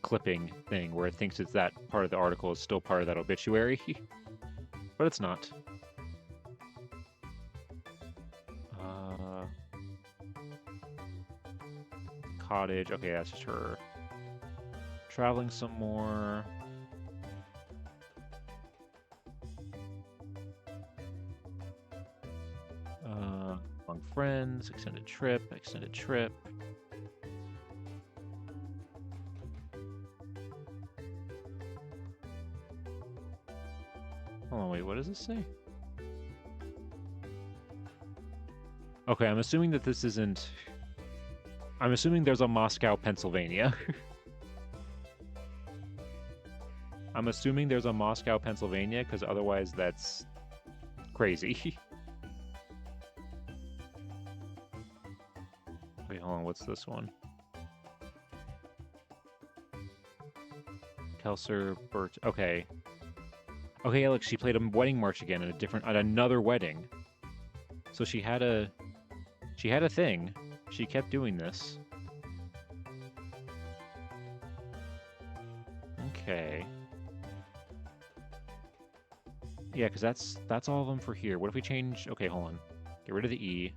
clipping thing where it thinks it's that part of the article is still part of that obituary. But it's not. Cottage. Okay, that's just her traveling some more. Among friends, extended trip. Hold on, wait, what does this say? Okay, I'm assuming that this isn't... I'm assuming there's a Moscow, Pennsylvania. I'm assuming there's a Moscow, Pennsylvania, because otherwise that's crazy. Wait, hold on, what's this one? Kelser, Burt. Okay. Okay, look, she played a wedding march again at another wedding. So she had a thing. She kept doing this. Okay. Yeah, because that's all of them for here. What if we change... Okay, hold on. Get rid of the E.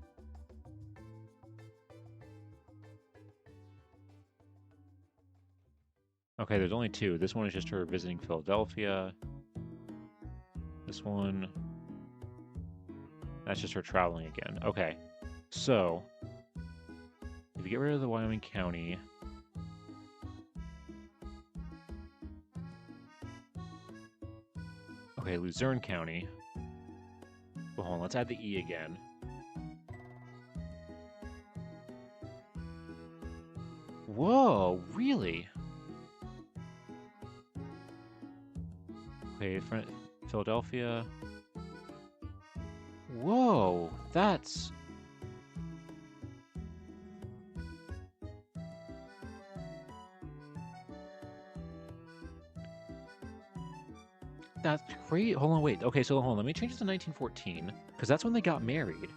Okay, there's only two. This one is just her visiting Philadelphia. This one... That's just her traveling again. Okay. So... If you get rid of the Wyoming County... Okay, Luzerne County. Well, hold on, let's add the E again. Whoa, really? Okay, Philadelphia. Whoa, that's great. Hold on, wait. Okay, so hold on. Let me change it to 1914 because that's when they got married.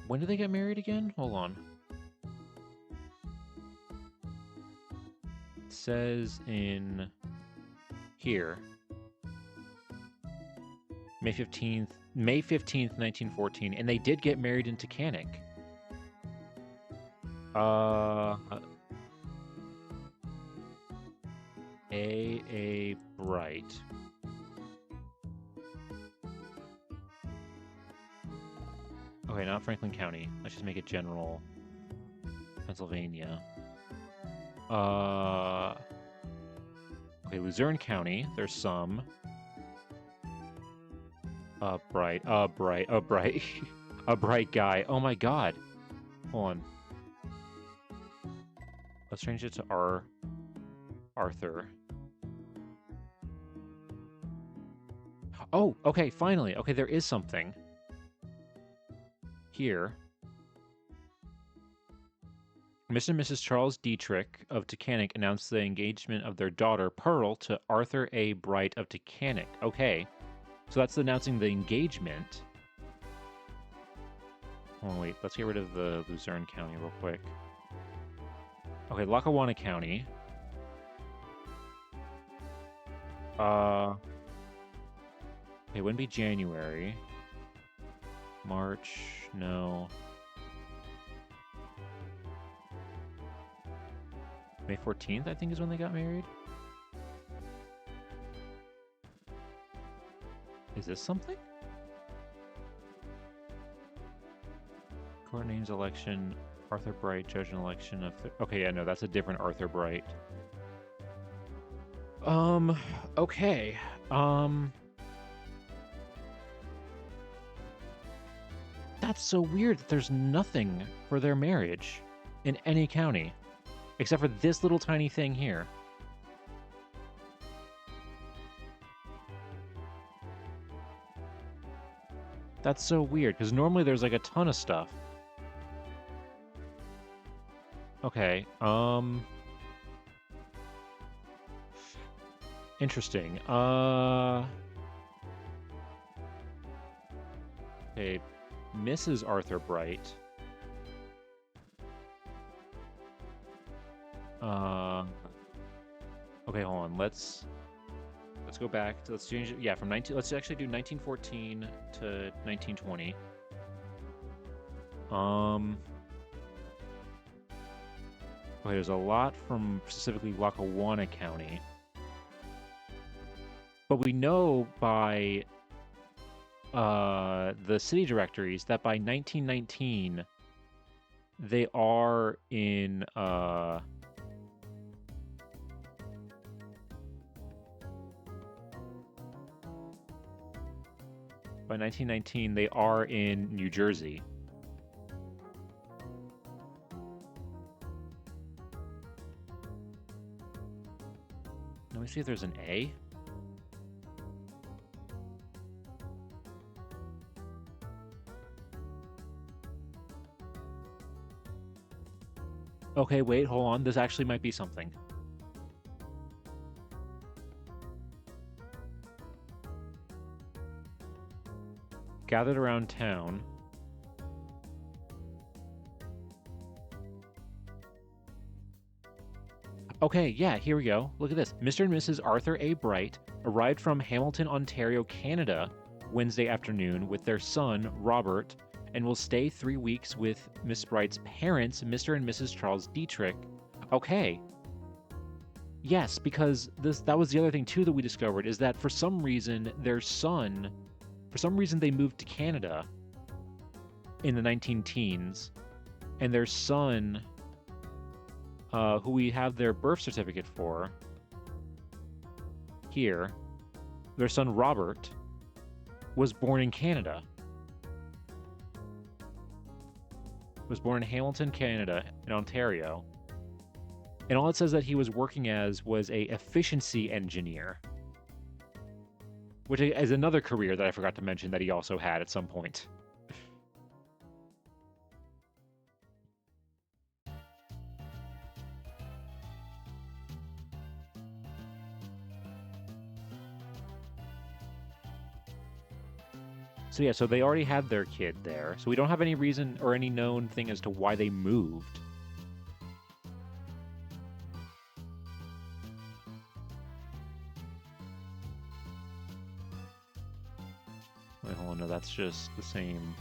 When did they get married again? Hold on. It says in here. May 15th, 1914, and they did get married in Tacanic. A. Bright. Okay, not Franklin County. Let's just make it general. Pennsylvania. Okay, Luzerne County. There's some. Bright. A bright guy. Oh my god. Hold on. Let's change it to Arthur. Oh, okay, finally. Okay, there is something. Here. Mr. and Mrs. Charles Dietrich of Tacanic announced the engagement of their daughter, Pearl, to Arthur A. Bright of Tacanic. Okay. So that's announcing the engagement. Oh, wait. Let's get rid of the Luzerne County real quick. Okay, Lackawanna County. It wouldn't be January. March, no. May 14th, I think, is when they got married. Is this something? Court names election, Arthur Bright, judge an election of... Okay, yeah, no, that's a different Arthur Bright. Okay. That's so weird that there's nothing for their marriage in any county, except for this little tiny thing here. That's so weird, because normally there's like a ton of stuff. Okay, interesting. Okay, Mrs. Arthur Bright. Okay, hold on. Let's go back to, let's change it. Yeah, from 19. Let's actually do 1914 to 1920. Okay, there's a lot from specifically Lackawanna County. But we know by the city directories that by 1919 they are in by 1919 they are in New Jersey. Let me see if there's an A. Okay, wait, hold on. This actually might be something. Gathered around town. Okay, yeah, here we go. Look at this. Mr. and Mrs. Arthur A. Bright arrived from Hamilton, Ontario, Canada, Wednesday afternoon with their son, Robert, and will stay 3 weeks with Miss Bright's parents, Mr. and Mrs. Charles Dietrich. Okay. Yes, because that was the other thing, too, that we discovered, is that for some reason, their son... For some reason, they moved to Canada in the 19-teens, and their son... who we have their birth certificate for here, their son Robert, was born in Canada. Was born in Hamilton, Canada, in Ontario. And all it says that he was working as was a efficiency engineer, which is another career that I forgot to mention that he also had at some point. So yeah, so they already had their kid there. So we don't have any reason or any known thing as to why they moved. Wait, hold on, no, that's just the same.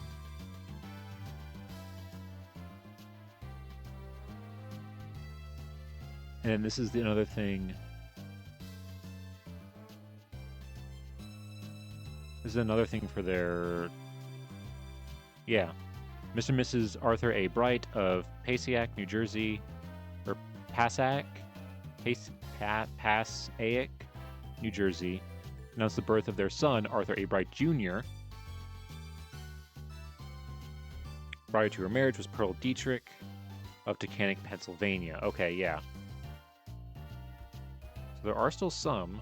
And then this is another thing. This is another thing for their... Yeah. Mr. and Mrs. Arthur A. Bright of Passaic, New Jersey. Or Passaic? Passaic, New Jersey. Announced the birth of their son, Arthur A. Bright Jr. Prior to her marriage was Pearl Dietrich of Taconic, Pennsylvania. Okay, yeah. So there are still some.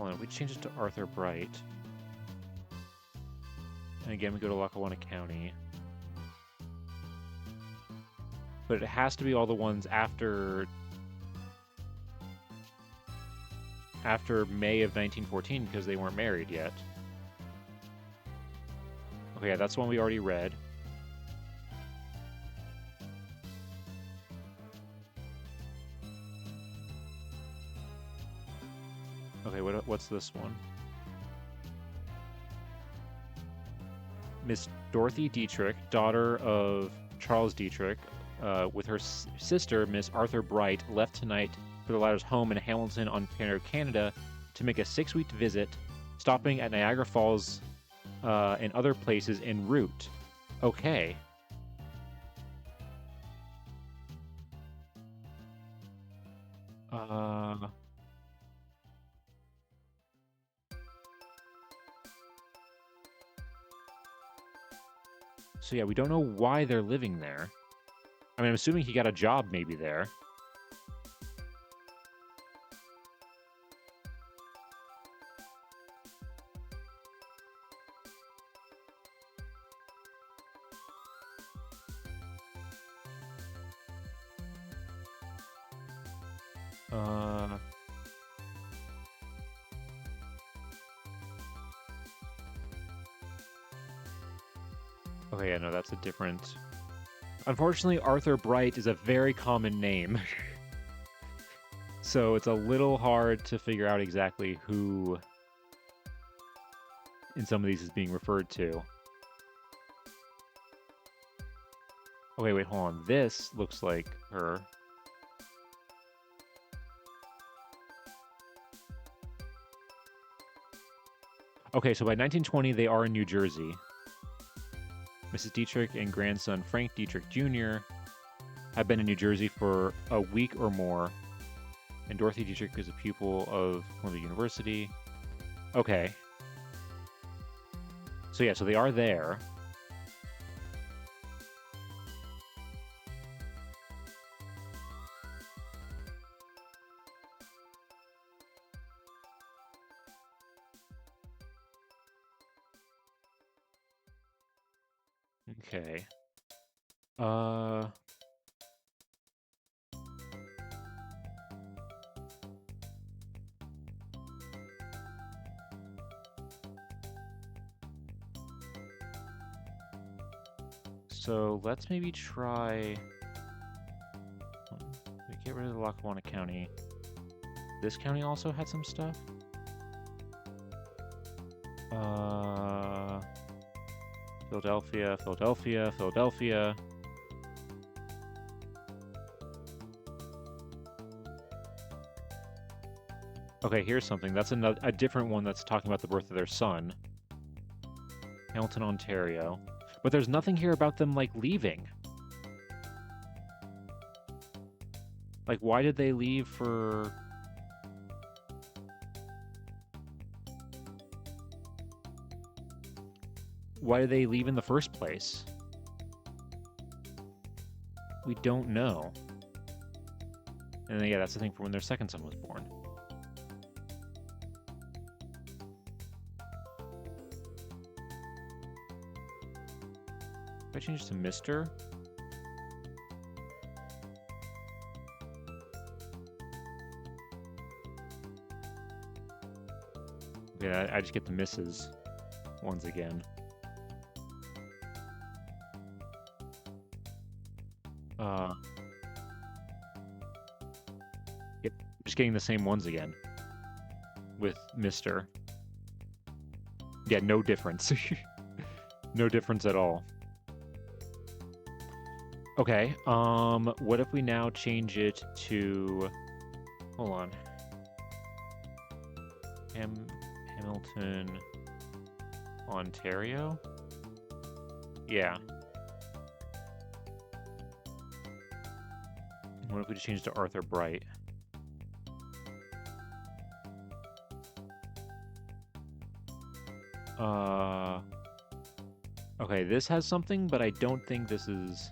Hold on, we change it to Arthur Bright. And again, we go to Lackawanna County. But it has to be all the ones after May of 1914 because they weren't married yet. Okay, yeah, that's one we already read. Okay, what's this one? Miss Dorothy Dietrich, daughter of Charles Dietrich, with her sister, Miss Arthur Bright, left tonight for the latter's home in Hamilton, Ontario, Canada, to make a 6-week visit, stopping at Niagara Falls and other places en route. Okay. So yeah, we don't know why they're living there. I mean, I'm assuming he got a job maybe there. Okay, yeah, no, that's a different... Unfortunately, Arthur Bright is a very common name. So it's a little hard to figure out exactly who in some of these is being referred to. Okay, wait, hold on. This looks like her. Okay, so by 1920, they are in New Jersey. Mrs. Dietrich and grandson Frank Dietrich Jr. have been in New Jersey for a week or more. And Dorothy Dietrich is a pupil of Columbia University. Okay. So yeah, so they are there. Okay. So let's maybe try... We get rid of the Lackawanna County. This county also had some stuff? Philadelphia, Philadelphia, Philadelphia. Okay, here's something. That's a different one that's talking about the birth of their son. Hamilton, Ontario. But there's nothing here about them, like, leaving. Like, why did they leave for... Why did they leave in the first place? We don't know. And then, yeah, that's the thing for when their second son was born. If I change to Mr. Yeah, I just get the Mrs. ones again. Yep, just getting the same ones again with Mr. Yeah, no difference. No difference at all. Okay, what if we now change it to... Hold on. Hamilton, Ontario? Yeah. What if we just change it to Arthur Bright? Okay, this has something, but I don't think this is...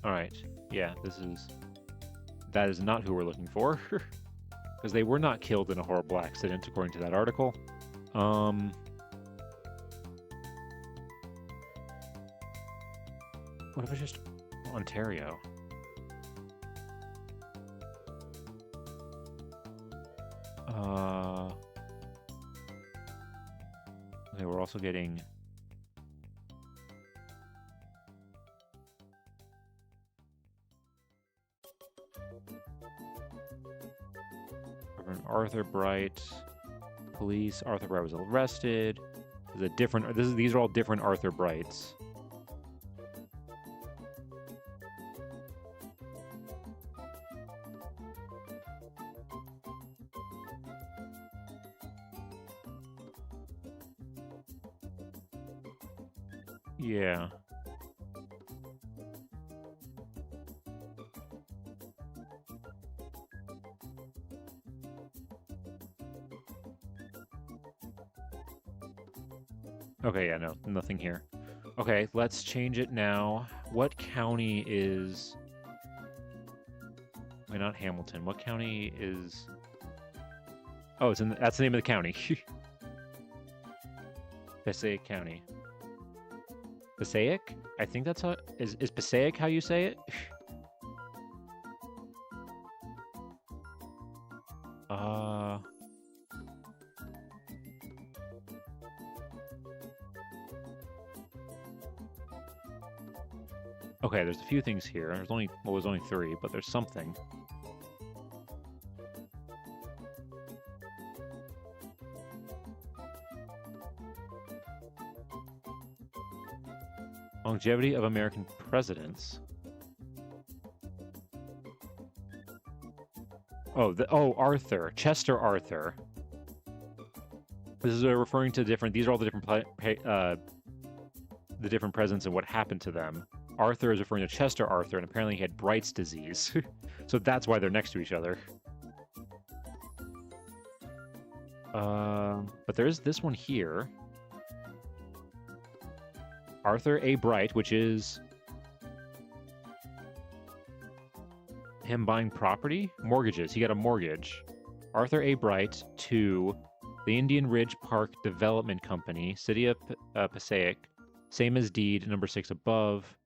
Alright, yeah, that is not who we're looking for. Because they were not killed in a horrible accident, according to that article. What if it's just Ontario? Okay, we're also getting... Reverend Arthur Bright, police. Arthur Bright was arrested. There's a different... These are all different Arthur Brights. Yeah. Okay, yeah, no, nothing here. Okay, let's change it now. What county is... Wait, not Hamilton. What county is... Oh, it's in that's the name of the county. Passaic County. Passaic? I think that's how... Is Passaic how you say it? Okay, there's a few things here. There's only... Well, there's only 3, but there's something. Longevity of American presidents. Oh, Arthur. Chester Arthur. This is referring to different... These are all the different presidents and what happened to them. Arthur is referring to Chester Arthur, and apparently he had Bright's disease. So that's why they're next to each other. But there's this one here. Arthur A. Bright, which is him buying property? Mortgages. He got a mortgage. Arthur A. Bright to the Indian Ridge Park Development Company, City of Passaic. Same as deed, number 6 above.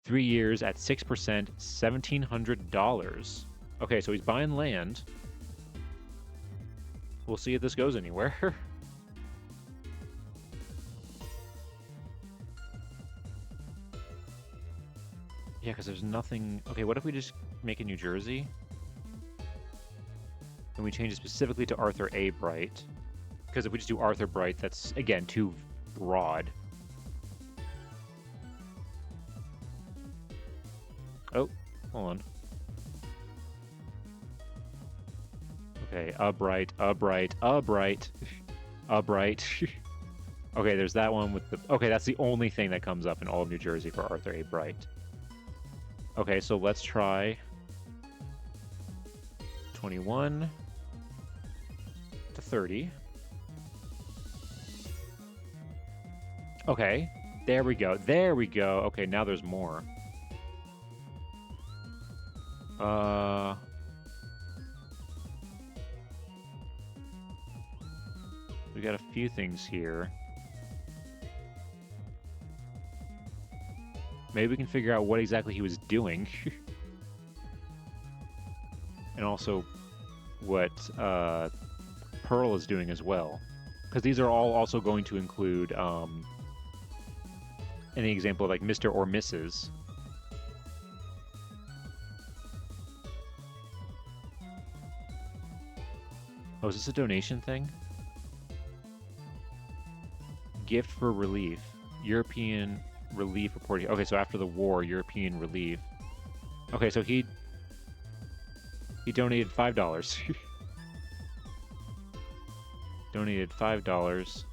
3 years at 6%, $1,700. Okay, so he's buying land. We'll see if this goes anywhere. Yeah, because there's nothing... Okay, what if we just make it New Jersey? And we change it specifically to Arthur A. Bright. Because if we just do Arthur Bright, that's, again, too broad. Hold on. Okay, upright, upright, upright, upright. Okay, there's that one with the... Okay, that's the only thing that comes up in all of New Jersey for Arthur A. Bright. Okay, so let's try 21 to 30. Okay, there we go. There we go. Okay, now there's more. We got a few things here. Maybe we can figure out what exactly he was doing. And also what Pearl is doing as well. Because these are all also going to include any example of like Mr. or Mrs. Oh, is this a donation thing? Gift for relief. European relief reporting. Okay, so after the war, European relief. Okay, so he donated $5. Donated $5.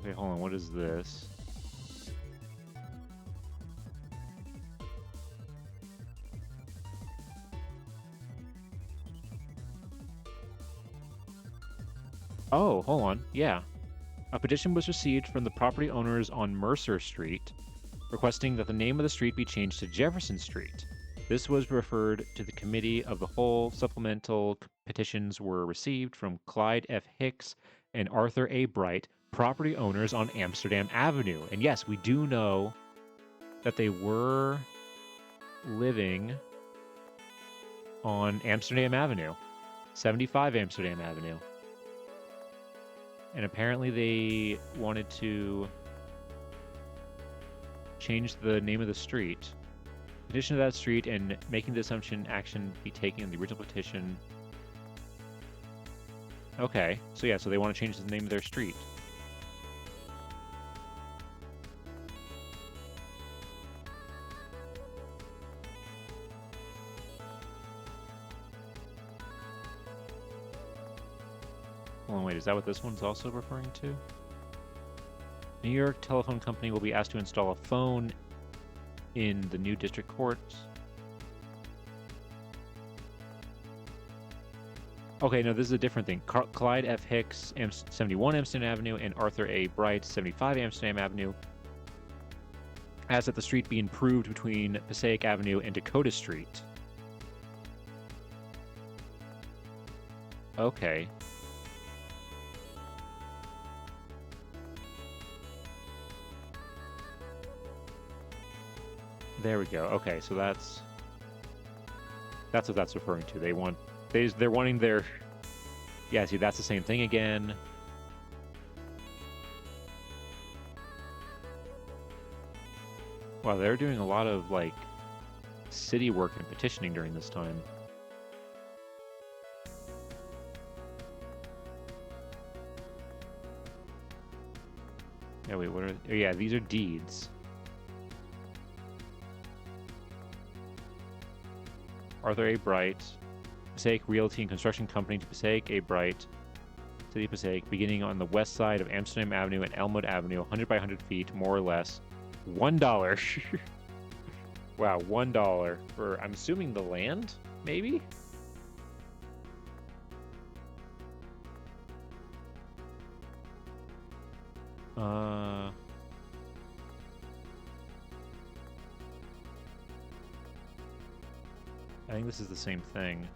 Okay, hold on. What is this? Oh, hold on. Yeah. A petition was received from the property owners on Mercer Street requesting that the name of the street be changed to Jefferson Street. This was referred to the Committee of the Whole. Supplemental petitions were received from Clyde F. Hicks and Arthur A. Bright, property owners on Amsterdam Avenue. And yes, we do know that they were living on Amsterdam Avenue, 75 Amsterdam Avenue. And apparently they wanted to change the name of the street. Petition to that street and making the assumption action be taken in the original petition. Okay, so yeah, so they want to change the name of their street. Hold on, wait, is that what this one's also referring to? New York Telephone Company will be asked to install a phone in the new district courts. Okay, no, this is a different thing. Clyde F. Hicks, 71 Amsterdam Avenue, and Arthur A. Bright, 75 Amsterdam Avenue, asked that the street be improved between Passaic Avenue and Dakota Street. Okay. There we go. Okay, so that's what that's referring to. They're wanting their... Yeah, see, that's the same thing again. Wow, they're doing a lot of, like, city work and petitioning during this time. Yeah, wait, what are... Oh, yeah, these are deeds. Arthur A. Bright, Passaic Realty and Construction Company to Passaic A. Bright, City of Passaic, beginning on the west side of Amsterdam Avenue and Elmwood Avenue, 100 by 100 feet, more or less. $1. Wow, $1 for, I'm assuming, the land, maybe? I think this is the same thing.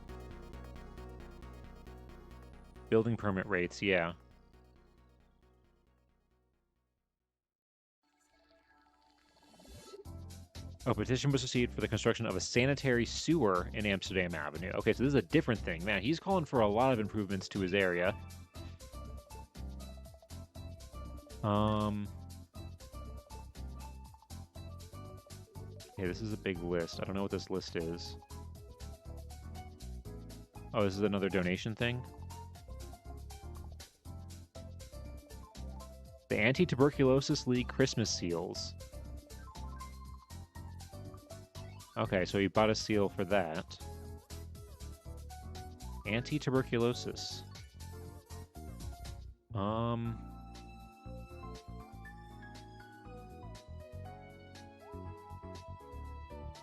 Building permit rates, yeah. A petition was received for the construction of a sanitary sewer in Amsterdam Avenue. Okay, so this is a different thing. Man, he's calling for a lot of improvements to his area. Okay, this is a big list. I don't know what this list is. Oh, this is another donation thing? The Anti-Tuberculosis League Christmas seals. Okay, so he bought a seal for that. Anti-tuberculosis.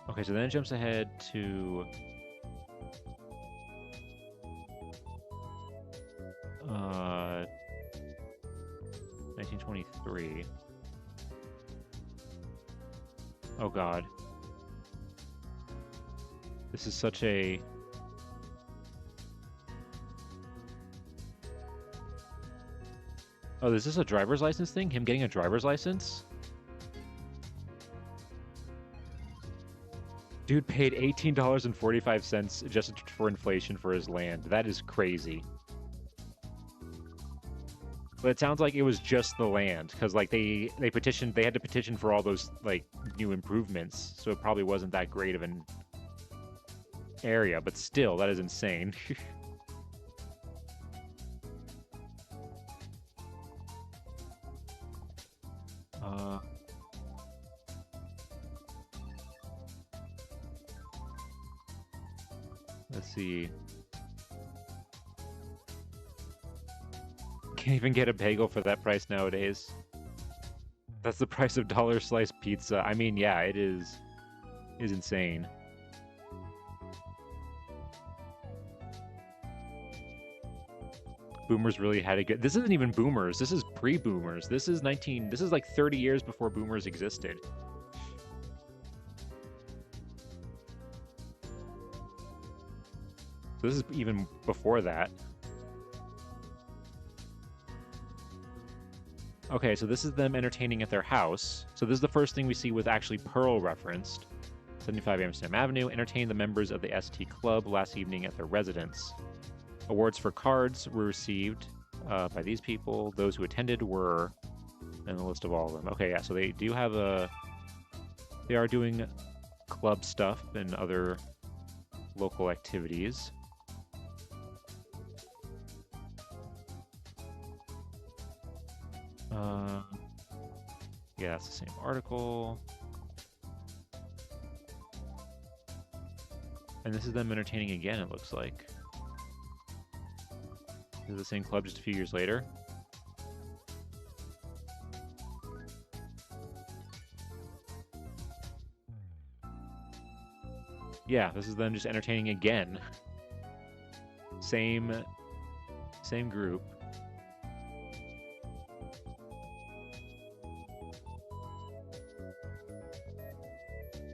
Okay, so then it jumps ahead to 1923. Oh God. This is such a... Oh, is this a driver's license thing? Him getting a driver's license? Dude paid $18.45 just for inflation for his land. That is crazy. But it sounds like it was just the land, because like they petitioned, they had to petition for all those like new improvements, so it probably wasn't that great of an area, but still, that is insane. uh, let's see. Can't even get a bagel for that price nowadays. That's the price of dollar slice pizza. I mean, yeah, it is insane. Boomers really had a good... This isn't even boomers. This is pre-boomers. This is like 30 years before boomers existed. So this is even before that. Okay, so this is them entertaining at their house. So this is the first thing we see with actually Pearl referenced. 75 Amsterdam Avenue, entertained the members of the ST Club last evening at their residence. Awards for cards were received by these people. Those who attended were... And the list of all of them. Okay, yeah, so they do have a... They are doing club stuff and other local activities. Yeah, that's the same article. And this is them entertaining again, it looks like. This is the same club just a few years later. Yeah, this is them just entertaining again. Same group.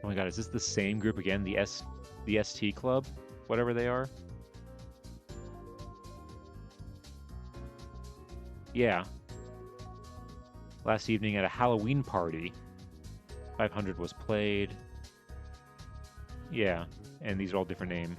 Oh my God, is this the same group again? The ST Club? Whatever they are? Yeah. Last evening at a Halloween party, 500 was played. Yeah, and these are all different names.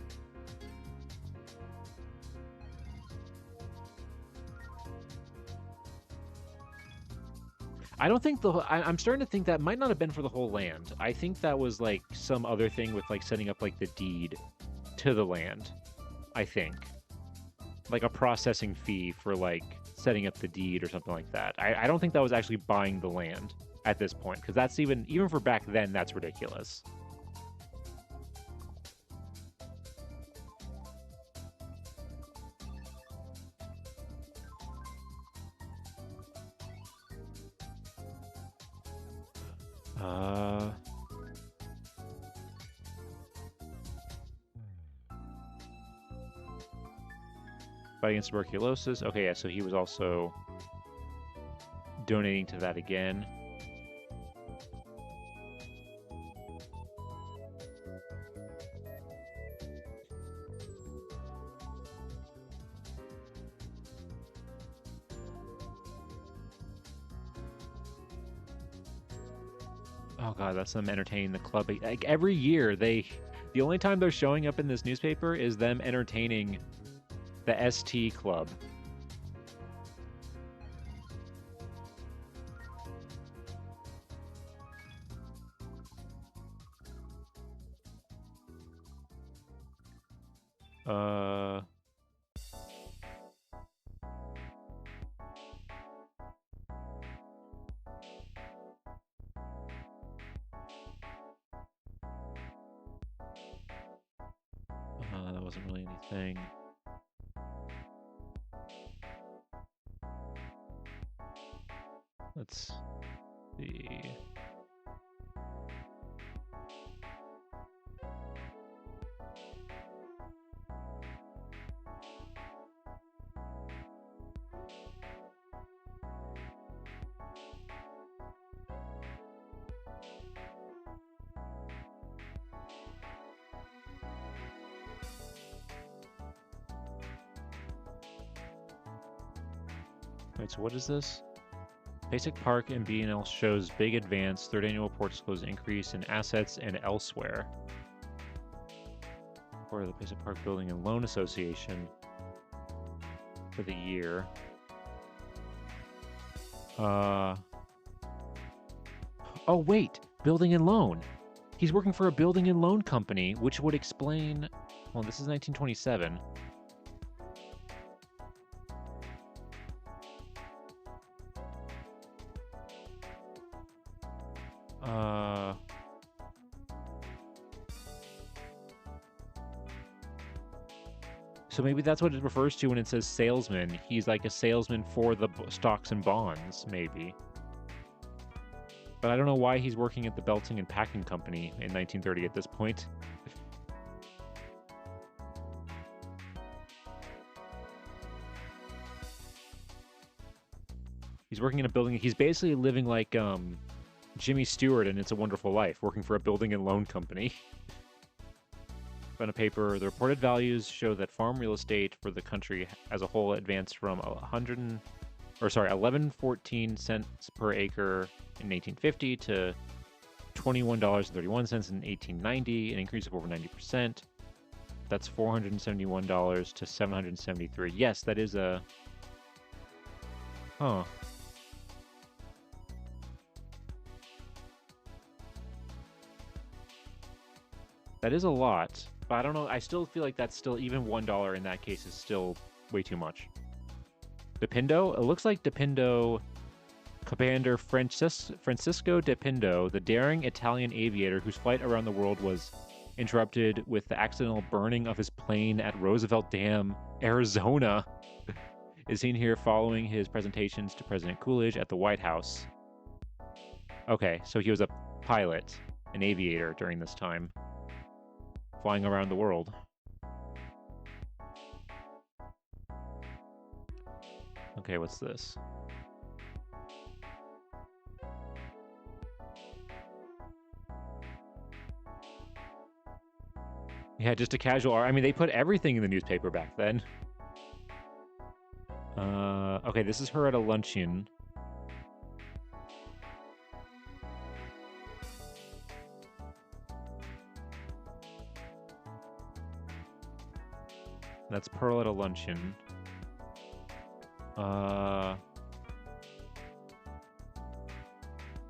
I don't think I'm starting to think that might not have been for the whole land. I think that was like some other thing with like setting up like the deed to the land. I think. Like a processing fee for like setting up the deed or something like that. I don't think that was actually buying the land at this point, because that's even for back then, that's ridiculous. Fighting against tuberculosis. Okay, yeah, so he was also donating to that again. Oh God, that's them entertaining the club. Like every year, the only time they're showing up in this newspaper is them entertaining the ST Club. wasn't really anything. Let's see. Wait, so what is this? Basic Park and B&L shows big advance. Third annual report discloses increase in assets and elsewhere. For the Basic Park Building and Loan Association for the year. Oh, wait! Building and loan! He's working for a building and loan company, which would explain... Well, this is 1927. So maybe that's what it refers to when it says salesman. He's like a salesman for the stocks and bonds, maybe. But I don't know why he's working at the Belting and Packing Company in 1930 at this point. He's working in a building. He's basically living like Jimmy Stewart in It's a Wonderful Life, working for a building and loan company. On a paper, the reported values show that farm real estate for the country as a whole advanced from 11.14 cents per acre in 1850 to $21.31 in 1890, an increase of over 90%. That's $471 to $773. Yes, that is a... Huh. That is a lot, but I don't know. I still feel like that's still, even $1 in that case is still way too much. Depindo? It looks like Depindo, Commander Francisco Depindo, the daring Italian aviator whose flight around the world was interrupted with the accidental burning of his plane at Roosevelt Dam, Arizona, is seen here following his presentations to President Coolidge at the White House. Okay, so he was a pilot, an aviator during this time. Flying around the world. Okay, what's this? Yeah, just a casual... I mean, they put everything in the newspaper back then. Okay, this is her at a luncheon. That's Pearl at a luncheon.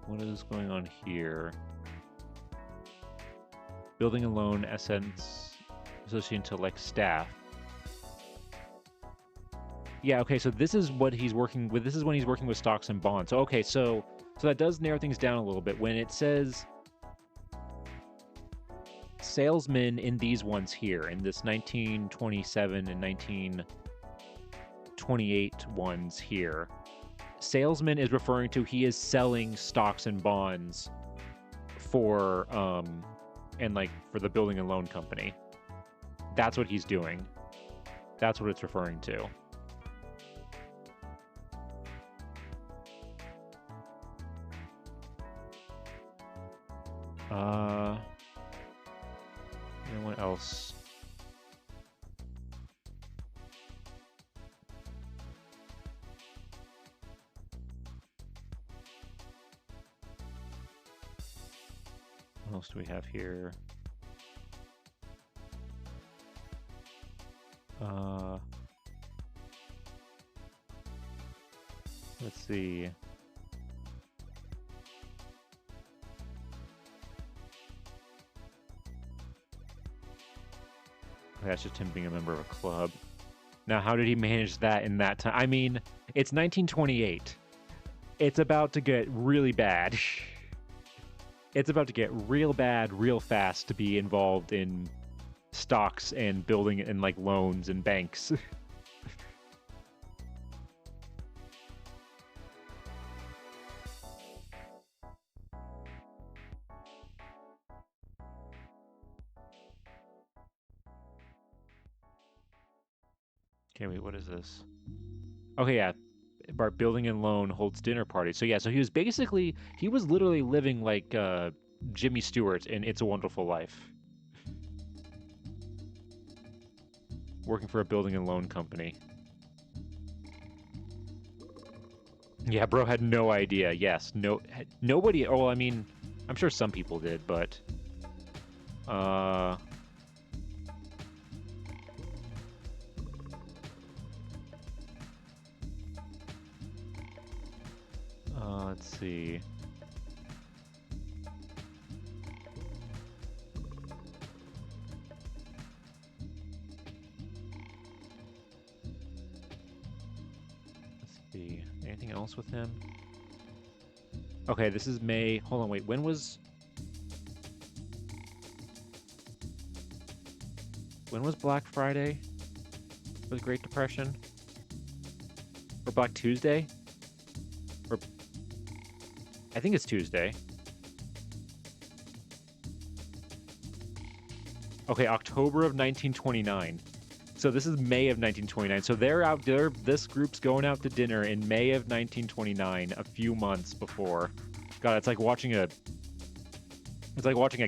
What is going on here? Building a loan, Essence, associated to like staff. Yeah, okay, so this is what he's working with. This is when he's working with stocks and bonds. So, okay, so that does narrow things down a little bit. When it says salesman in these ones here, in this 1927 and 1928 ones here, salesman is referring to he is selling stocks and bonds for and like for the building and loan company. That's what he's doing. That's what it's referring to. And what else? What else do we have here? Let's see. That's just him being a member of a club. Now, how did he manage that in that time? I mean, it's 1928. It's about to get really bad. It's about to get real bad real fast to be involved in stocks and building and like loans and banks. Okay, wait, what is this? Okay, yeah. Bart building and loan holds dinner parties. So yeah, so he was literally living like Jimmy Stewart in It's a Wonderful Life. Working for a building and loan company. Yeah, bro had no idea. Yes, nobody. Oh, well, I mean, I'm sure some people did, but uh, let's see. Let's see. Anything else with him? Okay, this is May. Hold on, wait. When was Black Friday? For the Great Depression? Or Black Tuesday? Or I think it's Tuesday. Okay, October of 1929. So this is May of 1929. So they're out there. This group's going out to dinner in May of 1929, a few months before. God, it's like watching a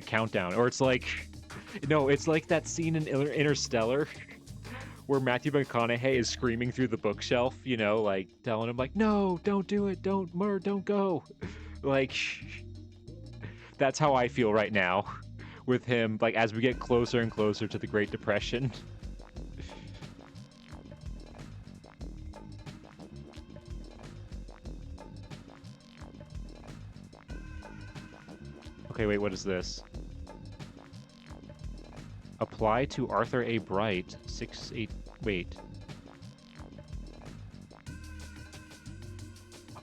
countdown, or it's like, no, it's like that scene in Interstellar where Matthew McConaughey is screaming through the bookshelf, you know, like telling him like, no, don't do it, don't go. Like, that's how I feel right now with him, like as we get closer and closer to the Great Depression. Okay, wait, what is this? Apply to Arthur A. Bright, 6-8, wait.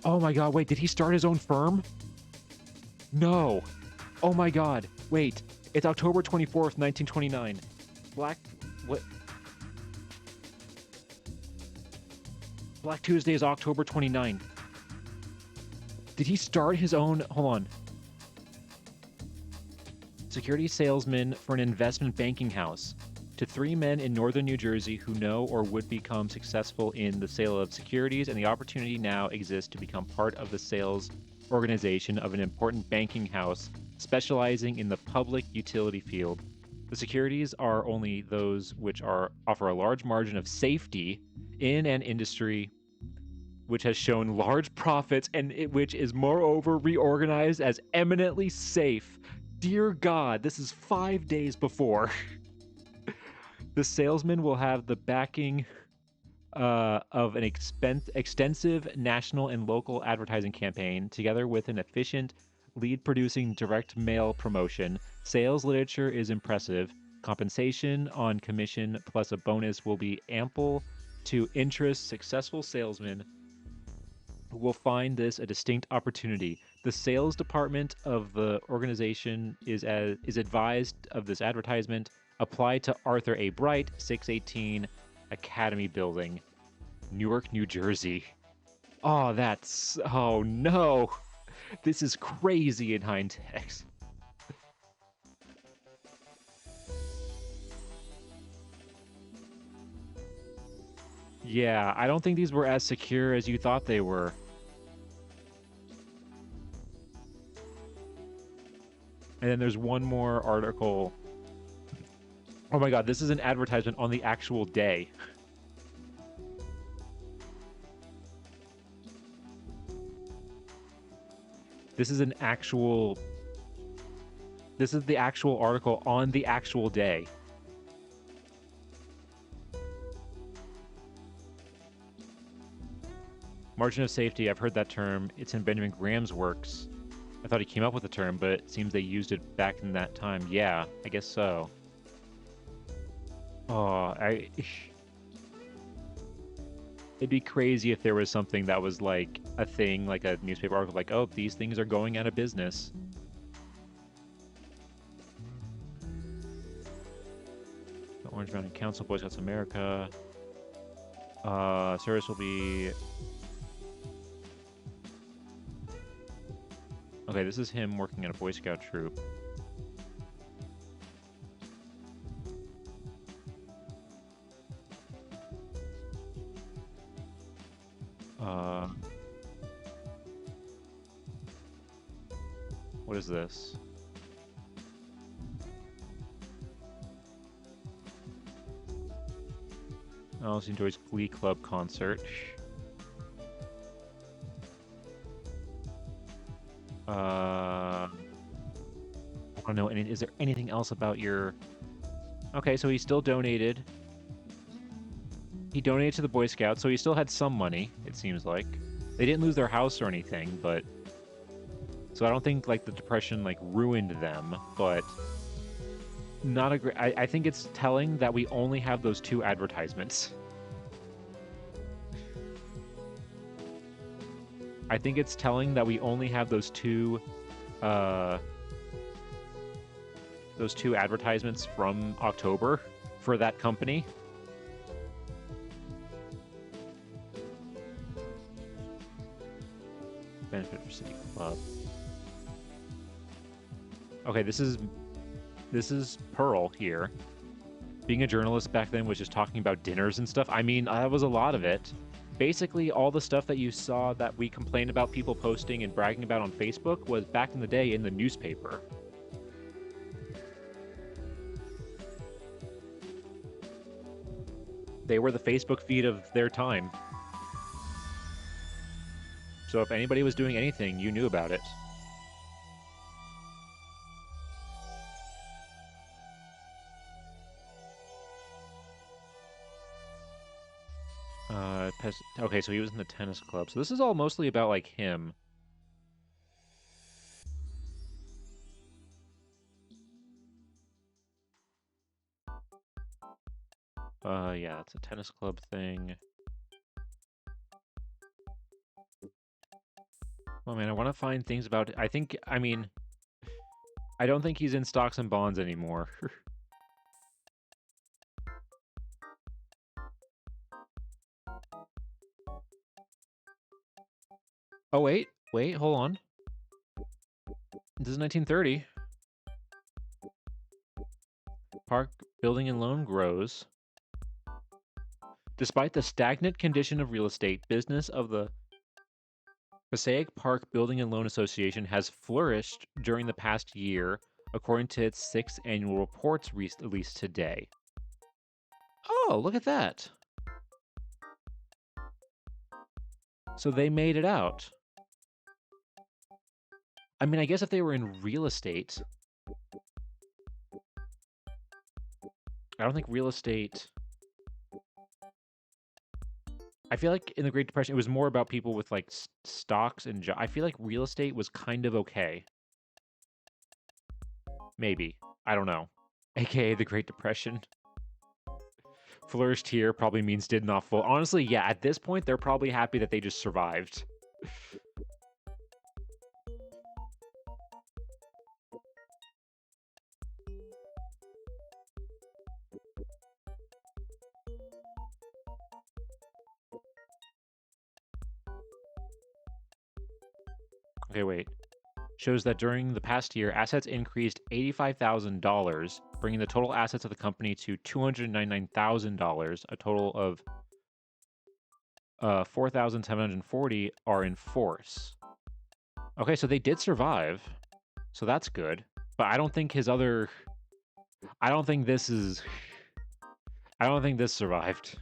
Oh my god, wait, did he start his own firm? No. Oh my god, wait. It's October 24th, 1929. What? Black Tuesday is October 29th. Did he start his own, hold on. Security salesman for an investment banking house. To 3 men in northern New Jersey who know or would become successful in the sale of securities, and the opportunity now exists to become part of the sales organization of an important banking house specializing in the public utility field. The securities are only those which offer a large margin of safety in an industry which has shown large profits and which is moreover reorganized as eminently safe. Dear God, this is 5 days before. The salesman will have the backing of an extensive national and local advertising campaign, together with an efficient lead-producing direct mail promotion. Sales literature is impressive. Compensation on commission plus a bonus will be ample to interest successful salesmen will find this a distinct opportunity. The sales department of the organization is advised of this advertisement. Apply to Arthur A. Bright, 618 Academy Building, Newark, New Jersey. Oh, oh no. This is crazy in hindtext. Yeah, I don't think these were as secure as you thought they were. And then there's one more article. Oh my god, this is an advertisement on the actual day. This is the actual article on the actual day. Margin of safety, I've heard that term. It's in Benjamin Graham's works. I thought he came up with the term, but it seems they used it back in that time. Yeah, I guess so. Oh, it'd be crazy if there was something that was like a thing, like a newspaper article, like, oh, these things are going out of business. Orange Mountain Council, Boy Scouts America. Service will be... Okay, this is him working at a Boy Scout troop. What is this? Also enjoys Glee Club concert. I don't know. Is there anything else about your... Okay, so he still donated. He donated to the Boy Scouts, so he still had some money, it seems like. They didn't lose their house or anything, but... So I don't think, like, the Depression, like, ruined them, but... Not a great... I think it's telling that we only have those 2 advertisements. I think it's telling that we only have those two advertisements from October for that company. Benefit for City Club. Okay, this is Pearl here. Being a journalist back then was just talking about dinners and stuff. I mean, that was a lot of it. Basically, all the stuff that you saw that we complained about people posting and bragging about on Facebook was back in the day in the newspaper. They were the Facebook feed of their time. So if anybody was doing anything, you knew about it. Okay, so he was in the tennis club. So this is all mostly about, like, him. Yeah, it's a tennis club thing. Oh, man, I want to find things about it. I mean, I don't think he's in stocks and bonds anymore. Oh, wait, hold on. This is 1930. Park building and loan grows. Despite the stagnant condition of real estate, business of the Passaic Park Building and Loan Association has flourished during the past year, according to its 6th annual reports released today. Oh, look at that. So they made it out. I mean, I guess if they were in real estate... I don't think real estate... I feel like in the Great Depression, it was more about people with, like, stocks and I feel like real estate was kind of okay. Maybe. I don't know. AKA the Great Depression. Flourished here probably means did not full. Honestly, yeah, at this point, they're probably happy that they just survived. Okay, wait. Shows that during the past year, assets increased $85,000, bringing the total assets of the company to $299,000. A total of 4,740 are in force. Okay, so they did survive. So that's good. But I don't think his other... I don't think this survived.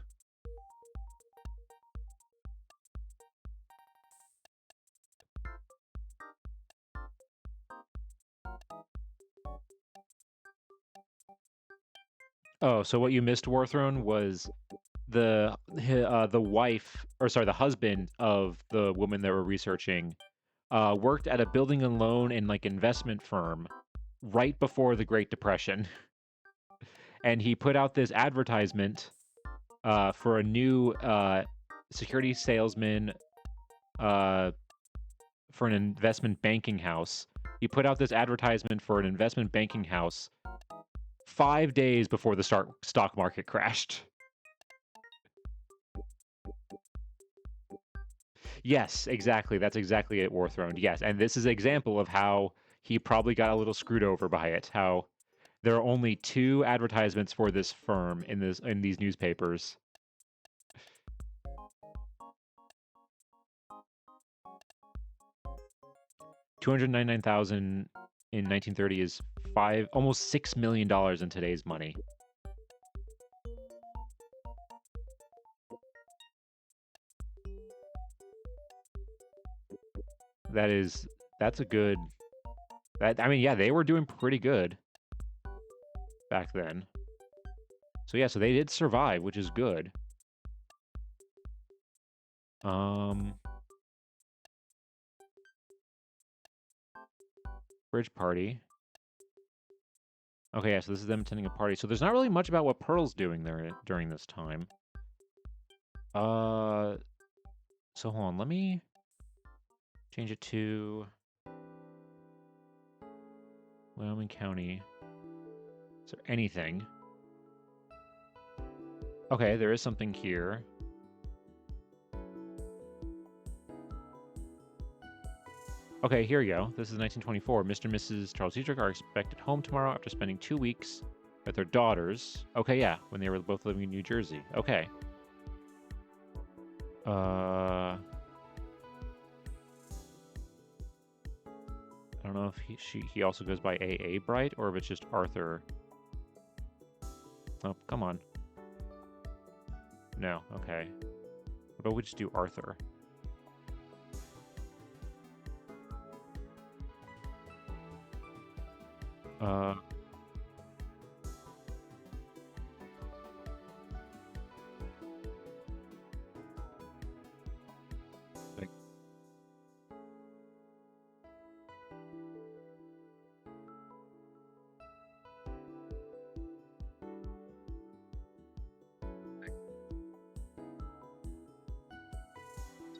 Oh, so what you missed, Warthrone, was the wife, or sorry, the husband of the woman that we're researching, worked at a building and loan and like investment firm right before the Great Depression, and he put out this advertisement for a new security salesman for an investment banking house. He put out this advertisement for an investment banking house 5 days before the stock market crashed. Yes, exactly. That's exactly it, Warthrone. Yes, and this is an example of how he probably got a little screwed over by it. How there are only 2 advertisements for this firm in these newspapers. 299,000 in 1930 is almost $6 million in today's money. That's a good. I mean, yeah, they were doing pretty good back then. So yeah, so they did survive, which is good. Bridge party. Okay, yeah, so this is them attending a party. So there's not really much about what Pearl's doing there during this time. So hold on, let me change it to Wyoming County. Is there anything? Okay, there is something here. Okay, here we go. This is 1924. Mr. and Mrs. Charles Dietrich are expected home tomorrow after spending 2 weeks with their daughters. Okay, yeah, when they were both living in New Jersey. Okay. I don't know if he also goes by A.A. Bright or if it's just Arthur. Oh, come on. No, okay. What about we just do Arthur?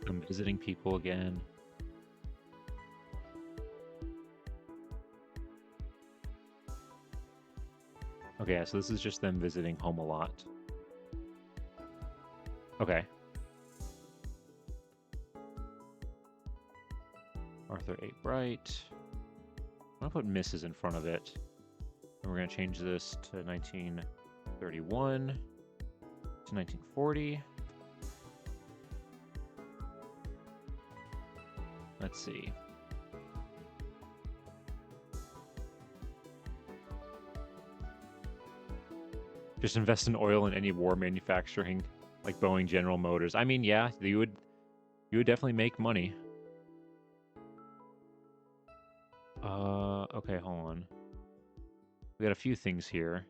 I'm visiting people again. Okay, yeah, so this is just them visiting home a lot. Okay. Arthur A. Bright. I'm going to put Mrs. in front of it. And we're going to change this to 1931 to 1940. Let's see. Just invest in oil and any war manufacturing, like Boeing, General Motors. I mean, yeah, you would definitely make money. Okay, hold on. We got a few things here.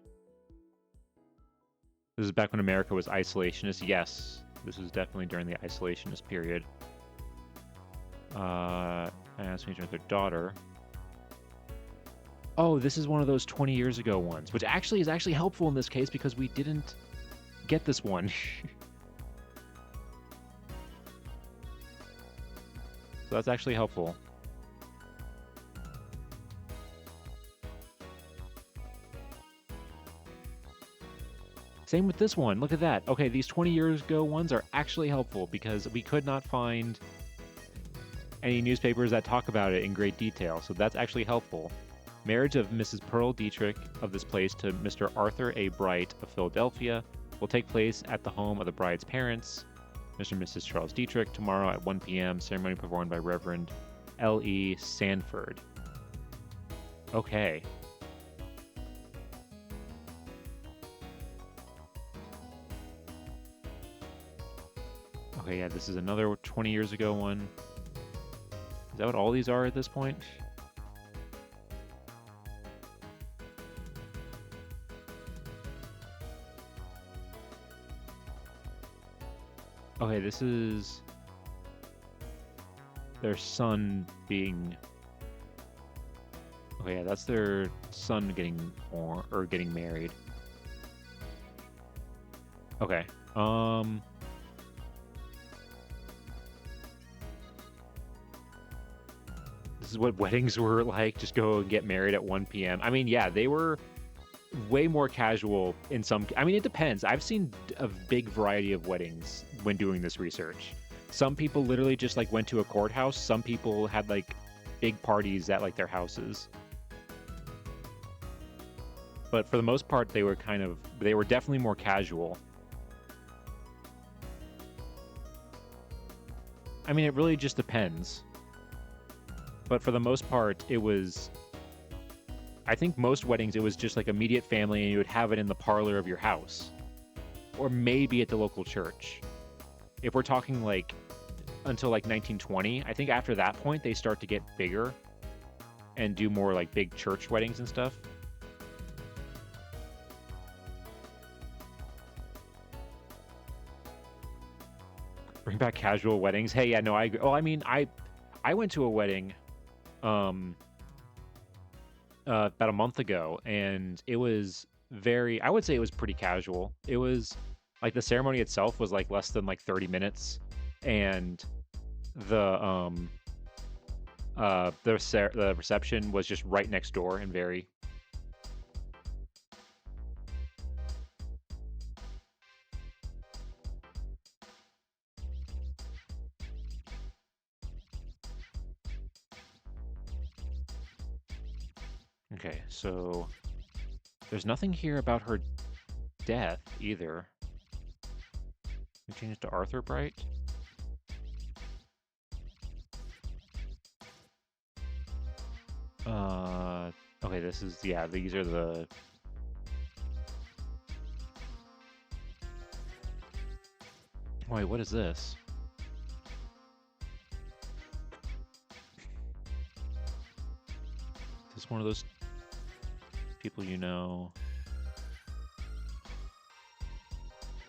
This is back when America was isolationist. Yes, this was definitely during the isolationist period. And asked me to their daughter. Oh, this is one of those 20 years ago ones, which actually is helpful in this case because we didn't get this one. So that's actually helpful. Same with this one. Look at that. Okay, these 20 years ago ones are actually helpful because we could not find any newspapers that talk about it in great detail, so that's actually helpful. Marriage of Mrs. Pearl Dietrich of this place to Mr. Arthur A. Bright of Philadelphia will take place at the home of the bride's parents, Mr. and Mrs. Charles Dietrich, tomorrow at 1 p.m. Ceremony performed by Reverend L.E. Sanford. Okay. Okay, yeah, this is another 20 years ago one. Is that what all these are at this point? Okay, this is their son being... Okay, yeah, that's their son getting born, or getting married. Okay, this is what weddings were like, just go and get married at 1 p.m. I mean, yeah, they were way more casual in some. I mean, it depends. I've seen a big variety of weddings when doing this research. Some people literally just like went to a courthouse. Some people had like big parties at like their houses. But for the most part, they were definitely more casual. I mean, it really just depends. But for the most part, it was, I think most weddings, it was just like immediate family and you would have it in the parlor of your house. Or maybe at the local church. If we're talking like until like 1920, I think after that point, they start to get bigger and do more like big church weddings and stuff. Bring back casual weddings. Hey, yeah, no, I agree. Oh, I mean, I went to a wedding about a month ago, and it was I would say it was pretty casual. It was like the ceremony itself was like less than like 30 minutes, and the the reception was just right next door and very. Okay, so there's nothing here about her death either. We change it to Arthur Bright. Okay, this is, yeah, these are the... Wait, what is this? Is this one of those people you know?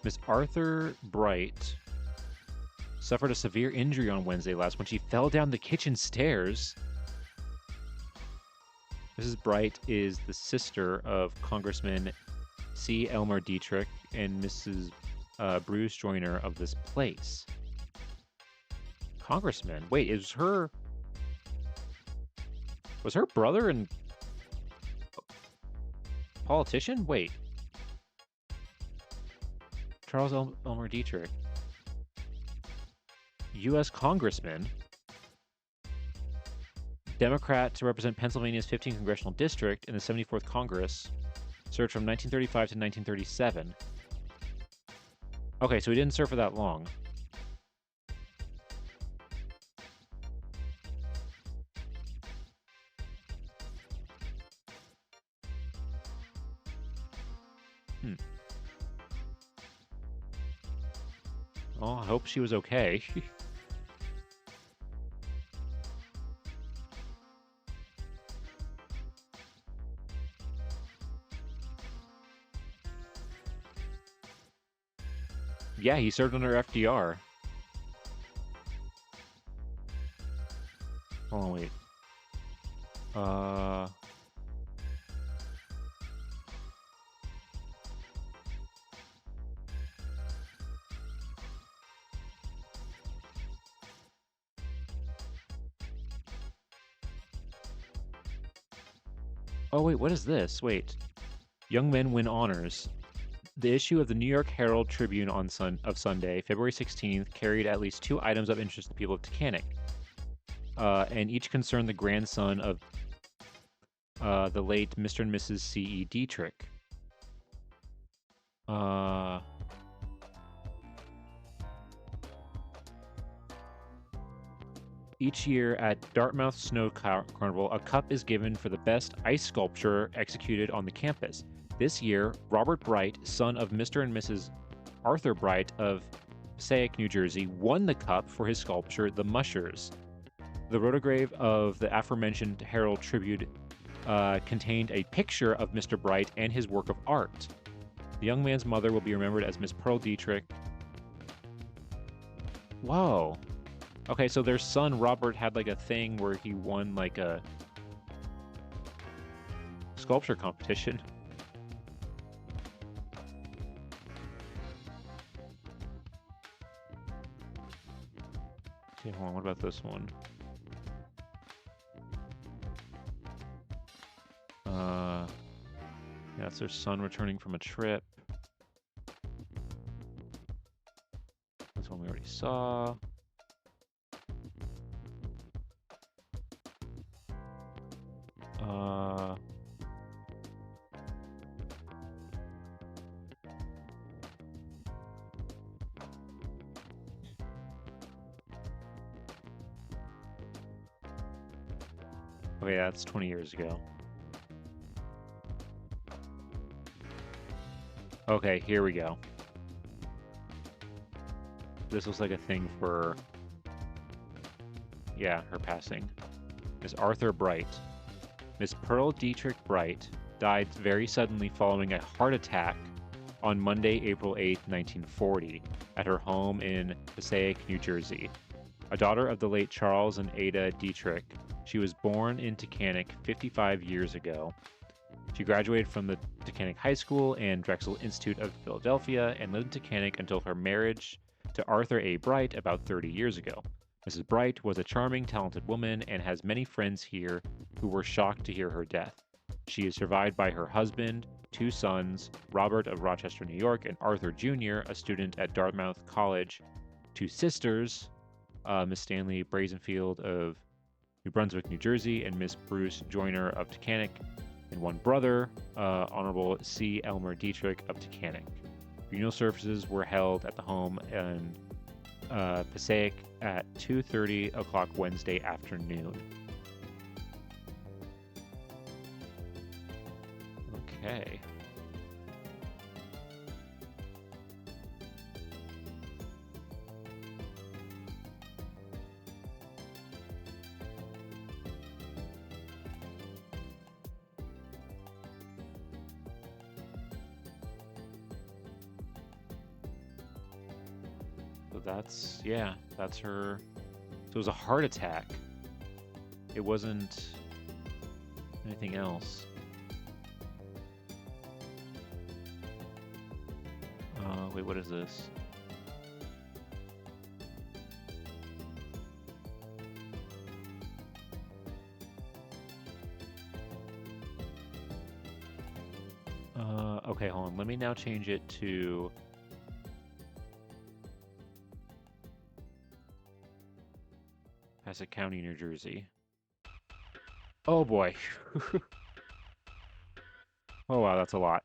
Miss Arthur Bright suffered a severe injury on Wednesday when she fell down the kitchen stairs. Mrs. Bright is the sister of Congressman C. Elmer Dietrich and Mrs. Bruce Joyner of this place. Congressman? Wait, was her brother and politician? Wait. Charles Elmer Dietrich. U.S. Congressman. Democrat to represent Pennsylvania's 15th Congressional District in the 74th Congress. Served from 1935 to 1937. Okay, so he didn't serve for that long. Well, I hope she was okay. Yeah, he served under FDR. Hold on, wait. Oh, wait, what is this? Wait. Young men win honors. The issue of the New York Herald Tribune on Sunday, February 16th, carried at least 2 items of interest to the people of Taconic, and each concerned the grandson of the late Mr. and Mrs. C.E. Dietrich. Each year at Dartmouth Snow Carnival, a cup is given for the best ice sculpture executed on the campus. This year, Robert Bright, son of Mr. and Mrs. Arthur Bright of Passaic, New Jersey, won the cup for his sculpture, The Mushers. The rotograph of the aforementioned Herald Tribune contained a picture of Mr. Bright and his work of art. The young man's mother will be remembered as Miss Pearl Dietrich. Whoa. Okay, so their son, Robert, had like a thing where he won like a sculpture competition. Okay, hold on, what about this one? That's their son returning from a trip. This one we already saw. Okay, that's 20 years ago. Okay, here we go. This looks like a thing for, yeah, her passing. Miss Arthur Bright. Miss Pearl Dietrich Bright died very suddenly following a heart attack on Monday, April 8, 1940, at her home in Passaic, New Jersey. A daughter of the late Charles and Ada Dietrich, she was born in Taconic 55 years ago. She graduated from the Taconic High School and Drexel Institute of Philadelphia and lived in Taconic until her marriage to Arthur A. Bright about 30 years ago. Mrs. Bright was a charming, talented woman and has many friends here who were shocked to hear her death. She is survived by her husband, 2 sons, Robert of Rochester, New York, and Arthur Jr., a student at Dartmouth College, 2 sisters, Miss Stanley Brazenfield of New Brunswick, New Jersey, and Miss Bruce Joyner of Taconic, and 1 brother, Honorable C. Elmer Dietrich of Taconic. Funeral services were held at the home in Passaic at 2:30 o'clock Wednesday afternoon. Okay. So that's, yeah, that's her. So it was a heart attack. It wasn't anything else. Wait, what is this? Okay, hold on. Let me now change it to Passaic County, New Jersey. Oh boy. Oh wow, that's a lot.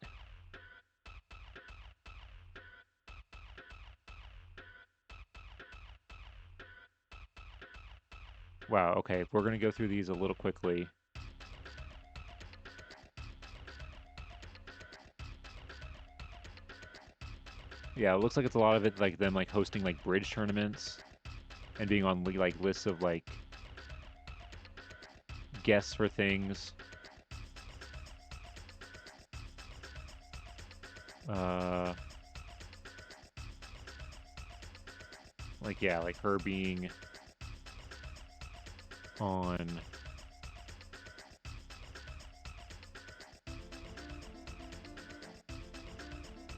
Wow, okay. We're going to go through these a little quickly. Yeah, it looks like it's a lot of it like them like hosting like bridge tournaments and being on like lists of like guests for things. Like yeah, like her being on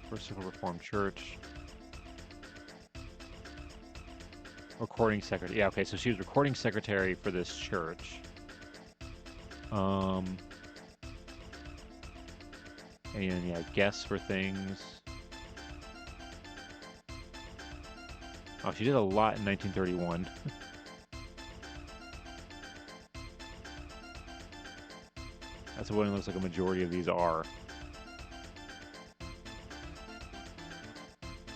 Merciful Reformed Church. Recording secretary. Yeah, okay, so she was recording secretary for this church. And then, yeah, guests for things. Oh, she did a lot in 1931. That's what it looks like a majority of these are.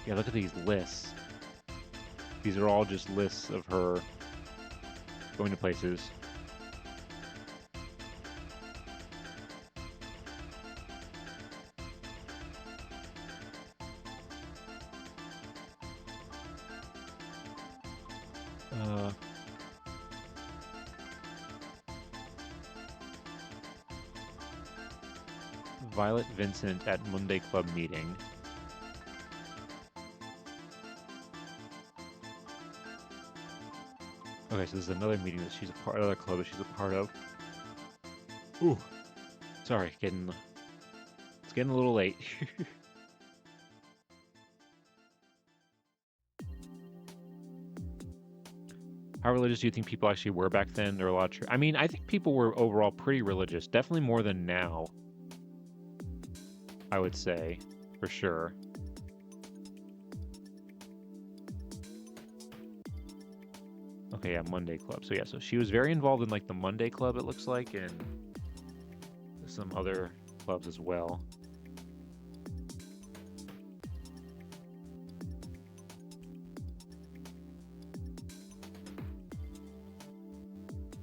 Yeah, look at these lists. These are all just lists of her going to places. Violet Vincent at Monday Club meeting. Okay, so this is another meeting that she's a part, another club that she's a part of. Ooh, sorry, it's getting a little late. How religious do you think people actually were back then? There were a lot of I mean, I think people were overall pretty religious, definitely more than now. I would say, for sure. Okay, yeah, Monday Club. So yeah, so she was very involved in like the Monday Club, it looks like, and some other clubs as well.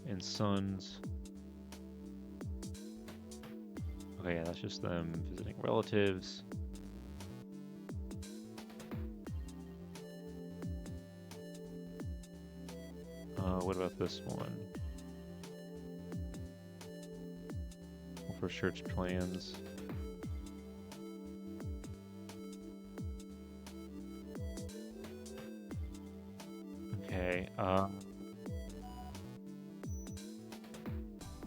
And Sons. Okay, yeah, that's just them visiting relatives. What about this one? For church plans. Okay.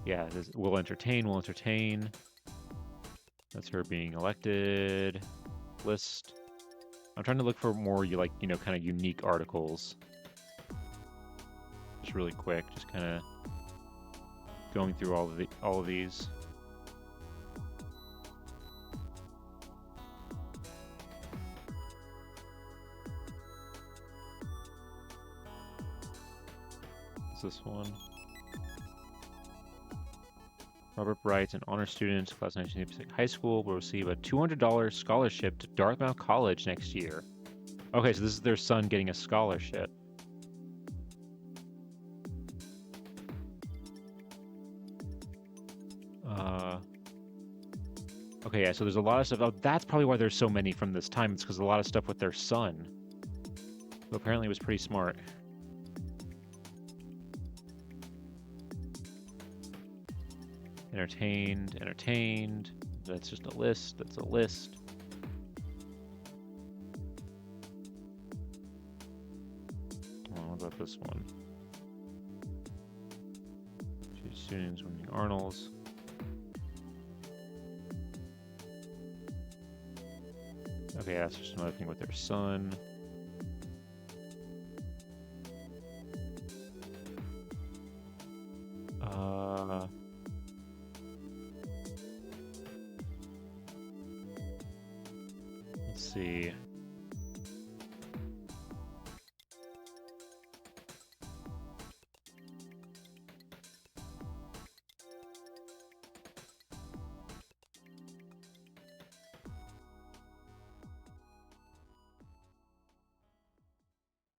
Yeah, this will entertain. That's her being elected. List. I'm trying to look for more, kind of unique articles. Just really quick, just kind of going through all of these. What's this one? Robert Bright, an honor student, class 1986 high school, will receive a $200 scholarship to Dartmouth College next year. Okay, so this is their son getting a scholarship. Okay, yeah, so there's a lot of stuff. Oh, that's probably why there's so many from this time. It's because a lot of stuff with their son, who apparently was pretty smart. Entertained. That's just a list. That's a list. Oh, what about this one? Two students winning Arnold's. Okay, that's just another thing with their son. Let's see.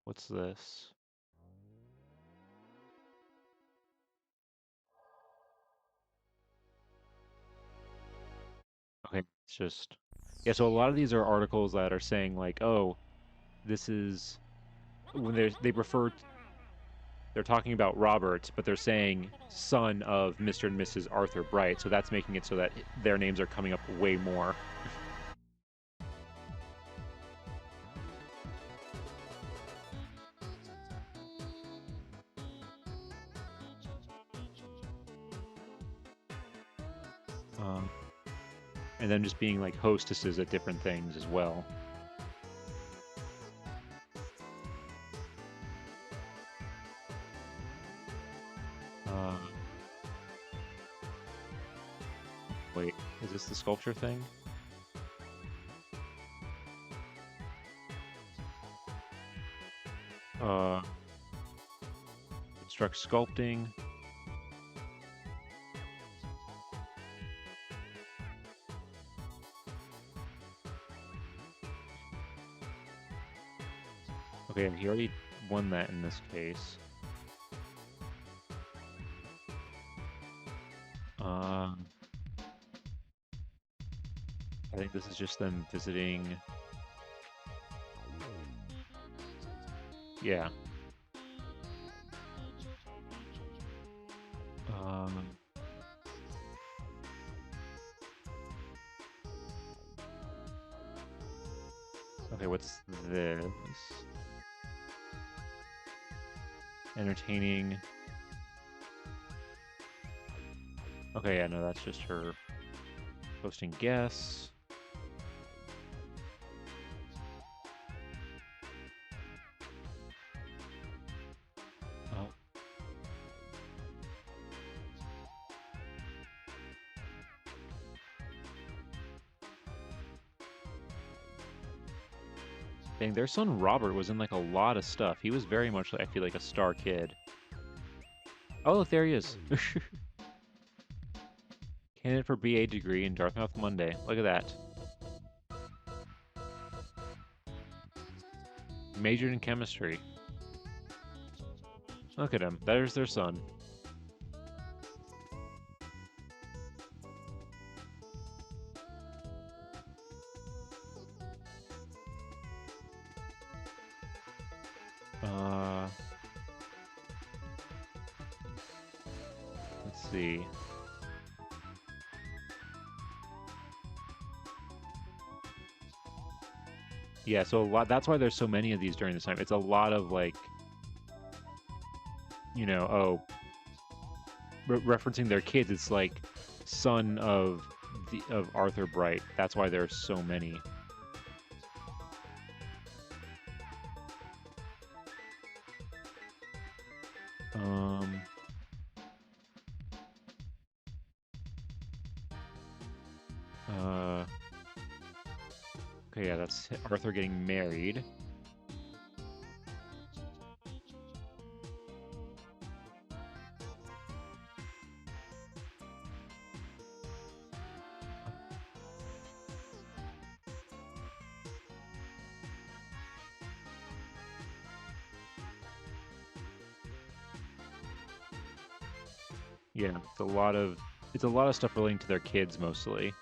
What's this? Okay, it's just... Yeah, so a lot of these are articles that are saying like, oh, this is... When they're talking about Robert, but they're saying son of Mr. and Mrs. Arthur Bright, so that's making it so that their names are coming up way more. And then just being like hostesses at different things as well. Wait, is this the sculpture thing? Instruct sculpting. Okay, he already won that in this case. I think this is just them visiting. Yeah. Okay, what's this? Entertaining. Okay, yeah, no, that's just her hosting guests. Dang, their son Robert was in like a lot of stuff. He was very much, I feel like, a star kid. Oh, look, there he is. Candidate for BA degree in Dartmouth Monday. Look at that. Majored in chemistry. Look at him. There's their son. Let's see. Yeah, so a lot. That's why there's so many of these during this time. It's a lot of like, you know, referencing their kids. It's like son of Arthur Bright. That's why there's so many. Okay, yeah, that's Arthur getting married. Yeah, it's a lot of stuff relating to their kids mostly.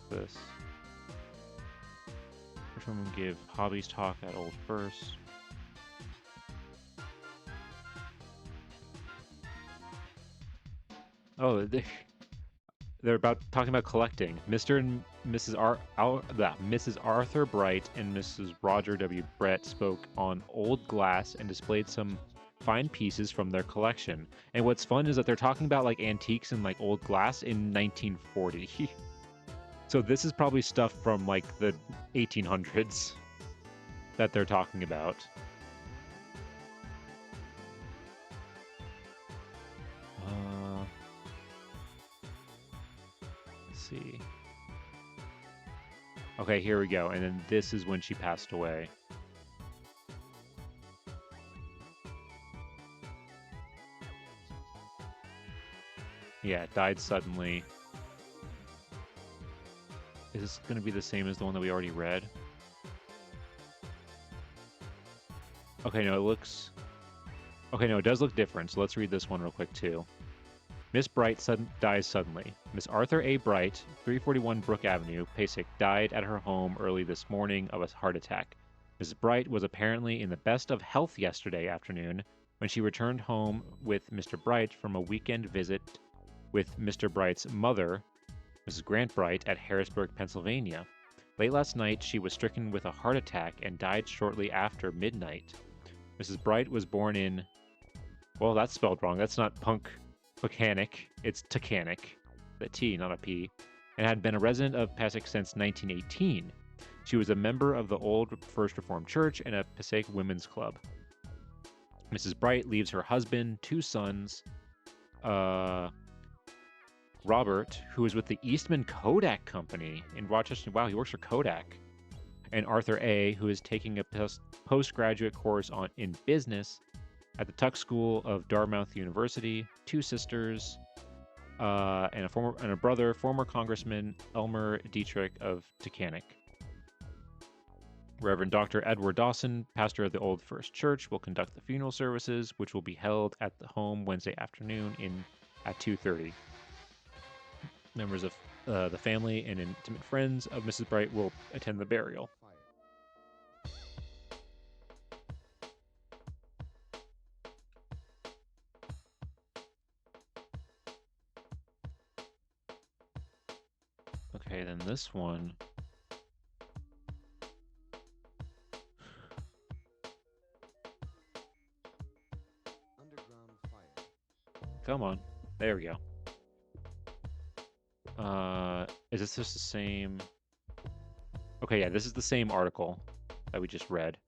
What's this? Which one would give hobbies talk at Old First? Oh, they're about talking about collecting. Mr. and Mrs. Arthur Bright and Mrs. Roger W. Brett spoke on old glass and displayed some fine pieces from their collection. And what's fun is that they're talking about like antiques and like old glass in 1940. So this is probably stuff from like the 1800s that they're talking about. See. Okay, here we go. And then this is when she passed away. Yeah, died suddenly. Is this going to be the same as the one that we already read? Okay, no, it looks... Okay, no, it does look different, so let's read this one real quick, too. Miss Bright dies suddenly. Miss Arthur A. Bright, 341 Brook Avenue, Pasek, died at her home early this morning of a heart attack. Mrs. Bright was apparently in the best of health yesterday afternoon when she returned home with Mr. Bright from a weekend visit with Mr. Bright's mother, Mrs. Grant Bright, at Harrisburg, Pennsylvania. Late last night, she was stricken with a heart attack and died shortly after midnight. Mrs. Bright was born in... Well, that's spelled wrong. That's not Pucanic. It's Tacanic. The T, not a P. And had been a resident of Passaic since 1918. She was a member of the Old First Reformed Church and a Passaic Women's Club. Mrs. Bright leaves her husband, 2 sons, Robert, who is with the Eastman Kodak Company in Rochester. Wow, he works for Kodak. And Arthur A., who is taking a postgraduate course in business at the Tuck School of Dartmouth University. 2 sisters, and a brother, former Congressman Elmer Dietrich of Tacanic. Reverend Dr. Edward Dawson, pastor of the Old First Church, will conduct the funeral services, which will be held at the home Wednesday afternoon at 2:30. Members of the family and intimate friends of Mrs. Bright will attend the burial. Okay, then this one. Come on. There we go. Is this just the same? Okay, yeah, this is the same article that we just read.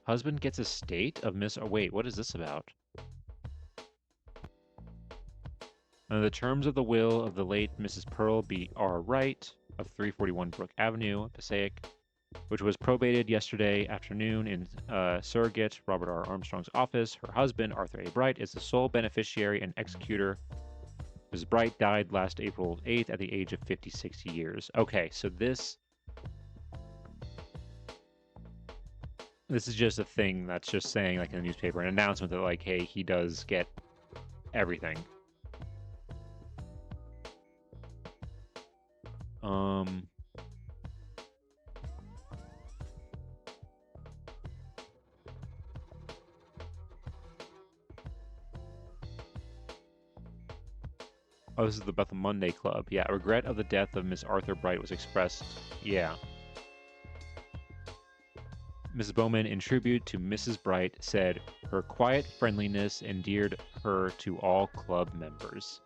Husband gets estate of Miss... Oh, wait, what is this about? The terms of the will of the late Mrs. Pearl B. R. Wright of 341 Brook Avenue, Passaic, which was probated yesterday afternoon in surrogate Robert R. Armstrong's office. Her husband, Arthur A. Bright, is the sole beneficiary and executor. Mrs. Bright died last April 8th at the age of 56 years. Okay, so this is just a thing that's just saying, like, in the newspaper, an announcement that, like, hey, he does get everything. Oh, this is the Bethel Monday Club. Yeah, regret of the death of Miss Arthur Bright was expressed. Yeah. Mrs. Bowman, in tribute to Mrs. Bright, said her quiet friendliness endeared her to all club members.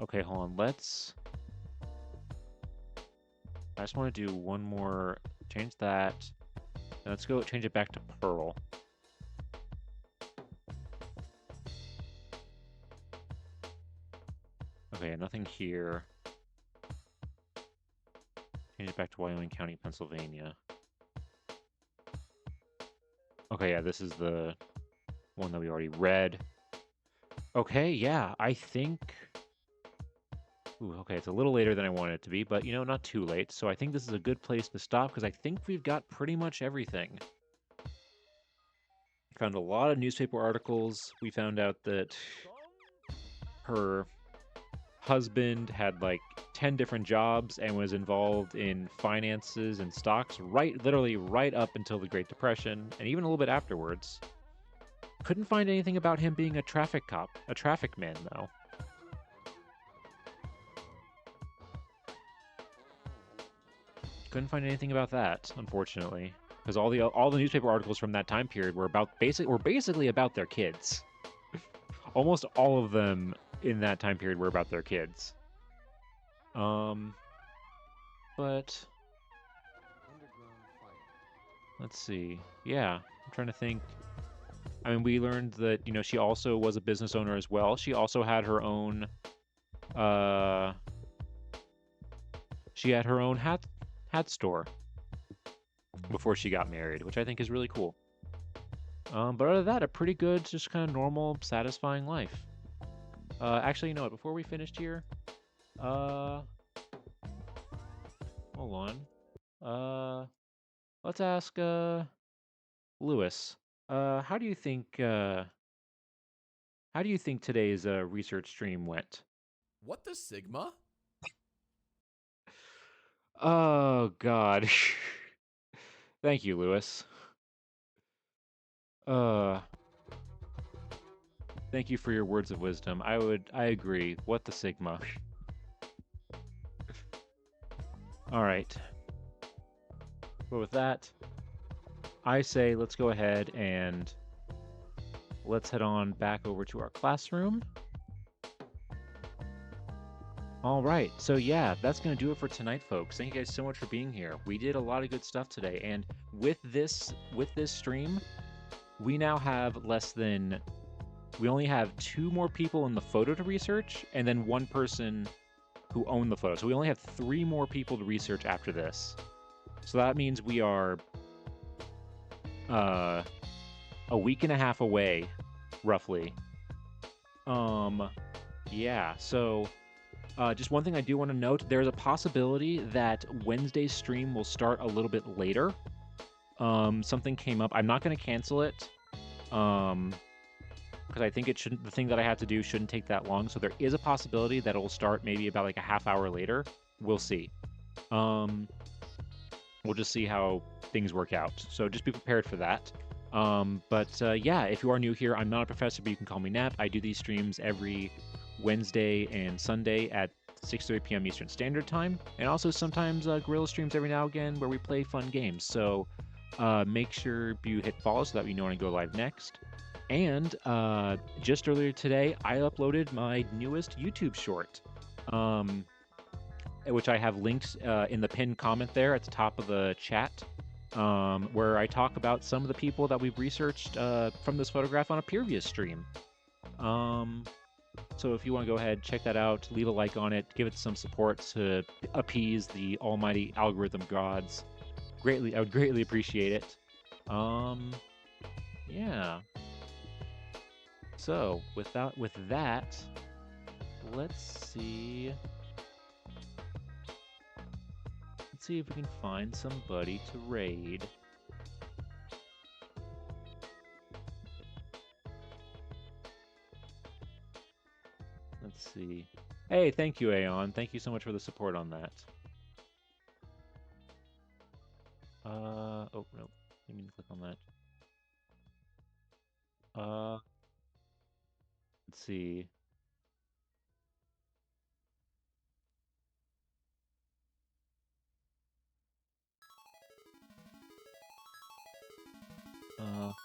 Okay, hold on. I just want to do one more. Change that. And let's go change it back to Pearl. Okay, nothing here. Change it back to Wyoming County, Pennsylvania. Okay, yeah, this is the one that we already read. Okay, yeah, I think... Ooh, okay, it's a little later than I wanted it to be, but, you know, not too late. So I think this is a good place to stop, because I think we've got pretty much everything. Found a lot of newspaper articles. We found out that her husband had, like, 10 different jobs and was involved in finances and stocks literally right up until the Great Depression, and even a little bit afterwards. Couldn't find anything about him being a traffic cop, a traffic man, though. Couldn't find anything about that, unfortunately, because all the newspaper articles from that time period were basically about their kids. Almost all of them in that time period were about their kids. But let's see. Yeah, I'm trying to think. I mean, we learned that, you know, she also was a business owner as well. She also had her own hat store before she got married, which I think is really cool. But other than that, a pretty good, just kind of normal, satisfying life. Actually, you know what? Before we finished here, hold on. Let's ask Lewis. How do you think today's research stream went? What the Sigma? Oh God. Thank you, Lewis. Thank you for your words of wisdom. I agree. What the Sigma? All right. But with that, I say let's go ahead and let's head on back over to our classroom. All right, so yeah, that's going to do it for tonight, folks. Thank you guys so much for being here. We did a lot of good stuff today, and with this stream, we now have we only have 2 more people in the photo to research, and then 1 person who owned the photo. So we only have 3 more people to research after this. So that means we are a week and a half away, roughly. Yeah, so just one thing I do want to note, there's a possibility that Wednesday's stream will start a little bit later. Something came up. I'm not going to cancel it, because I think the thing that I have to do shouldn't take that long. So there is a possibility that it'll start maybe about like a half hour later. We'll see. We'll just see how things work out. So just be prepared for that. Yeah, if you are new here, I'm not a professor, but you can call me Nap. I do these streams every Wednesday and Sunday at 6:30 p.m. Eastern Standard Time, and also sometimes Guerrilla streams every now and again where we play fun games. So make sure you hit follow so that you know when I go live next. And just earlier today, I uploaded my newest YouTube short, which I have linked in the pinned comment there at the top of the chat, where I talk about some of the people that we've researched from this photograph on a previous stream. So if you want to go ahead, check that out, leave a like on it, give it some support to appease the almighty algorithm gods. I would greatly appreciate it. Yeah. So with that, let's see. Let's see if we can find somebody to raid. Let's see. Hey, thank you, Aeon. Thank you so much for the support on that. Oh, no. I need to click on that. Let's see. Let's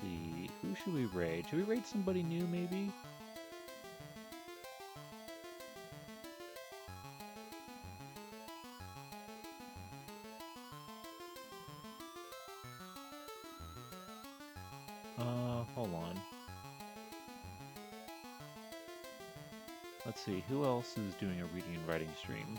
see. Who should we raid? Should we raid somebody new, maybe? Hold on. Let's see, who else is doing a reading and writing stream?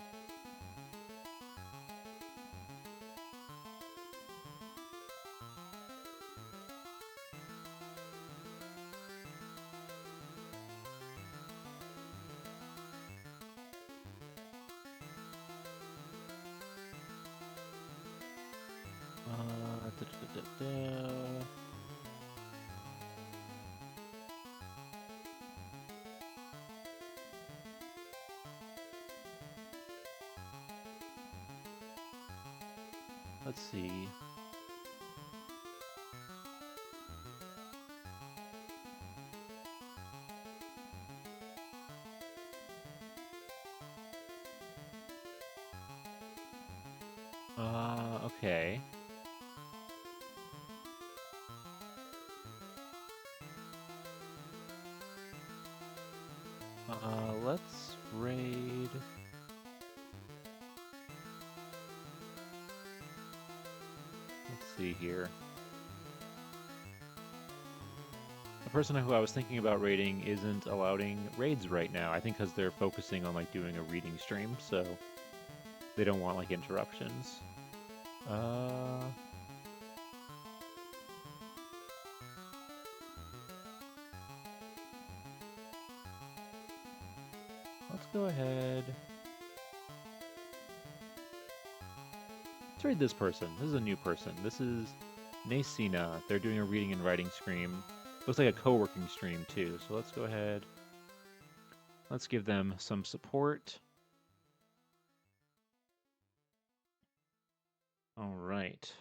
Let's see. Okay. Let's raid. Let's see here. The person who I was thinking about raiding isn't allowing raids right now. I think because they're focusing on like doing a reading stream, so they don't want like interruptions. Let's go ahead. Let's raid this person. This is a new person. This is Nacina. They're doing a reading and writing stream. Looks like a co-working stream too. So let's go ahead. Let's give them some support. All right.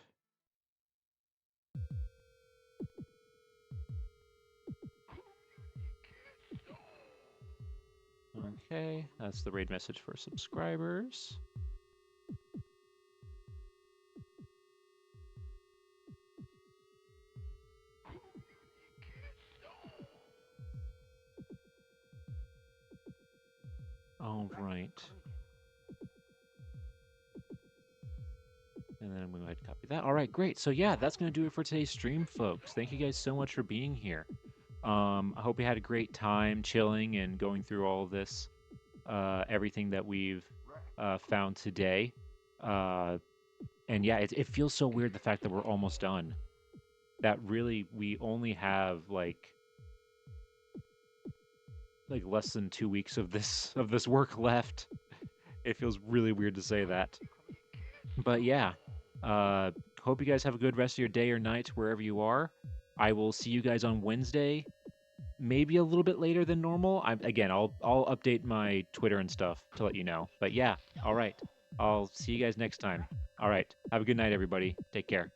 Okay, that's the raid message for subscribers. All right. And then we might copy that. All right, great. So yeah, that's going to do it for today's stream, folks. Thank you guys so much for being here. I hope you had a great time chilling and going through all of this, everything that we've found today. And yeah, it feels so weird, the fact that we're almost done. That really, we only have like less than 2 weeks of this work left. It feels really weird to say that. But yeah, hope you guys have a good rest of your day or night wherever you are. I will see you guys on Wednesday, maybe a little bit later than normal. I'll update my Twitter and stuff to let you know. But yeah, all right. I'll see you guys next time. All right. Have a good night, everybody. Take care.